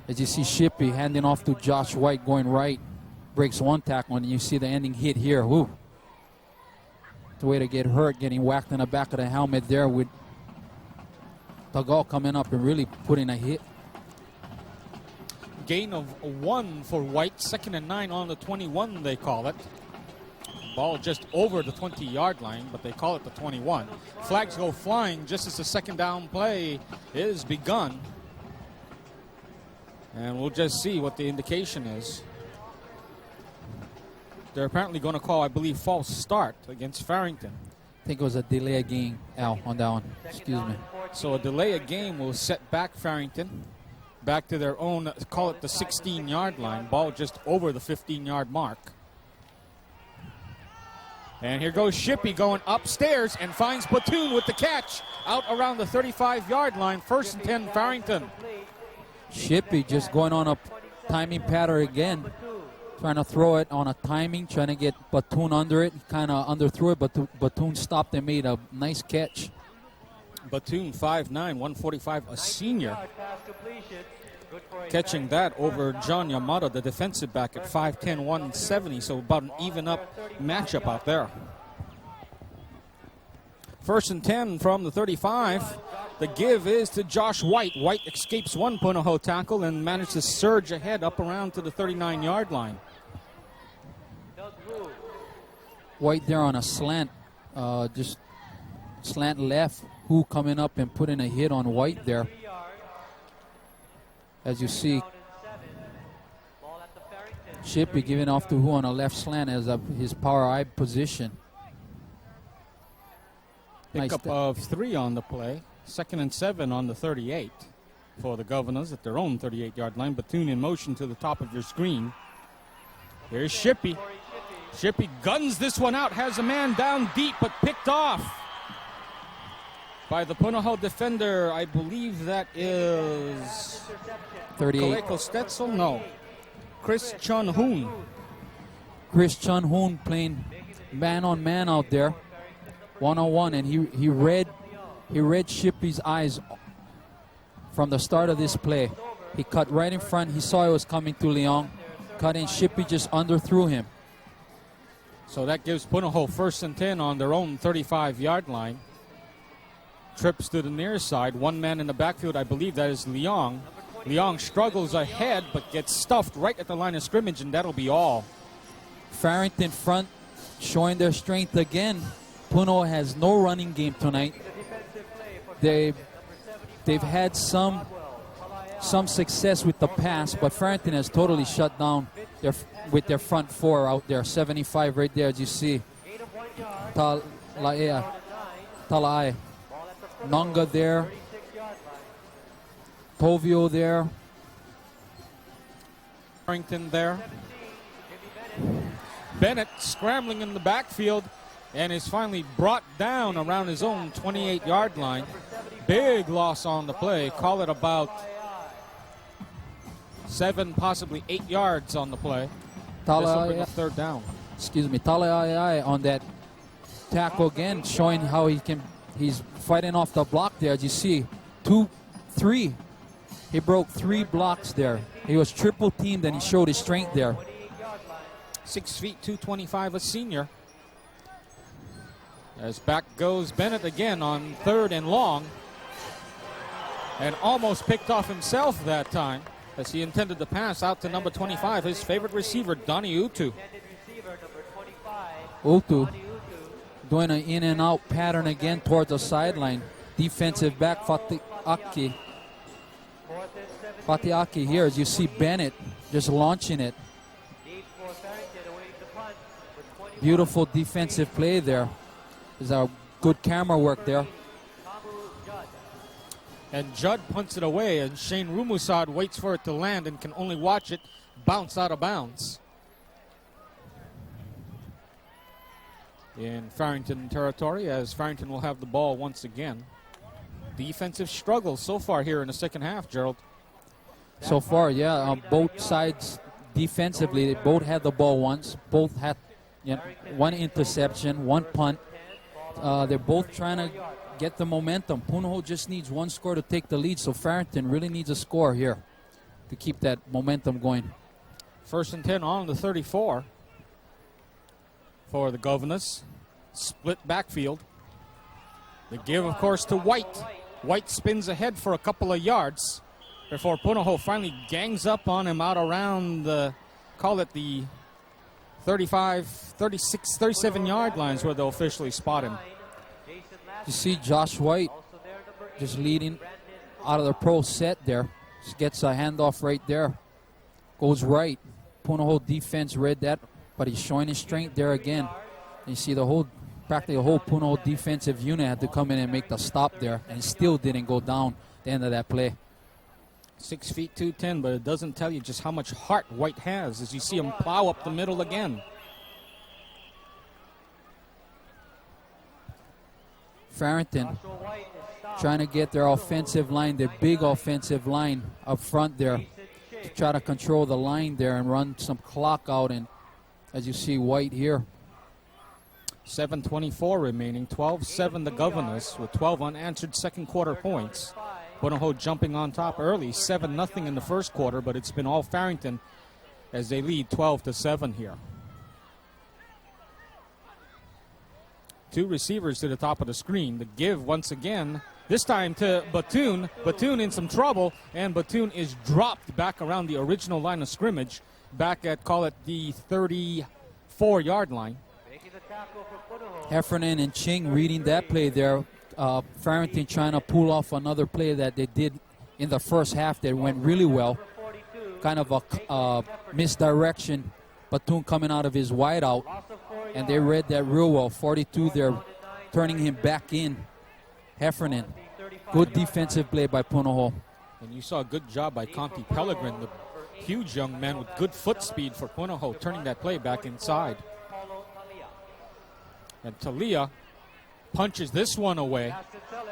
As you see Shippey handing off to Josh White going right. Breaks one tackle, and you see the ending hit here. Woo. The way to get hurt, getting whacked in the back of the helmet there with Tagal coming up and really putting a hit. Gain of 1 for White. 2nd and 9 on the 21, they call it. Ball just over the 20-yard line, but they call it the 21. Flags go flying just as the second down play is begun. And we'll just see what the indication is. They're apparently going to call, I believe, false start against Farrington. I think it was a delay of game, Al, on that one. Excuse me. So a delay of game will set back Farrington back to their own, call it the 16-yard line. Ball just over the 15-yard mark. And here goes Shippey going upstairs and finds Platoon with the catch out around the 35-yard line. 1st and 10, Farrington. Shippey just going on a timing pattern again. Trying to throw it on a timing, trying to get Platoon under it. Kind of underthrew it, but Platoon stopped and made a nice catch. Platoon 5'9", 145, a senior. Catching that over John Yamada, the defensive back at 5'10", 170, so about an even up matchup out there. 1st and 10 from the 35. The give is to Josh White. White escapes one Punahou tackle and manages to surge ahead up around to the 39-yard line. White there on a slant, just slant left. Who coming up and putting a hit on White there. As you see, Shippey giving off to Who on a left slant as his power eye position. Pickup of 3 on the play. 2nd and 7 on the 38 for the Governors at their own 38-yard line. Bethune in motion to the top of your screen. There's Shippey. Shippey guns this one out, has a man down deep, but picked off by the Punahou defender. I believe that is 38. Kaleko Stetzel? No. Chris Chun-Hoon. Chris Chun-Hoon playing man-on-man out there. One-on-one, and he read Shippey's eyes from the start of this play. He cut right in front. He saw it was coming to Leong. Cut in. Shippey just underthrew him. So that gives Punahou 1st and 10 on their own 35-yard line. Trips to the near side. One man in the backfield, I believe that is Leong. Leong struggles ahead, but gets stuffed right at the line of scrimmage, and that'll be all. Farrington front showing their strength again. Punahou has no running game tonight. They've had some success with the pass, but Farrington has totally shut down with their front 4 out there. 75 right there, as you see. Talae. Nonga there. Tovio there. Farrington there. Bennett scrambling in the backfield and is finally brought down around his own 28-yard line. Big loss on the play. Call it about 7, possibly 8 yards on the play. This will bring up 3rd down. Excuse me, Talae on that tackle again, showing how he's fighting off the block there. As you see, 2, 3. He broke 3 blocks there. He was triple teamed and he showed his strength there. 6 feet, 225, a senior. As back goes Bennett again on 3rd and long. And almost picked off himself that time as he intended to pass out to number 25, his favorite receiver, Donnie Utu. Utu doing an in and out pattern again towards the sideline. Defensive back Fatiaki here, as you see Bennett just launching it. Beautiful defensive play there. There's a good camera work there. And Judd punts it away, and Shane Rumusad waits for it to land and can only watch it bounce out of bounds. In Farrington territory, as Farrington will have the ball once again. Defensive struggles so far here in the second half, Gerald. So far, yeah, on both sides defensively, they both had the ball once. Both had 1 interception, 1 punt. They're both trying to get the momentum. Punahou just needs 1 score to take the lead, so Farrington really needs a score here to keep that momentum going. 1st and 10 on the 34 for the Governors. Split backfield. The give, of course, to White. White spins ahead for a couple of yards before Punahou finally gangs up on him out around the, call it the 35, 36, 37-yard lines where they'll officially spot him. You see Josh White just leading out of the pro set there. Just gets a handoff right there. Goes right. Punahou defense read that, but he's showing his strength there again. You see practically the whole Punahou defensive unit had to come in and make the stop there, and he still didn't go down at the end of that play. 6 feet 210, but it doesn't tell you just how much heart White has as you see him plow up the middle again. Farrington trying to get their offensive line, their big offensive line up front there, to try to control the line there and run some clock out. And as you see White here. 7:24 remaining, 12-7 the Governors with 12 unanswered second quarter points. Punahou jumping on top early, 7-0 in the first quarter, but it's been all Farrington as they lead 12-7 here. 2 receivers to the top of the screen. The give once again, this time to Bethune. Bethune in some trouble, and Bethune is dropped back around the original line of scrimmage, back at, call it, the 34-yard line. Heffernan and Ching reading that play there. Farrington trying to pull off another play that they did in the first half that went really well. Kind of a misdirection. Batoon coming out of his wideout. And they read that real well. 42, they're turning him back in. Heffernan. Good defensive play by Punahou. And you saw a good job by Conti Pellegrin, the huge young man with good foot speed for Punahou, turning that play back inside. And Talia punches this one away.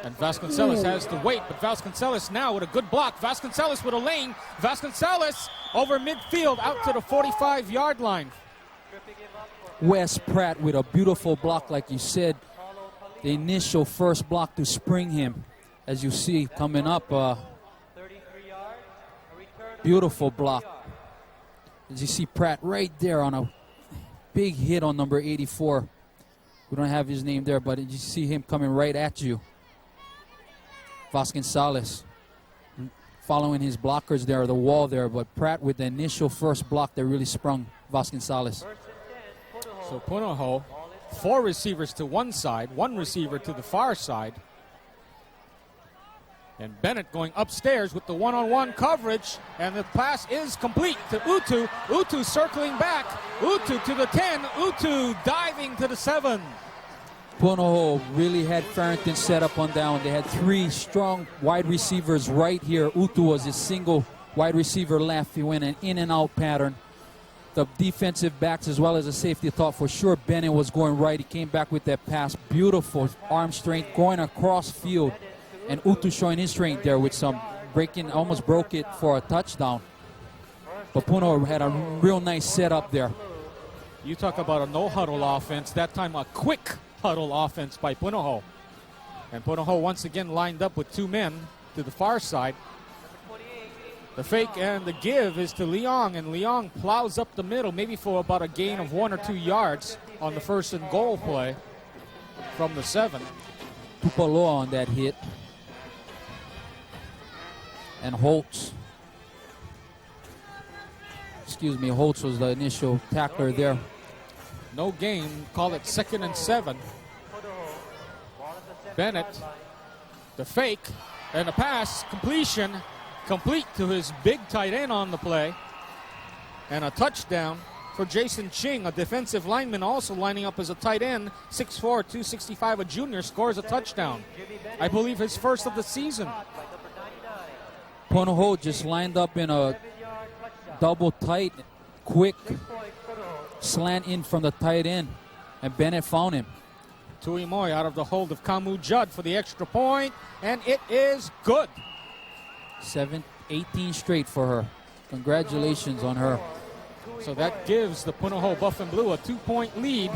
And Vasconcelos has to wait, but Vasconcelos now with a good block. Vasconcelos with a lane. Vasconcelos over midfield out to the 45-yard line. Wes Pratt with a beautiful block, like you said. The initial first block to spring him. As you see coming up, beautiful block. As you see Pratt right there on a big hit on number 84. We don't have his name there, but you see him coming right at you. Vasconcelos following his blockers there, the wall there, but Pratt with the initial first block that really sprung Vasconcelos. So Punahou, 4 receivers to one side, 1 receiver to the far side. And Bennett going upstairs with the one-on-one coverage, and the pass is complete to Utu. Utu circling back. Utu to the 10. Utu diving to the 7. Punahou really had Farrington set up on down. They had 3 strong wide receivers right here. Utu was his single wide receiver left. He went an in and out pattern. The defensive backs as well as the safety thought for sure Bennett was going right. He came back with that pass. Beautiful arm strength going across field. And Utu showing his strength there with some breaking, almost broke it for a touchdown. But Punahou had a real nice setup there. You talk about a no-huddle offense. That time a quick huddle offense by Punahou. And Punahou once again lined up with 2 men to the far side. The fake and the give is to Leong, and Leong plows up the middle, maybe for about a gain of 1 or 2 yards on the 1st and goal play from the 7. Tupaloa on that hit. And Holtz. Holtz was the initial tackler there. No gain, call it 2nd and 7. Bennett, the fake, and the pass, completion, complete to his big tight end on the play. And a touchdown for Jason Ching, a defensive lineman also lining up as a tight end, 6'4", 265, a junior, scores a touchdown. I believe his first of the season. Punahou just lined up in a double tight, quick slant in from the tight end, and Bennett found him. Tui Moy out of the hold of Kamu Judd for the extra point, and it is good. 18 straight for her. Congratulations on her. So that gives the Punahou Buff and Blue a 2-point lead,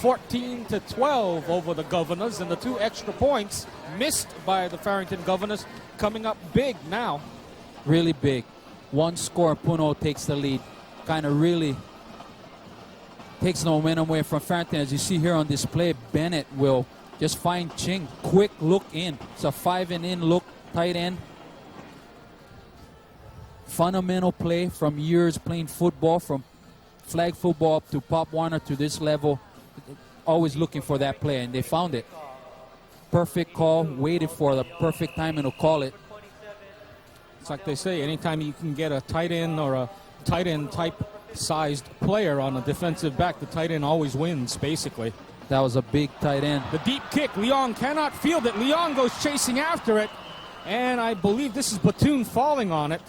14-12 over the Governors, and the 2 extra points missed by the Farrington Governors coming up big now. Really big. 1 score, Punahou takes the lead. Kind of really takes the momentum away from Farrington. As you see here on display, Bennett will just find Ching. Quick look in. It's a 5-and-in look, tight end. Fundamental play from years playing football, from flag football up to Pop Warner to this level. Always looking for that play, and they found it. Perfect call, waited for the perfect timing to call it. It's like they say, anytime you can get a tight end or a tight end type sized player on a defensive back, the tight end always wins, basically. That was a big tight end. The deep kick, Leong cannot field it. Leong goes chasing after it, and I believe this is Batoon falling on it.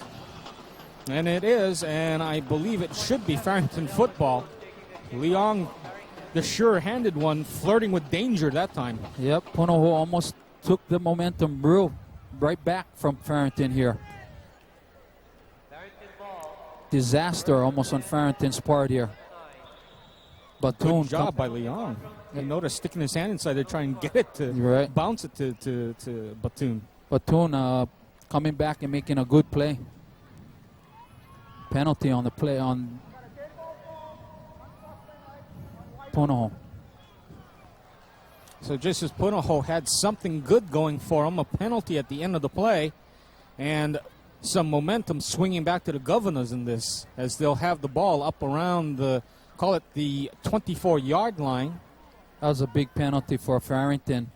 And it is, and I believe it should be Farrington football. Leong, the sure-handed one, flirting with danger that time. Yep, Punahou almost took the momentum right back from Farrington here. Disaster almost on Farrington's part here. Batoon. Good job by Leong. You notice sticking his hand inside there trying to get it to bounce it to Batoon. Batoon coming back and making a good play. Penalty on the play on Punahou. So just as Punahou had something good going for him, a penalty at the end of the play, and some momentum swinging back to the Governors in this, as they'll have the ball up around the, call it the 24-yard line. That was a big penalty for Farrington.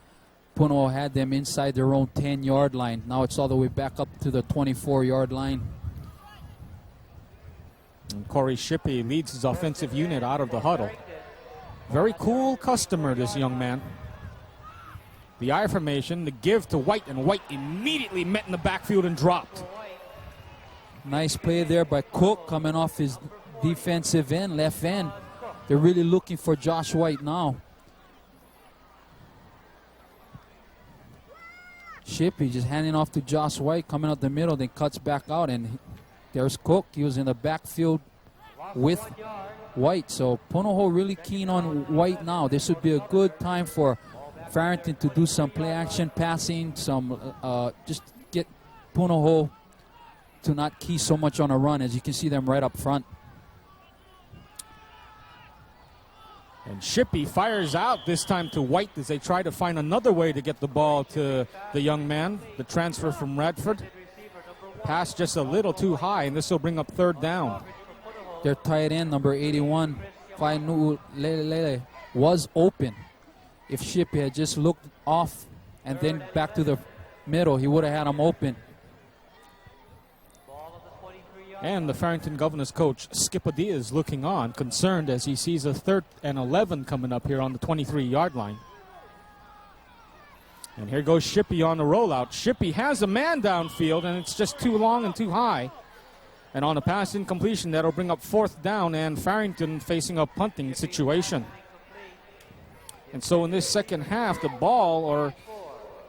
Punahou had them inside their own 10-yard line. Now it's all the way back up to the 24-yard line. And Corey Shippey leads his offensive unit out of the huddle. Very cool customer, this young man. The I formation, the give to White, and White immediately met in the backfield and dropped. Nice play there by Cook coming off his defensive end, left end. They're really looking for Josh White now. Shippey just handing off to Josh White, coming up the middle, then cuts back out, and there's Cook. He was in the backfield with White. So Punahou really keen on White now. This would be a good time for Farrington to do some play action passing, some just get Punahou to not key so much on a run. As you can see them right up front. And Shippey fires out this time to White as they try to find another way to get the ball to the young man, the transfer from Radford. Pass just a little too high, and this will bring up third down. Their tight end, number 81, Fainu Lele, was open. If Shippey had just looked off and then back to the middle, he would have had him open. And the Farrington Governors coach, Skip Adia, is looking on, concerned as he sees a 3rd and 11 coming up here on the 23-yard line. And here goes Shippey on the rollout. Shippey has a man downfield, and it's just too long and too high. And on a pass incompletion, that'll bring up 4th down, and Farrington facing a punting situation. And so in this second half, the ball, or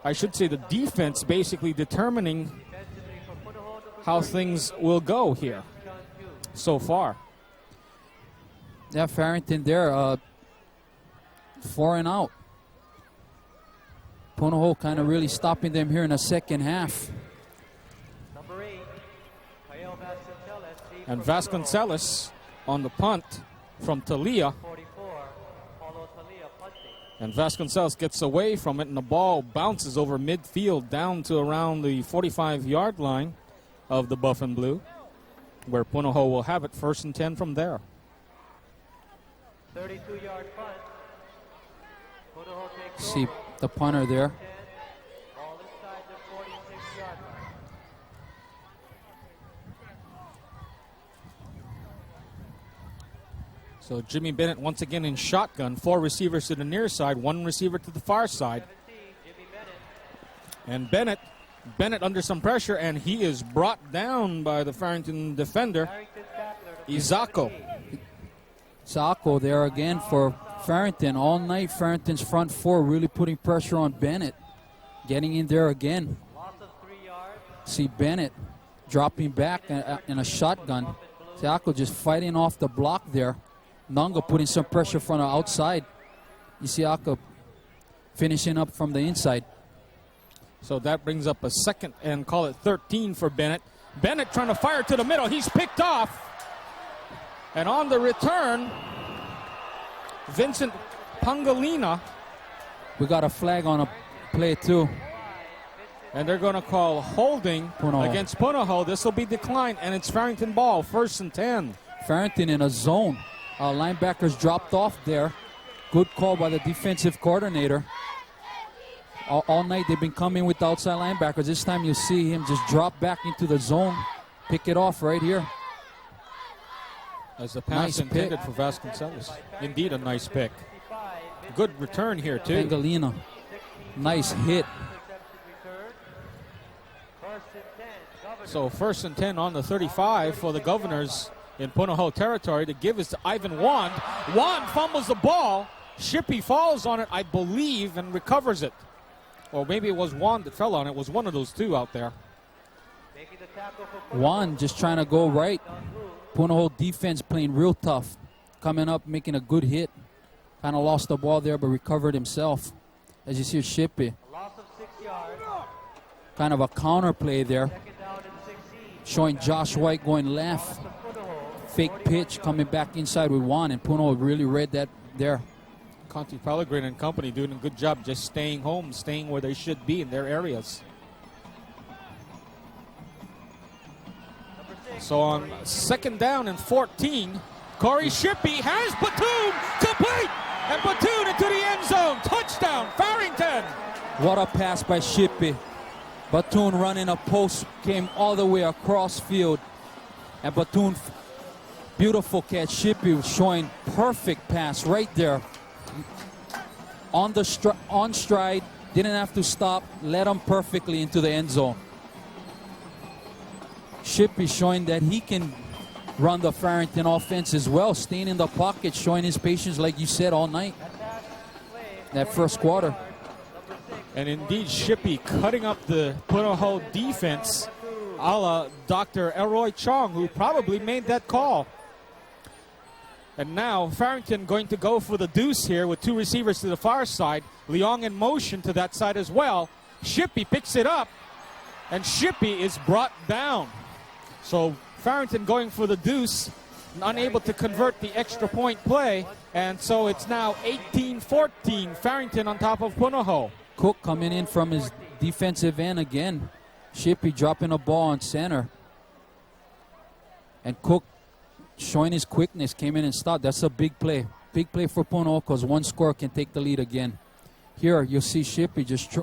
I should say the defense, basically determining how things will go here so far. Yeah, Farrington there, 4 and out. Punahou kind of really stopping them here in the second half. And Vasconcelos on the punt from Talia. And Vasconcelos gets away from it, and the ball bounces over midfield down to around the 45-yard line of the Buff and Blue, where Punahou will have it 1st and 10 from there. 32-yard punt. See the punter there. Ball inside the 46-yard line. So Jimmy Bennett once again in shotgun, 4 receivers to the near side, 1 receiver to the far side. And Bennett under some pressure, and he is brought down by the Farrington defender, Izako. Izako there again for Farrington. All night, Farrington's front 4 really putting pressure on Bennett. Getting in there again. See Bennett dropping back in a shotgun. Izako just fighting off the block there. Nunga putting some pressure from the outside. Izako finishing up from the inside. So that brings up a 2nd and call it 13 for Bennett. Bennett trying to fire to the middle. He's picked off. And on the return, Vincent Pangalina. We got a flag on a play too. And they're going to call holding against Punahou. This will be declined, and it's Farrington ball, 1st and 10. Farrington in a zone. Linebackers dropped off there. Good call by the defensive coordinator. All night they've been coming with the outside linebackers. This time you see him just drop back into the zone, pick it off right here. As the pass intended for Vasconcelos. Indeed a nice pick. Good return here too. Pangalina. Nice hit. So 1st and 10 on the 35 for the Governors in Punahou territory. The give is to Ivan Wand. Wand fumbles the ball. Shippey falls on it, I believe, and recovers it. Or maybe it was Juan that fell on it. It was one of those two out there. Juan just trying to go right. Punahou defense playing real tough. Coming up, making a good hit. Kind of lost the ball there, but recovered himself. As you see Shippey. Kind of a counter play there. Showing Josh White going left. Fake pitch coming back inside with Juan, and Punahou really read that there. Conti Pellegrin and company doing a good job just staying home, staying where they should be in their areas. So on 2nd down and 14, Corey Shippey has Batum complete. And Batoon into the end zone. Touchdown, Farrington. What a pass by Shippey. Batoon running a post, came all the way across field. And Batoon, beautiful catch. Shippey was showing perfect pass right there. On stride, didn't have to stop, led him perfectly into the end zone. Shippey showing that he can run the Farrington offense as well, staying in the pocket, showing his patience like you said all night. That first quarter. And indeed, Shippey cutting up the Punahou defense a la Dr. Elroy Chong, who probably made that call. And now Farrington going to go for the deuce here with two receivers to the far side. Leong in motion to that side as well. Shippey picks it up, and Shippey is brought down. So Farrington going for the deuce, unable to convert the extra point play, and so it's now 18-14, Farrington on top of Punahou. Cook coming in from his defensive end again. Shippey dropping a ball on center. And Cook showing his quickness, came in and stopped. That's a big play. Big play for Punahou because one score can take the lead again. Here you'll see Shippey just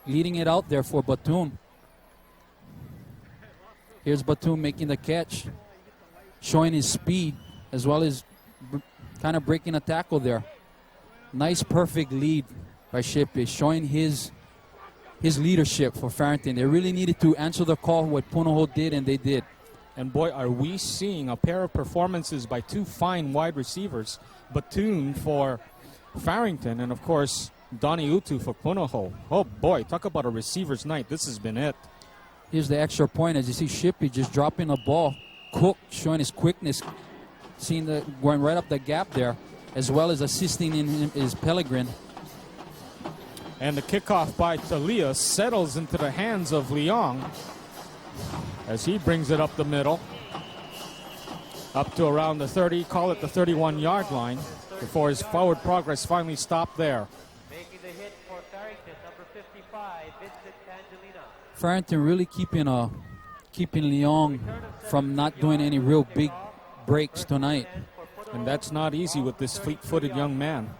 leading it out there for Batoon. Here's Batoon making the catch, showing his speed as well as kind of breaking a tackle there. Nice, perfect lead by Shippey, showing his leadership for Farrington. They really needed to answer the call, what Punahou did, and they did. And boy, are we seeing a pair of performances by two fine wide receivers. Batoon for Farrington, and of course, Donnie Utu for Punahou. Oh boy, talk about a receiver's night. This has been it. Here's the extra point. As you see Shippey just dropping the ball. Cook showing his quickness, seeing the going right up the gap there, as well as assisting in his Pellegrin. And the kickoff by Talia settles into the hands of Leong as he brings it up the middle, up to around the 30, call it the 31-yard line, before his forward progress finally stopped there. Making the hit for Farrington, number 55, Vincent Angelina. Farrington really keeping Leong from not doing any real big breaks tonight. And that's not easy with this fleet-footed young man.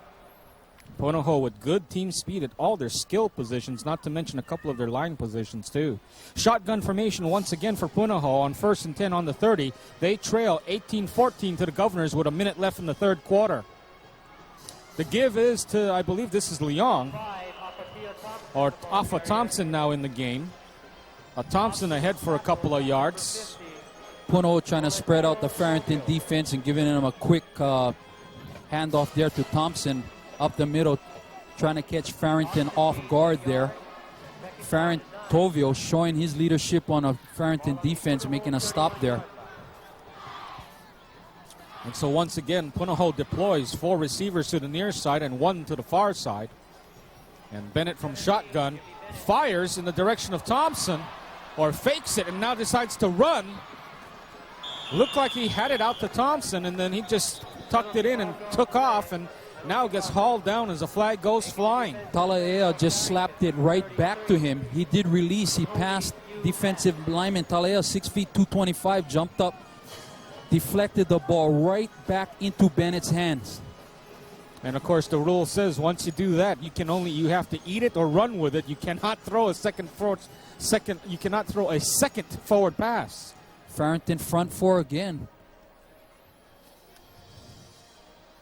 Punahou with good team speed at all their skill positions, not to mention a couple of their line positions too. Shotgun formation once again for Punahou on 1st and 10 on the 30. They trail 18-14 to the Governors with a minute left in the third quarter. The give is to, I believe this is Leong, or Alpha Thompson now in the game. Thompson ahead for a couple of yards. Punahou trying to spread out the Farrington defense and giving him a quick handoff there to Thompson up the middle, trying to catch Farrington off guard there. Tovio showing his leadership on a Farrington defense, making a stop there. And so once again, Punahou deploys 4 receivers to the near side and 1 to the far side. And Bennett from shotgun fires in the direction of Thompson, or fakes it and now decides to run. Looked like he had it out to Thompson, and then he just tucked it in and took off, and now gets hauled down as a flag goes flying. Talaea just slapped it right back to him. He did release. He passed defensive lineman. Talaea, 6 feet 225, jumped up, deflected the ball right back into Bennett's hands. And of course, the rule says once you do that, you have to eat it or run with it. You cannot throw a second forward pass. Farrington front 4 again.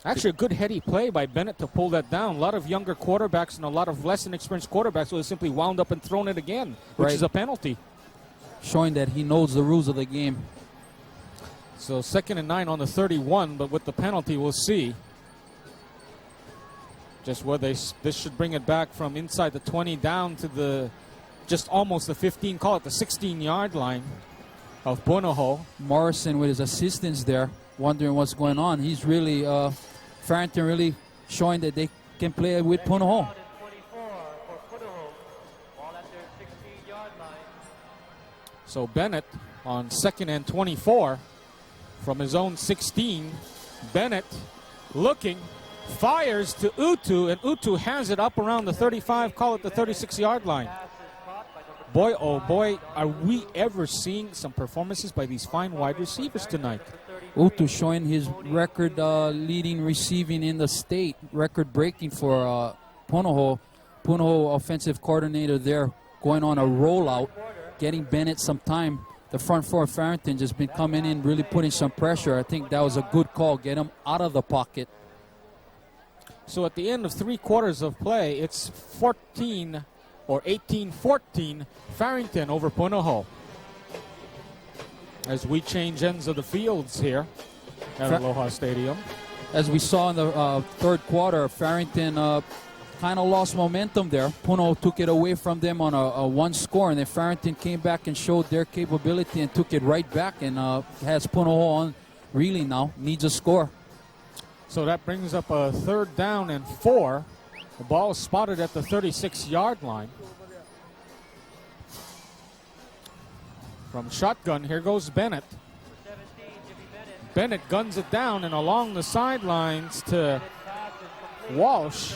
Actually, a good heady play by Bennett to pull that down. A lot of younger quarterbacks and a lot of less inexperienced quarterbacks would have simply wound up and thrown it again, which is a penalty. Showing that he knows the rules of the game. So 2nd and 9 on the 31, but with the penalty, we'll see. Just where this should bring it back from inside the 20 down to just almost the 15, call it the 16-yard line of Punahou. Morrison with his assistants there, wondering what's going on. He's really, Farrington really showing that they can play with Punahou. So Bennett on 2nd and 24 from his own 16. Bennett looking, fires to Utu, and Utu has it up around the 35, call it the 36-yard line. Boy, oh boy, are we ever seeing some performances by these fine wide receivers tonight. Utu showing his record leading receiving in the state, record breaking for Punahou. Punahou offensive coordinator there going on a rollout, getting Bennett some time. The front four of Farrington just been coming in, really putting some pressure. I think that was a good call, get him out of the pocket. So at the end of 3 quarters of play, it's 14 or 18-14 Farrington over Punahou. As we change ends of the fields here at Aloha Stadium. As we saw in the third quarter, Farrington kind of lost momentum there. Punahou took it away from them on a one score, and then Farrington came back and showed their capability and took it right back, and has Punahou on really now, needs a score. So that brings up a 3rd down and 4. The ball is spotted at the 36-yard line. From shotgun, here goes Bennett. Bennett guns it down and along the sidelines to Walsh.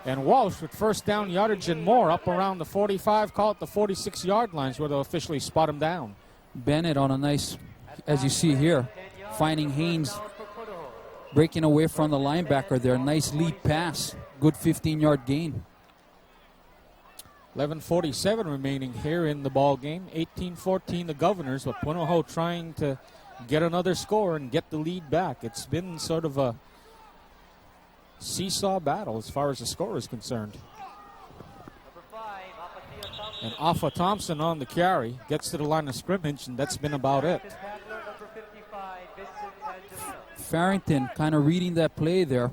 And Walsh with first down yardage and more up around the 45, call it the 46-yard lines where they'll officially spot him down. Bennett on a nice, as you see here, finding Haynes, breaking away from the linebacker there. Nice lead pass, good 15-yard gain. 11:47 remaining here in the ball game. 18-14 the Governors, but Punahou trying to get another score and get the lead back. It's been sort of a seesaw battle as far as the score is concerned. And Afa Thompson on the carry, gets to the line of scrimmage, and that's been about it. Farrington kind of reading that play there.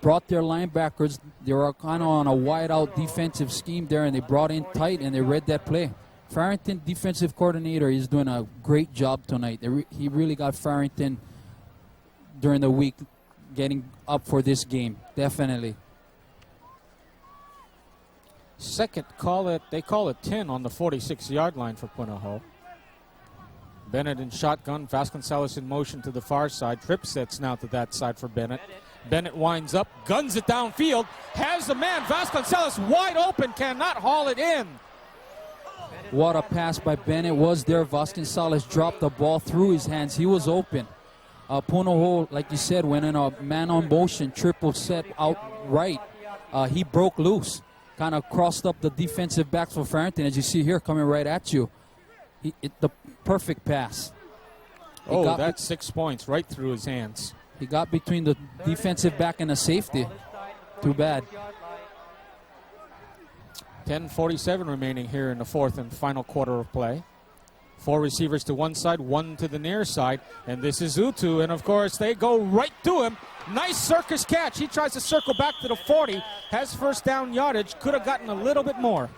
Brought their linebackers. They were kind of on a wide-out defensive scheme there, and they brought in tight, and they read that play. Farrington defensive coordinator is doing a great job tonight. He really got Farrington during the week getting up for this game, definitely. Second, they call it 10 on the 46-yard line for Punahou. Bennett in shotgun, Vasconcelos in motion to the far side. Trip sets now to that side for Bennett. Bennett winds up, guns it downfield, has the man, Vasconcelos, wide open, cannot haul it in. What a pass by Bennett was there. Vasconcelos dropped the ball through his hands. He was open. Punahou, like you said, went in a man-on motion, triple set out right. He broke loose, kind of crossed up the defensive backs for Farrington, as you see here, coming right at you. The perfect pass. That's 6 points right through his hands. He got between the defensive back and the safety. Too bad. 10:47 remaining here in the fourth and final quarter of play. 4 receivers to one side, 1 to the near side, and this is Utu, and of course they go right to him. Nice circus catch. He tries to circle back to the 40, has first down yardage, could have gotten a little bit more.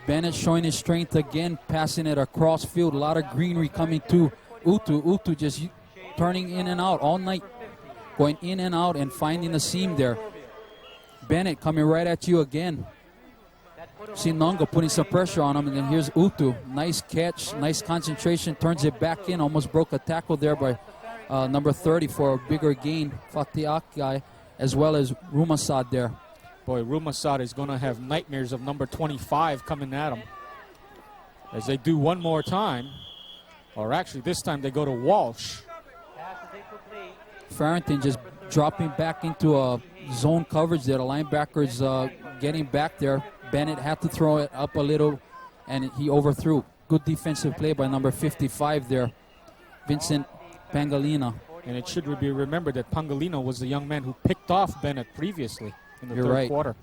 Bennett showing his strength again, passing it across field. A lot of greenery coming to Utu. Utu just turning in and out all night, going in and out and finding the seam there. Bennett coming right at you again. Sinongo putting some pressure on him, and then here's Utu. Nice catch, nice concentration, turns it back in. Almost broke a tackle there by number 30 for a bigger gain. Fatiakai, as well as Rumasad there. Boy, Rumasad is going to have nightmares of number 25 coming at him. As they do one more time, or actually this time they go to Walsh. Farrington just dropping back into a zone coverage there. The linebackers getting back there. Bennett had to throw it up a little, and he overthrew. Good defensive play by number 55 there, Vincent Pangalina. And it should be remembered that Pangalina was the young man who picked off Bennett previously in the third quarter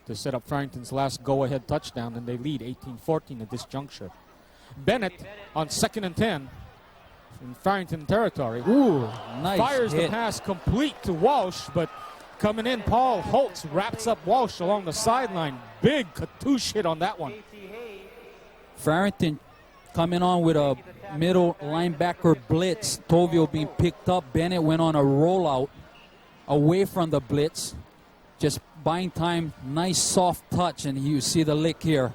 to set up Farrington's last go-ahead touchdown, and they lead 18-14 at this juncture. Bennett on 2nd and 10 in Farrington territory. Ooh, nice fires hit. The pass complete to Walsh, but coming in, Paul Holtz wraps up Walsh along the sideline. Big cartouche hit on that one. Farrington coming on with a middle linebacker blitz. Tovio being picked up. Bennett went on a rollout away from the blitz. Just buying time. Nice soft touch, and you see the lick here.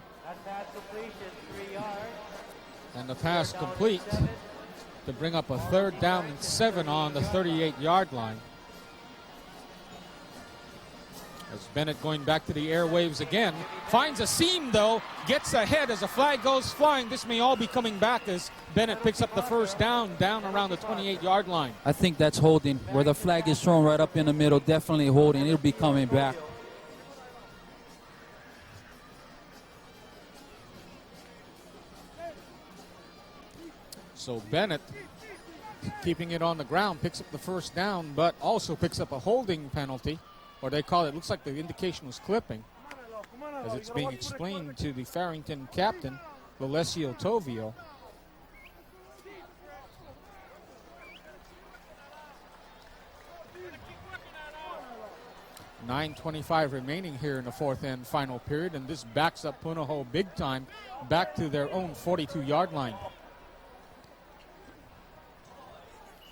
And the pass complete to bring up a 3rd down and 7 on the 38-yard line. As Bennett going back to the airwaves again. Finds a seam, though. Gets ahead as a flag goes flying. This may all be coming back as Bennett picks up the first down around the 28-yard line. I think that's holding. Where the flag is thrown right up in the middle, definitely holding. It'll be coming back. So Bennett, keeping it on the ground, picks up the first down, but also picks up a holding penalty, or they call it, looks like the indication was clipping, as it's being explained to the Farrington captain, Alessio Tovio. .9:25 remaining here in the fourth and final period, and this backs up Punahou big time back to their own 42-yard line.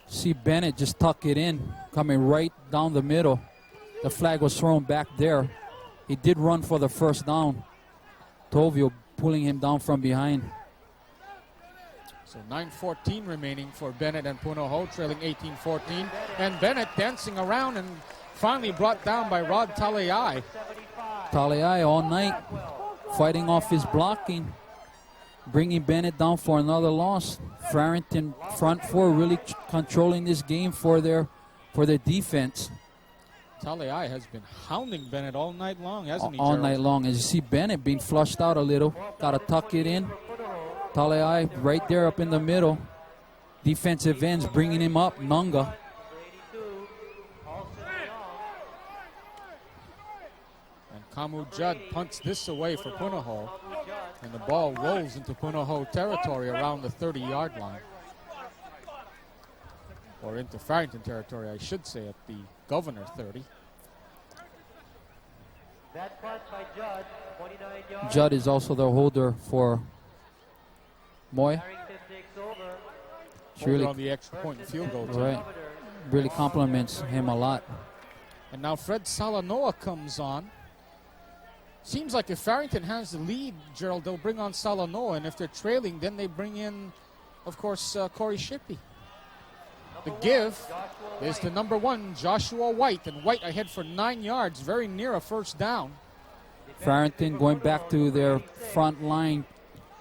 See Bennett just tuck it in, coming right down the middle. The flag was thrown back there. He did run for the first down. Tovio pulling him down from behind. So 9:14 remaining for Bennett and Punahou, trailing 18-14. And Bennett dancing around and finally brought down by Rod Taleai. Taleai all night fighting off his blocking, bringing Bennett down for another loss. Farrington front four really controlling this game for their defense. Taleai has been hounding Bennett all night long, hasn't he, All Gerald? night long. As you see Bennett being flushed out a little. Got to tuck it in. Taleai right there up in the middle. Defensive ends bringing him up. Nunga. And Kamu Judd punts this away for Punahou. And the ball rolls into Punahou territory around the 30-yard line. Or into Farrington territory, I should say, at the Governor 30. That punt by Judd, 29 yards. Judd is also the holder for Moy. Farrington takes over. It's really, on the extra point and field goal team. right, really compliments him a lot. And now Fred Salanoa comes on. Seems like if Farrington has the lead, Gerald, they'll bring on Salanoa, and if they're trailing, then they bring in, of course, Corey Shippey. The give is to number 1, Joshua White, and White ahead for 9 yards, very near a first down. Farrington going back to their front line,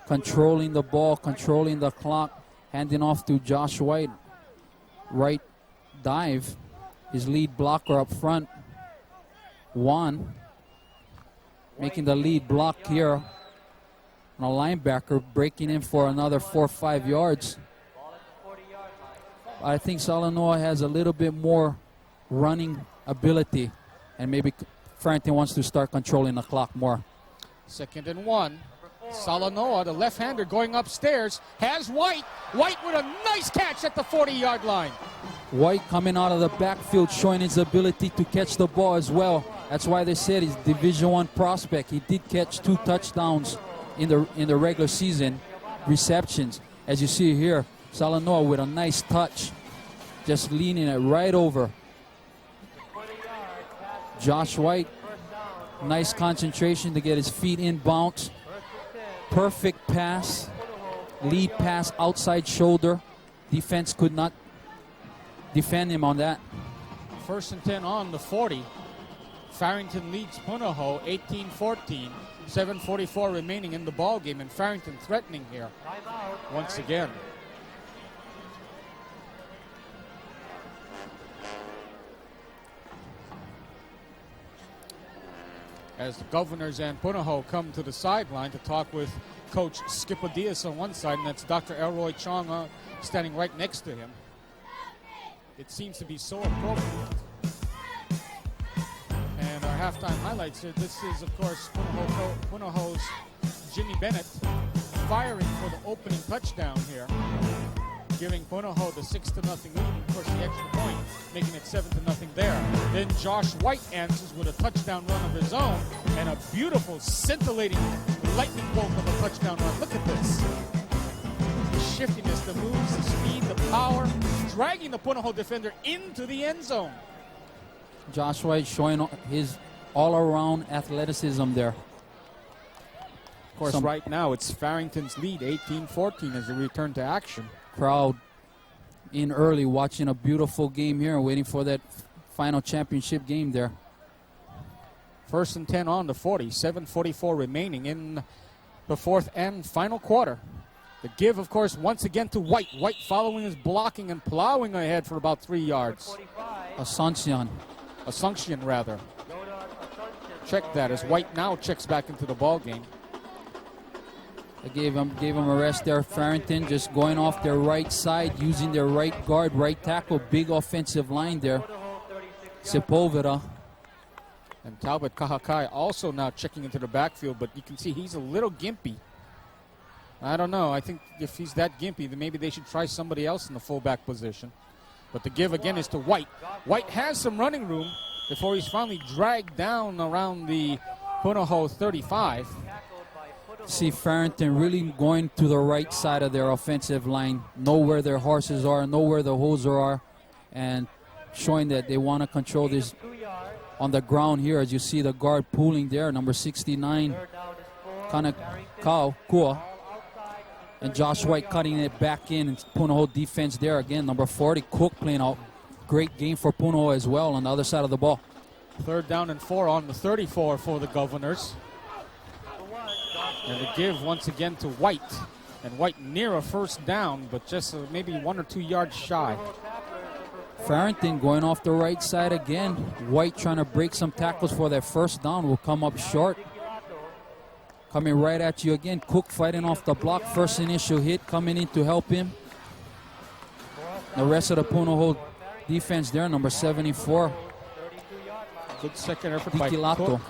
controlling the ball, controlling the clock, handing off to Josh White. Right dive, his lead blocker up front, Juan, making the lead block here. And a linebacker breaking in for another 4 or 5 yards. I think Salanoa has a little bit more running ability, and maybe Farrington wants to start controlling the clock more. 2nd and 1. Salanoa, the left-hander, going upstairs, has White. White with a nice catch at the 40-yard line. White coming out of the backfield, showing his ability to catch the ball as well. That's why they said he's Division I prospect. He did catch 2 touchdowns in the regular season receptions. As you see here, Salanoa with a nice touch, just leaning it right over. Josh White, nice concentration to get his feet in bounce. Perfect pass, lead pass, outside shoulder. Defense could not defend him on that. 1st and 10 on the 40. Farrington leads Punahou 18-14. 7:44 remaining in the ball game, and Farrington threatening here once again. As the Governors and Punahou come to the sideline to talk with Coach Skipper Diaz on one side, and that's Dr. Elroy Chong standing right next to him. It seems to be so appropriate. And our halftime highlights here. This is, of course, Punahou's Jimmy Bennett firing for the opening touchdown here, giving Punahou the 6-0 lead, and of course the extra point, making it 7-0 there. Then Josh White answers with a touchdown run of his own, and a beautiful, scintillating lightning bolt of a touchdown run. Look at this. The shiftiness, the moves, the speed, the power, dragging the Punahou defender into the end zone. Josh White showing his all-around athleticism there. Of course, right now it's Farrington's lead, 18-14, as they return to action. Crowd in early, watching a beautiful game here and waiting for that final championship game there. First and 10 on the 40. 7:44 remaining in the fourth and final quarter. The give, of course, once again to White. White following his blocking and plowing ahead for about 3 yards. Asuncion. Asuncion, rather. Check that as White now checks back into the ball game. They gave him a rest there. Farrington just going off their right side, using their right guard, right tackle. Big offensive line there. Sepulveda. And Talbot Kahakai also now checking into the backfield, but you can see he's a little gimpy. I don't know. I think if he's that gimpy, then maybe they should try somebody else in the fullback position. But the give again is to White. White has some running room before he's finally dragged down around the Punahou 35. See Farrington really going to the right side of their offensive line, know where their horses are, know where the holes are, and showing that they want to control this on the ground here. As you see the guard pulling there, number 69, Kua. And Josh White cutting it back in. And Punahou defense there again. Number 40, Cook playing a great game for Punahou as well on the other side of the ball. Third down and 4 on the 34 for the Governors. And the give once again to White. And White near a first down, but just maybe 1 or 2 yards shy. Farrington going off the right side again. White trying to break some tackles for that first down. Will come up short. Coming right at you again. Cook fighting off the block. First initial hit coming in to help him. The rest of the Punahou defense there, number 74. Good second effort by Dikilato. Cook.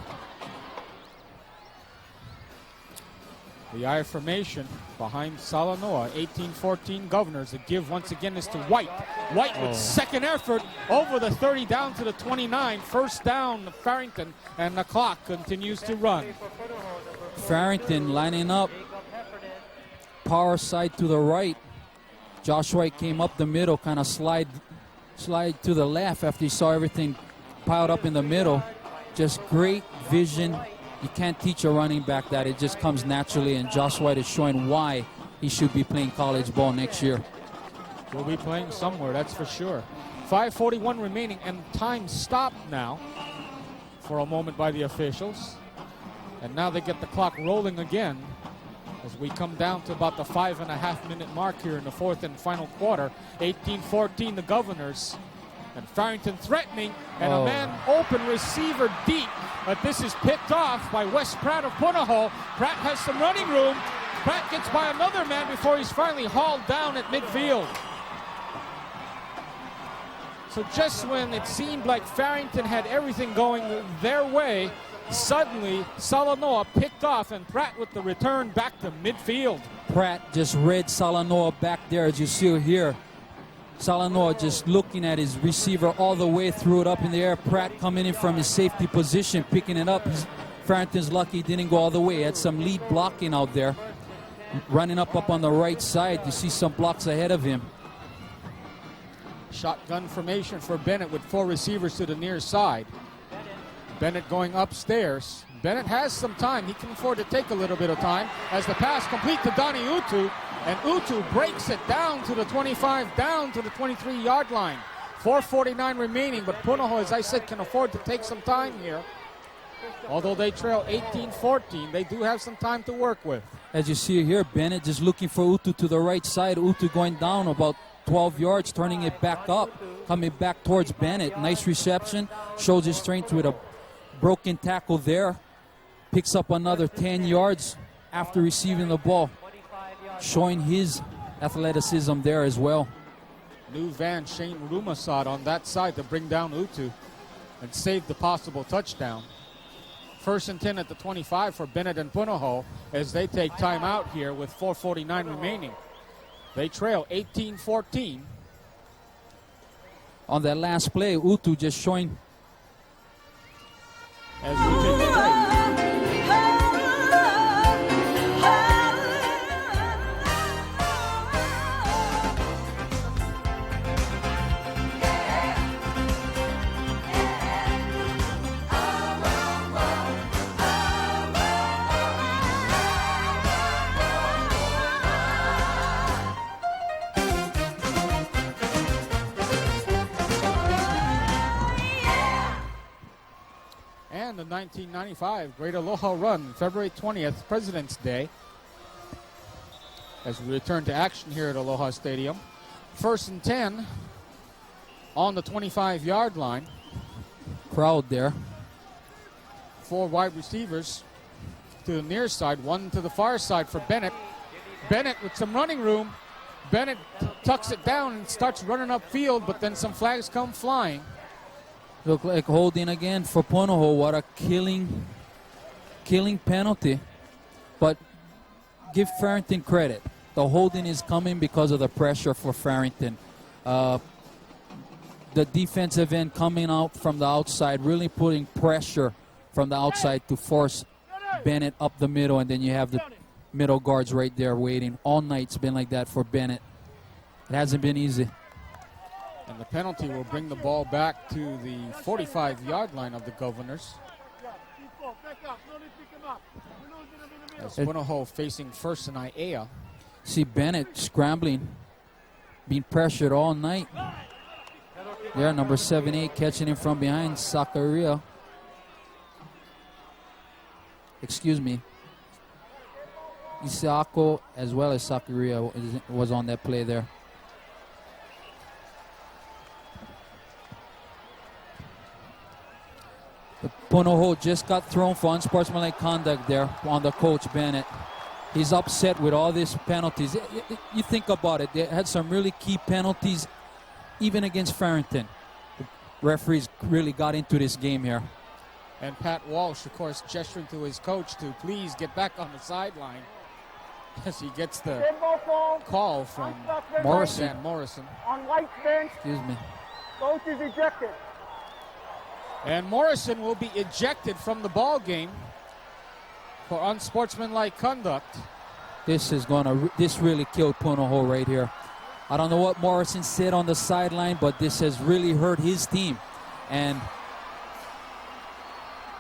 The I formation behind Salanoa. 18-14 Governors. The give once again is to White. White with second effort over the 30 down to the 29. First down Farrington, and the clock continues to run. Farrington lining up. Power side to the right. Josh White came up the middle, kind of slide to the left after he saw everything piled up in the middle. Just great vision. You can't teach a running back that. It just comes naturally, and Josh White is showing why he should be playing college ball next year. He'll be playing somewhere, that's for sure. 5:41 remaining, and time stopped now for a moment by the officials. And now they get the clock rolling again as we come down to about the 5.5-minute mark here in the fourth and final quarter. 18-14 the Governors. And Farrington threatening, and a man open receiver deep. But this is picked off by Wes Pratt of Punahou. Pratt has some running room. Pratt gets by another man before he's finally hauled down at midfield. So just when it seemed like Farrington had everything going their way, suddenly Salanoa picked off, and Pratt with the return back to midfield. Pratt just read Salanoa back there, as you see here. Salanoa just looking at his receiver all the way, threw it up in the air. Pratt coming in from his safety position, picking it up. Farrington's lucky he didn't go all the way. He had some lead blocking out there. Running up on the right side. You see some blocks ahead of him. Shotgun formation for Bennett with 4 receivers to the near side. Bennett going upstairs. Bennett has some time. He can afford to take a little bit of time as the pass complete to Donnie Utu. And Utu breaks it down to the 25, down to the 23-yard line. 4:49 remaining, but Punahou, as I said, can afford to take some time here. Although they trail 18-14, they do have some time to work with. As you see here, Bennett just looking for Utu to the right side. Utu going down about 12 yards, turning it back up, coming back towards Bennett. Nice reception, shows his strength with a broken tackle there. Picks up another 10 yards after receiving the ball, showing his athleticism there as well. New van Shane Rumasad on that side to bring down Utu and save the possible touchdown. First and 10 at the 25 for Bennett and Punahou as they take time out here with 4:49 remaining. They trail 18-14. On that last play, Utu just showing. As we take a break. 1995 Great Aloha Run, February 20th, President's Day. As we return to action here at Aloha Stadium. 1st and 10 on the 25-yard line. Crowd there. 4 wide receivers to the near side, 1 to the far side for Bennett. Bennett with some running room. Bennett tucks it down and starts running upfield, but then some flags come flying. Look like holding again for Punahou. What a killing penalty. But give Farrington credit. The holding is coming because of the pressure for Farrington. The defensive end coming out from the outside, really putting pressure from the outside to force Bennett up the middle, and then you have the middle guards right there waiting. All night it's been like that for Bennett. It hasn't been easy. And the penalty will bring the ball back to the 45-yard line of the Governors. As Punahou facing first and Iea. See Bennett scrambling, being pressured all night. There, number 7-8 catching him from behind, Sakaria. Excuse me. Isako as well as Sakaria was on that play there. Punahou just got thrown for unsportsmanlike conduct there on the coach, Bennett. He's upset with all these penalties. You think about it, they had some really key penalties even against Farrington. The referees really got into this game here. And Pat Walsh, of course, gesturing to his coach to please get back on the sideline as he gets the call from Morrison. On white bench, Excuse me. coach is ejected. And Morrison will be ejected from the ball game for unsportsmanlike conduct. This really killed Punahou right here. I don't know what Morrison said on the sideline, but this has really hurt his team. And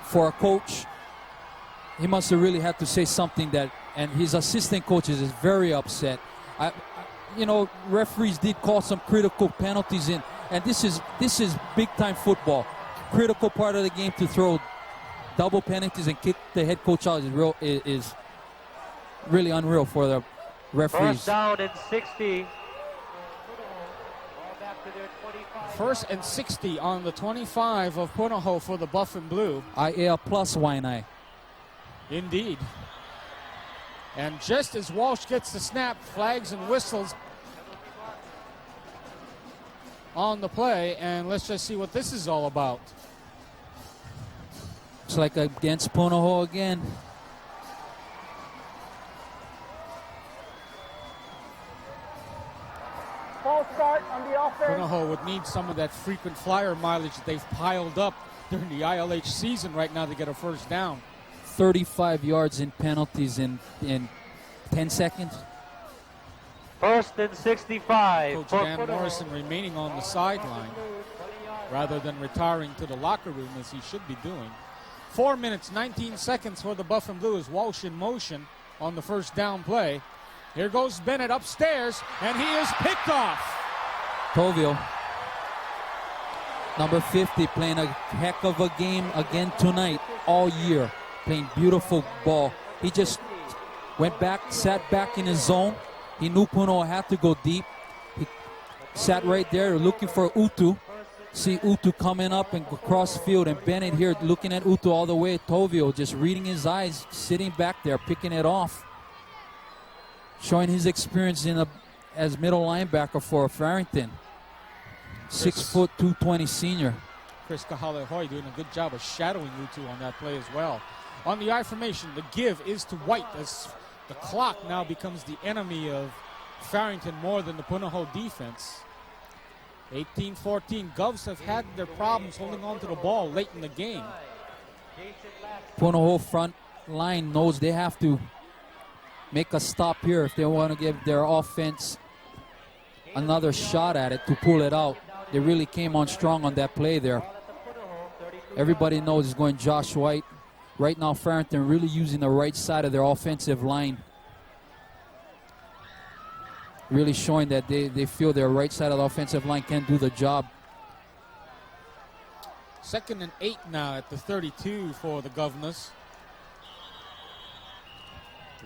for a coach, he must have really had to say something and his assistant coaches is very upset. Referees did call some critical penalties in, and this is big time football. Critical part of the game to throw double penalties and kick the head coach out is really unreal for the referees. First down and 60. 1st and 60 on the 25 of Punahou for the Buff and Blue. Iea plus Waianae. Indeed. And just as Walsh gets the snap, flags and whistles on the play, and let's just see what this is all about. Looks like against Punahou again. False start on the offense. Punahou would need some of that frequent flyer mileage that they've piled up during the ILH season right now to get a first down. 35 yards in penalties in 10 seconds. 1st and 65. Coach for Dan Punahou. Morrison remaining on the sideline rather than retiring to the locker room as he should be doing. 4 minutes, 19 seconds for the Buff and Blue as Walsh in motion on the first down play. Here goes Bennett upstairs, and he is picked off. Tovio, number 50, playing a heck of a game again tonight, all year, playing beautiful ball. He just went back, sat back in his zone. He knew Punahou had to go deep. He sat right there looking for Utu. See Utu coming up and across field, and Bennett here looking at Utu all the way. Tovio just reading his eyes, sitting back there, picking it off. Showing his experience as middle linebacker for Farrington. 6 foot 220 senior. Chris Kahalehoy doing a good job of shadowing Utu on that play as well. On the I formation, the give is to White as the clock now becomes the enemy of Farrington more than the Punahou defense. 18-14. Govs have had their problems holding on to the ball late in the game. Punahou front line knows they have to make a stop here if they want to give their offense another shot at it to pull it out. They really came on strong on that play there. Everybody knows it's going Josh White. Right now, Farrington really using the right side of their offensive line. Really showing that they feel their right side of the offensive line can do the job. 2nd and 8 now at the 32 for the Governors.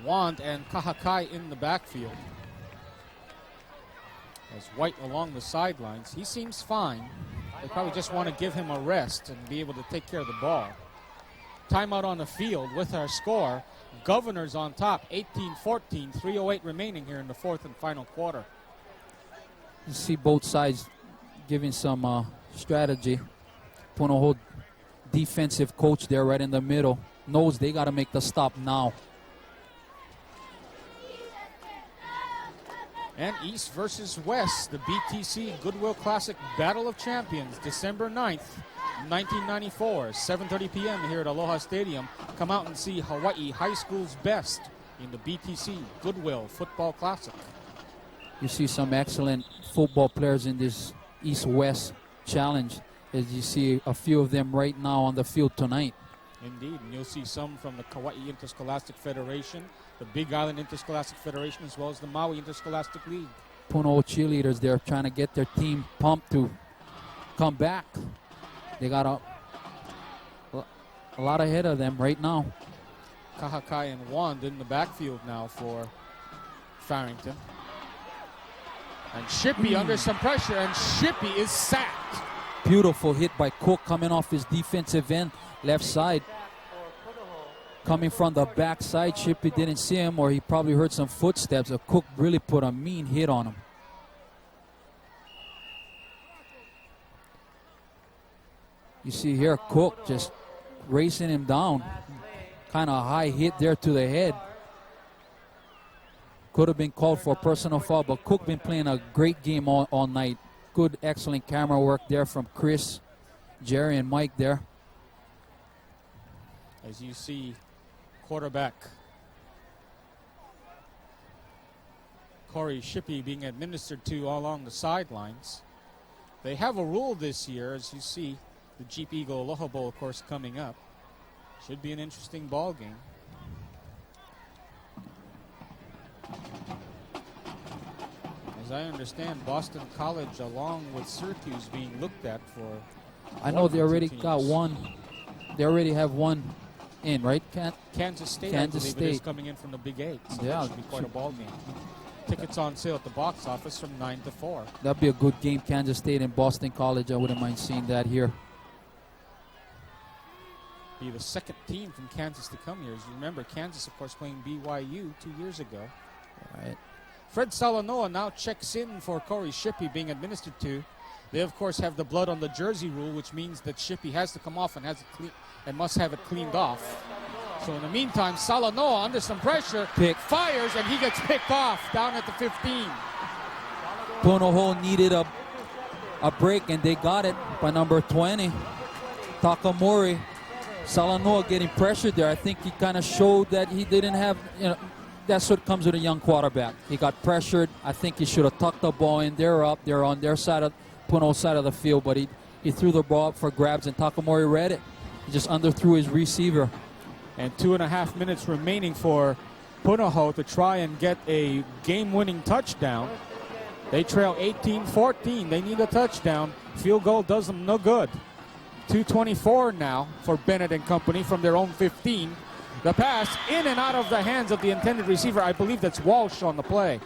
Wand and Kahakai in the backfield. As White along the sidelines. He seems fine. They probably just want to give him a rest and be able to take care of the ball. Timeout on the field with our score. Governors on top, 18-14, 3:08 remaining here in the fourth and final quarter. You see both sides giving some strategy. Punahou defensive coach there right in the middle knows they got to make the stop now. And East versus West, the BTC Goodwill Classic Battle of Champions, December 9th, 1994, 7:30 p.m. here at Aloha Stadium. Come out and see Hawaii High School's best in the BTC Goodwill Football Classic. You see some excellent football players in this East-West challenge, as you see a few of them right now on the field tonight. Indeed, and you'll see some from the Kauai Interscholastic Federation, the Big Island Interscholastic Federation, as well as the Maui Interscholastic League. Punahou cheerleaders, they're trying to get their team pumped to come back. They got a lot ahead of them right now. Kahakai and Wand in the backfield now for Farrington. And Shippey under some pressure, and Shippey is sacked. Beautiful hit by Cook coming off his defensive end, left side. Coming from the backside, Shippey didn't see him, or he probably heard some footsteps. Cook really put a mean hit on him. You see here Cook just racing him down. Kind of a high hit there to the head. Could have been called for a personal foul, but Cook been playing a great game all night. Good, excellent camera work there from Chris, Jerry, and Mike there. As you see, quarterback Corey Shippey being administered to all along the sidelines. They have a rule this year, as you see, the Jeep Eagle Aloha Bowl, of course, coming up. Should be an interesting ball game. As I understand, Boston College, along with Syracuse, being looked at for. I know they already got one. They already have one in, right? Kansas State, Kansas I believe State it is coming in from the Big 8. So yeah, that should be quite a ball game. Tickets on sale at the box office from 9 to 4. That'd be a good game, Kansas State and Boston College. I wouldn't mind seeing that here. Be the second team from Kansas to come here. As you remember, Kansas, of course, playing BYU 2 years ago. Right. Fred Salanoa now checks in for Corey Shippey being administered to. They, of course, have the blood on the jersey rule, which means that Shippey has to come off and must have it cleaned off. So in the meantime, Salanoa under some pressure, fires, and he gets picked off down at the 15. Punahou needed a break, and they got it by number 20, Takamori. Salanoa getting pressured there. I think he kind of showed that he didn't have, that's what comes with a young quarterback. He got pressured. I think he should have tucked the ball in. They're up. They're on their side of Punahou side of the field, but he threw the ball up for grabs, and Takamori read it. He just underthrew his receiver. And 2.5 minutes remaining for Punahou to try and get a game-winning touchdown. They trail 18-14. They need a touchdown. Field goal does them no good. 2:24 now for Bennett and company from their own 15. The pass in and out of the hands of the intended receiver. I believe that's Walsh on the play.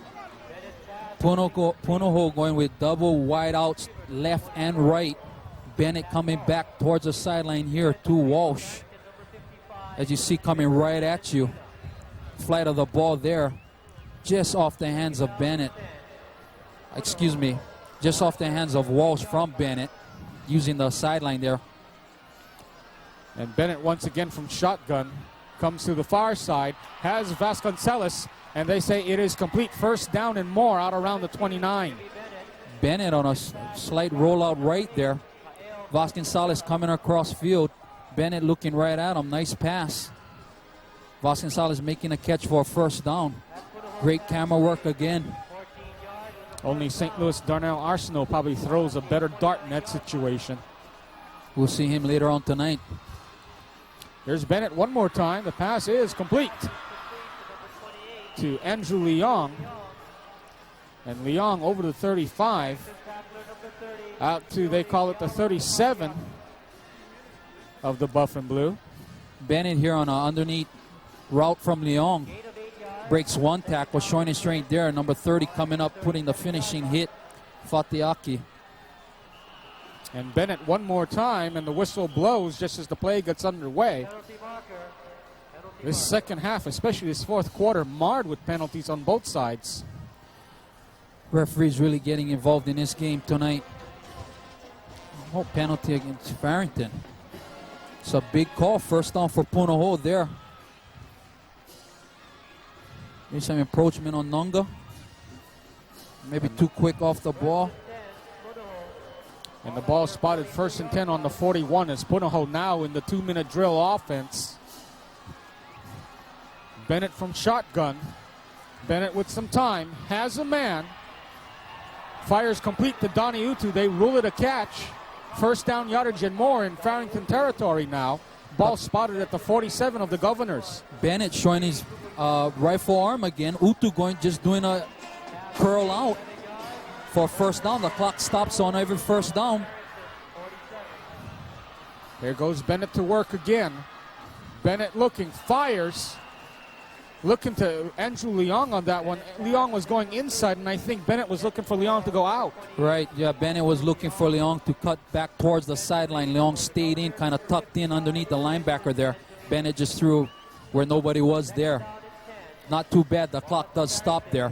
Punahou going with double wide outs left and right. Bennett coming back towards the sideline here to Walsh. As you see, coming right at you. Flight of the ball there, just off the hands of Bennett. Excuse me, just off the hands of Walsh from Bennett, using the sideline there. And Bennett once again from shotgun comes to the far side, has Vasconcelos, and they say it is complete. First down and more out around the 29. Bennett on a slight rollout right there. Vasconcelos coming across field. Bennett looking right at him. Nice pass. Vasconcelos making a catch for a first down. Great camera work again. Only St. Louis Darnell Arsenal probably throws a better dart in that situation. We'll see him later on tonight. There's Bennett one more time. The pass is complete to Andrew Leong. And Leong over the 35. Out to, they call it the 37. of the Buff and Blue. Bennett here on an underneath route from Leong. Breaks one tackle, showing his strength there. Number 30 coming up, putting the finishing hit. Fatiaki. And Bennett one more time, and the whistle blows just as the play gets underway. This second half, especially this fourth quarter, marred with penalties on both sides. Referees really getting involved in this game tonight. Oh, penalty against Farrington. It's a big call. First down for Punahou there. There's some encroachment on Nunga. Maybe too quick off the ball. And the ball spotted 1st and 10 on the 41 as Punahou now in the 2-minute drill offense. Bennett from shotgun. Bennett with some time. Has a man. Fires complete to Donnie Utu. They rule it a catch. First down yardage and more in Farrington territory now. Ball spotted at the 47 of the Governors. Bennett showing his rifle arm again. Utu just doing a curl out for first down. The clock stops on every first down. Here goes Bennett to work again. Bennett looking, fires. Looking to Andrew Leong on that one. Leong was going inside, and I think Bennett was looking for Leong to go out. Right, yeah, Bennett was looking for Leong to cut back towards the sideline. Leong stayed in, kind of tucked in underneath the linebacker there. Bennett just threw where nobody was there. Not too bad, the clock does stop there.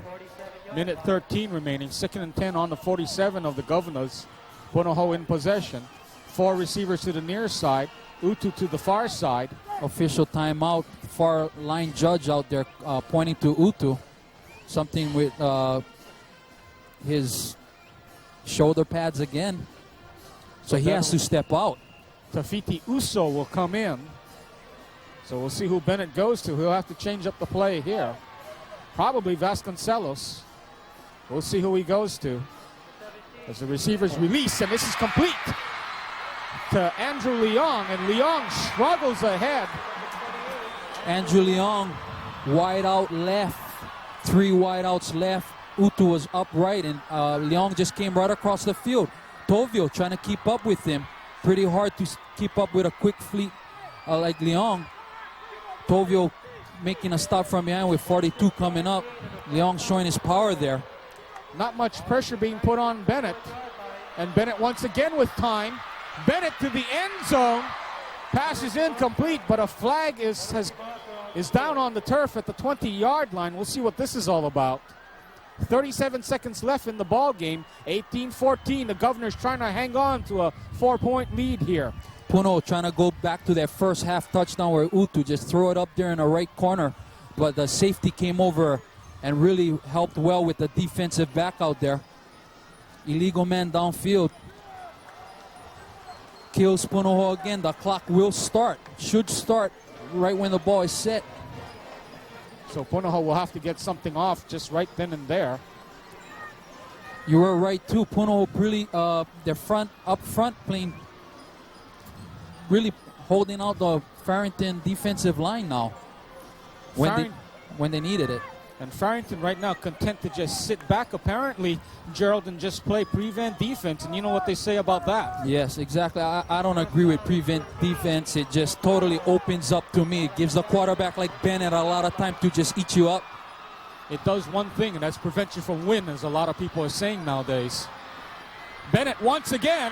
Minute 13 remaining, 2nd and 10 on the 47 of the Governors. Punahou in possession. 4 receivers to the near side, Utu to the far side. Official timeout, far line judge out there pointing to Utu. Something with his shoulder pads again. So he has to step out. Tafiti Uso will come in. So we'll see who Bennett goes to. He'll have to change up the play here. Probably Vasconcelos. We'll see who he goes to. As the receivers release, and this is complete to Andrew Leong, and Leong struggles ahead. Andrew Leong, wide out left, 3 wide outs left. Utu was upright, and Leong just came right across the field. Tovio trying to keep up with him. Pretty hard to keep up with a quick fleet like Leong. Tovio making a stop from behind with 42 coming up. Leong showing his power there. Not much pressure being put on Bennett. And Bennett once again with time. Bennett to the end zone. Pass is incomplete, but a flag is down on the turf at the 20-yard line. We'll see what this is all about. 37 seconds left in the ball game. 18-14. The Governors trying to hang on to a 4-point lead here. Punahou trying to go back to that first half touchdown where Utu just threw it up there in the right corner. But the safety came over and really helped well with the defensive back out there. Illegal man downfield. Kills Punahou again. The clock will start. Should start right when the ball is set. So Punahou will have to get something off just right then and there. You were right too. Punahou really, their up front playing, really holding out the Farrington defensive line now when they needed it. And Farrington right now content to just sit back apparently, Gerald, and just play prevent defense. And you know what they say about that. Yes, exactly. I don't agree with prevent defense. It just totally opens up to me. It gives the quarterback like Bennett a lot of time to just eat you up. It does one thing, and that's prevent you from win, as a lot of people are saying nowadays. Bennett once again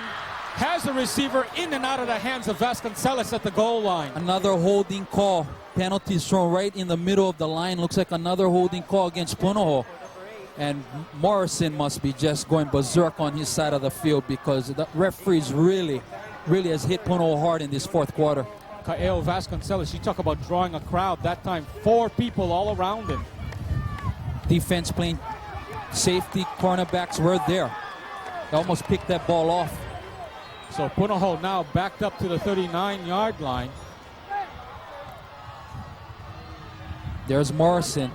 has the receiver in and out of the hands of Vasconcelos at the goal line. Another holding call. Penalties thrown right in the middle of the line. Looks like another holding call against Punahou. And Morrison must be just going berserk on his side of the field because the referees really has hit Punahou hard in this fourth quarter. Kaeo Vasconcelos, you talk about drawing a crowd. That time, 4 people all around him. Defense playing safety, cornerbacks were there. They almost picked that ball off. So Punahou now backed up to the 39-yard line. There's Morrison,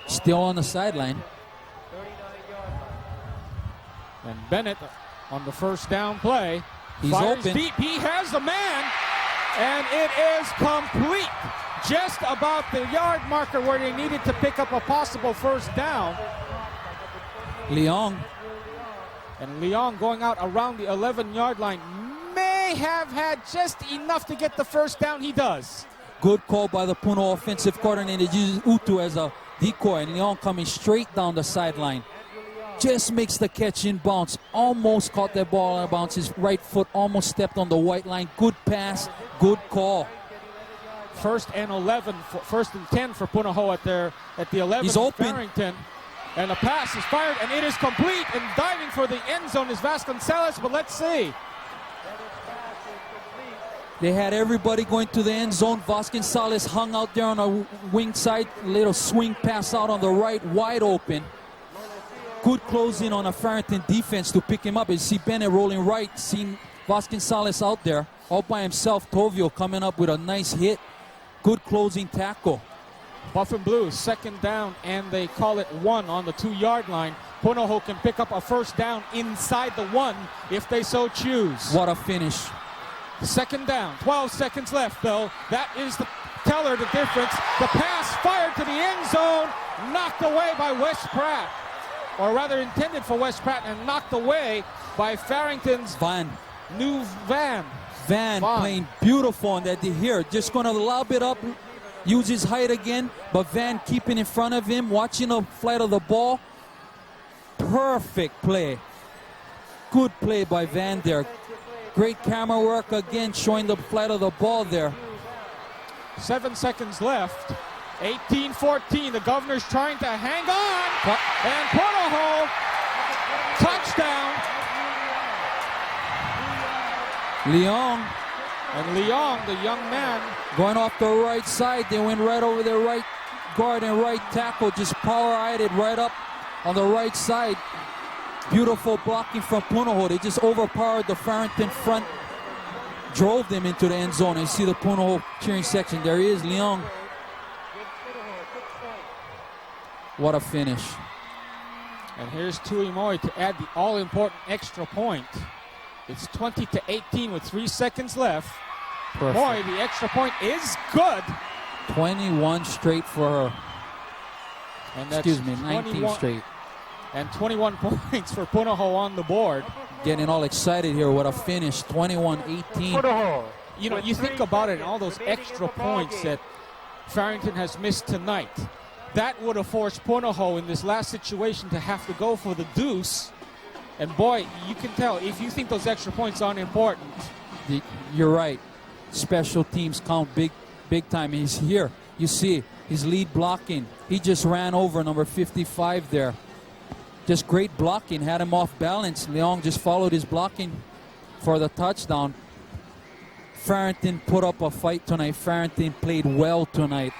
still on the sideline. And Bennett on the first down play. He's fires open. Deep. He has the man, and it is complete. Just about the yard marker where they needed to pick up a possible first down. Leong. And Leong going out around the 11-yard line. may have had just enough to get the first down. He does. Good call by the Punahou offensive coordinator. Uses Utu as a decoy, and Leon coming straight down the sideline. Just makes the catch in bounds. Almost caught that ball out of bounds. His right foot almost stepped on the white line. Good pass, good call. First and 10 for Punahou at the 11. He's open. Farrington. And the pass is fired, and it is complete. And diving for the end zone is Vasconcelos, but let's see. They had everybody going to the end zone. Vasconcelos hung out there on a wing side. Little swing pass out on the right, wide open. Good closing on a Farrington defense to pick him up. You see Bennett rolling right, seeing Vasconcelos out there all by himself. Tovio coming up with a nice hit. Good closing tackle. Buff and Blue, second down, and they call it 1 on the 2-yard line. Punahou can pick up a first down inside the 1 if they so choose. What a finish. Second down, 12 seconds left, though. That is the teller, the difference. The pass fired to the end zone, knocked away by Wes Pratt. Or rather intended for Wes Pratt and knocked away by Farrington's new Van. Van playing beautiful on that here. Just going to lob it up, use his height again, but Van keeping in front of him, watching the flight of the ball. Perfect play. Good play by Van there. Great camera work again, showing the flight of the ball there. 7 seconds left. 18-14. The Governor's trying to hang on. And Punahou, touchdown. Leon. And Leon, the young man, going off the right side. They went right over their right guard and right tackle. Just power-eyed it right up on the right side. Beautiful blocking from Punahou. They just overpowered the Farrington front. Drove them into the end zone. And you see the Punahou cheering section. There he is, Leon. What a finish. And here's Tuimoy to add the all-important extra point. It's 20-18 with 3 seconds left. Perfect. Boy, the extra point is good. 21 straight for her. And that's 19 straight. And 21 points for Punahou on the board. Getting all excited here. What a finish. 21-18. You know, you think about it, all those extra points that Farrington has missed tonight. That would have forced Punahou in this last situation to have to go for the deuce. And boy, you can tell, if you think those extra points aren't important. You're right. Special teams count big time. He's here. You see his lead blocking. He just ran over number 55 there. Just great blocking. Had him off balance. Leon just followed his blocking for the touchdown. Farrington put up a fight tonight. Farrington played well tonight.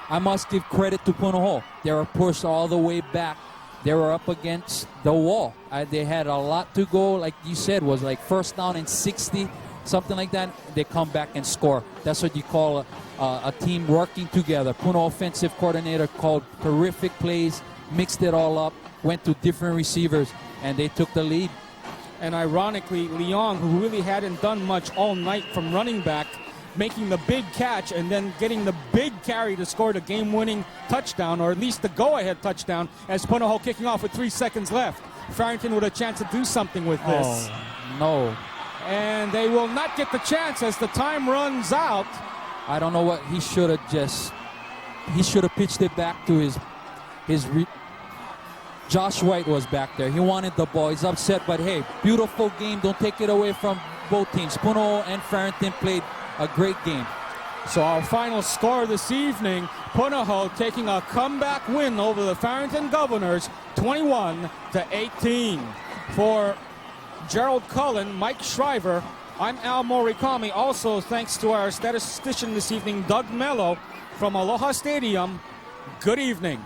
I must give credit to Punahou. They were pushed all the way back. They were up against the wall. They had a lot to go. Like you said, was like first down and 60, something like that. They come back and score. That's what you call a team working together. Punahou offensive coordinator called terrific plays, mixed it all up, went to different receivers, and they took the lead. And ironically, Leon, who really hadn't done much all night from running back, making the big catch and then getting the big carry to score the game-winning touchdown, or at least the go-ahead touchdown, as Punahou kicking off with 3 seconds left. Farrington with a chance to do something with this. Oh, no. And they will not get the chance as the time runs out. I don't know what he should have he should have pitched it back to Josh White was back there. He wanted the ball. He's upset, but hey, beautiful game. Don't take it away from both teams. Punahou and Farrington played a great game. So our final score this evening, Punahou taking a comeback win over the Farrington Governors, 21-18. For Gerald Cullen, Mike Shriver, I'm Al Morikami. Also, thanks to our statistician this evening, Doug Mello from Aloha Stadium. Good evening.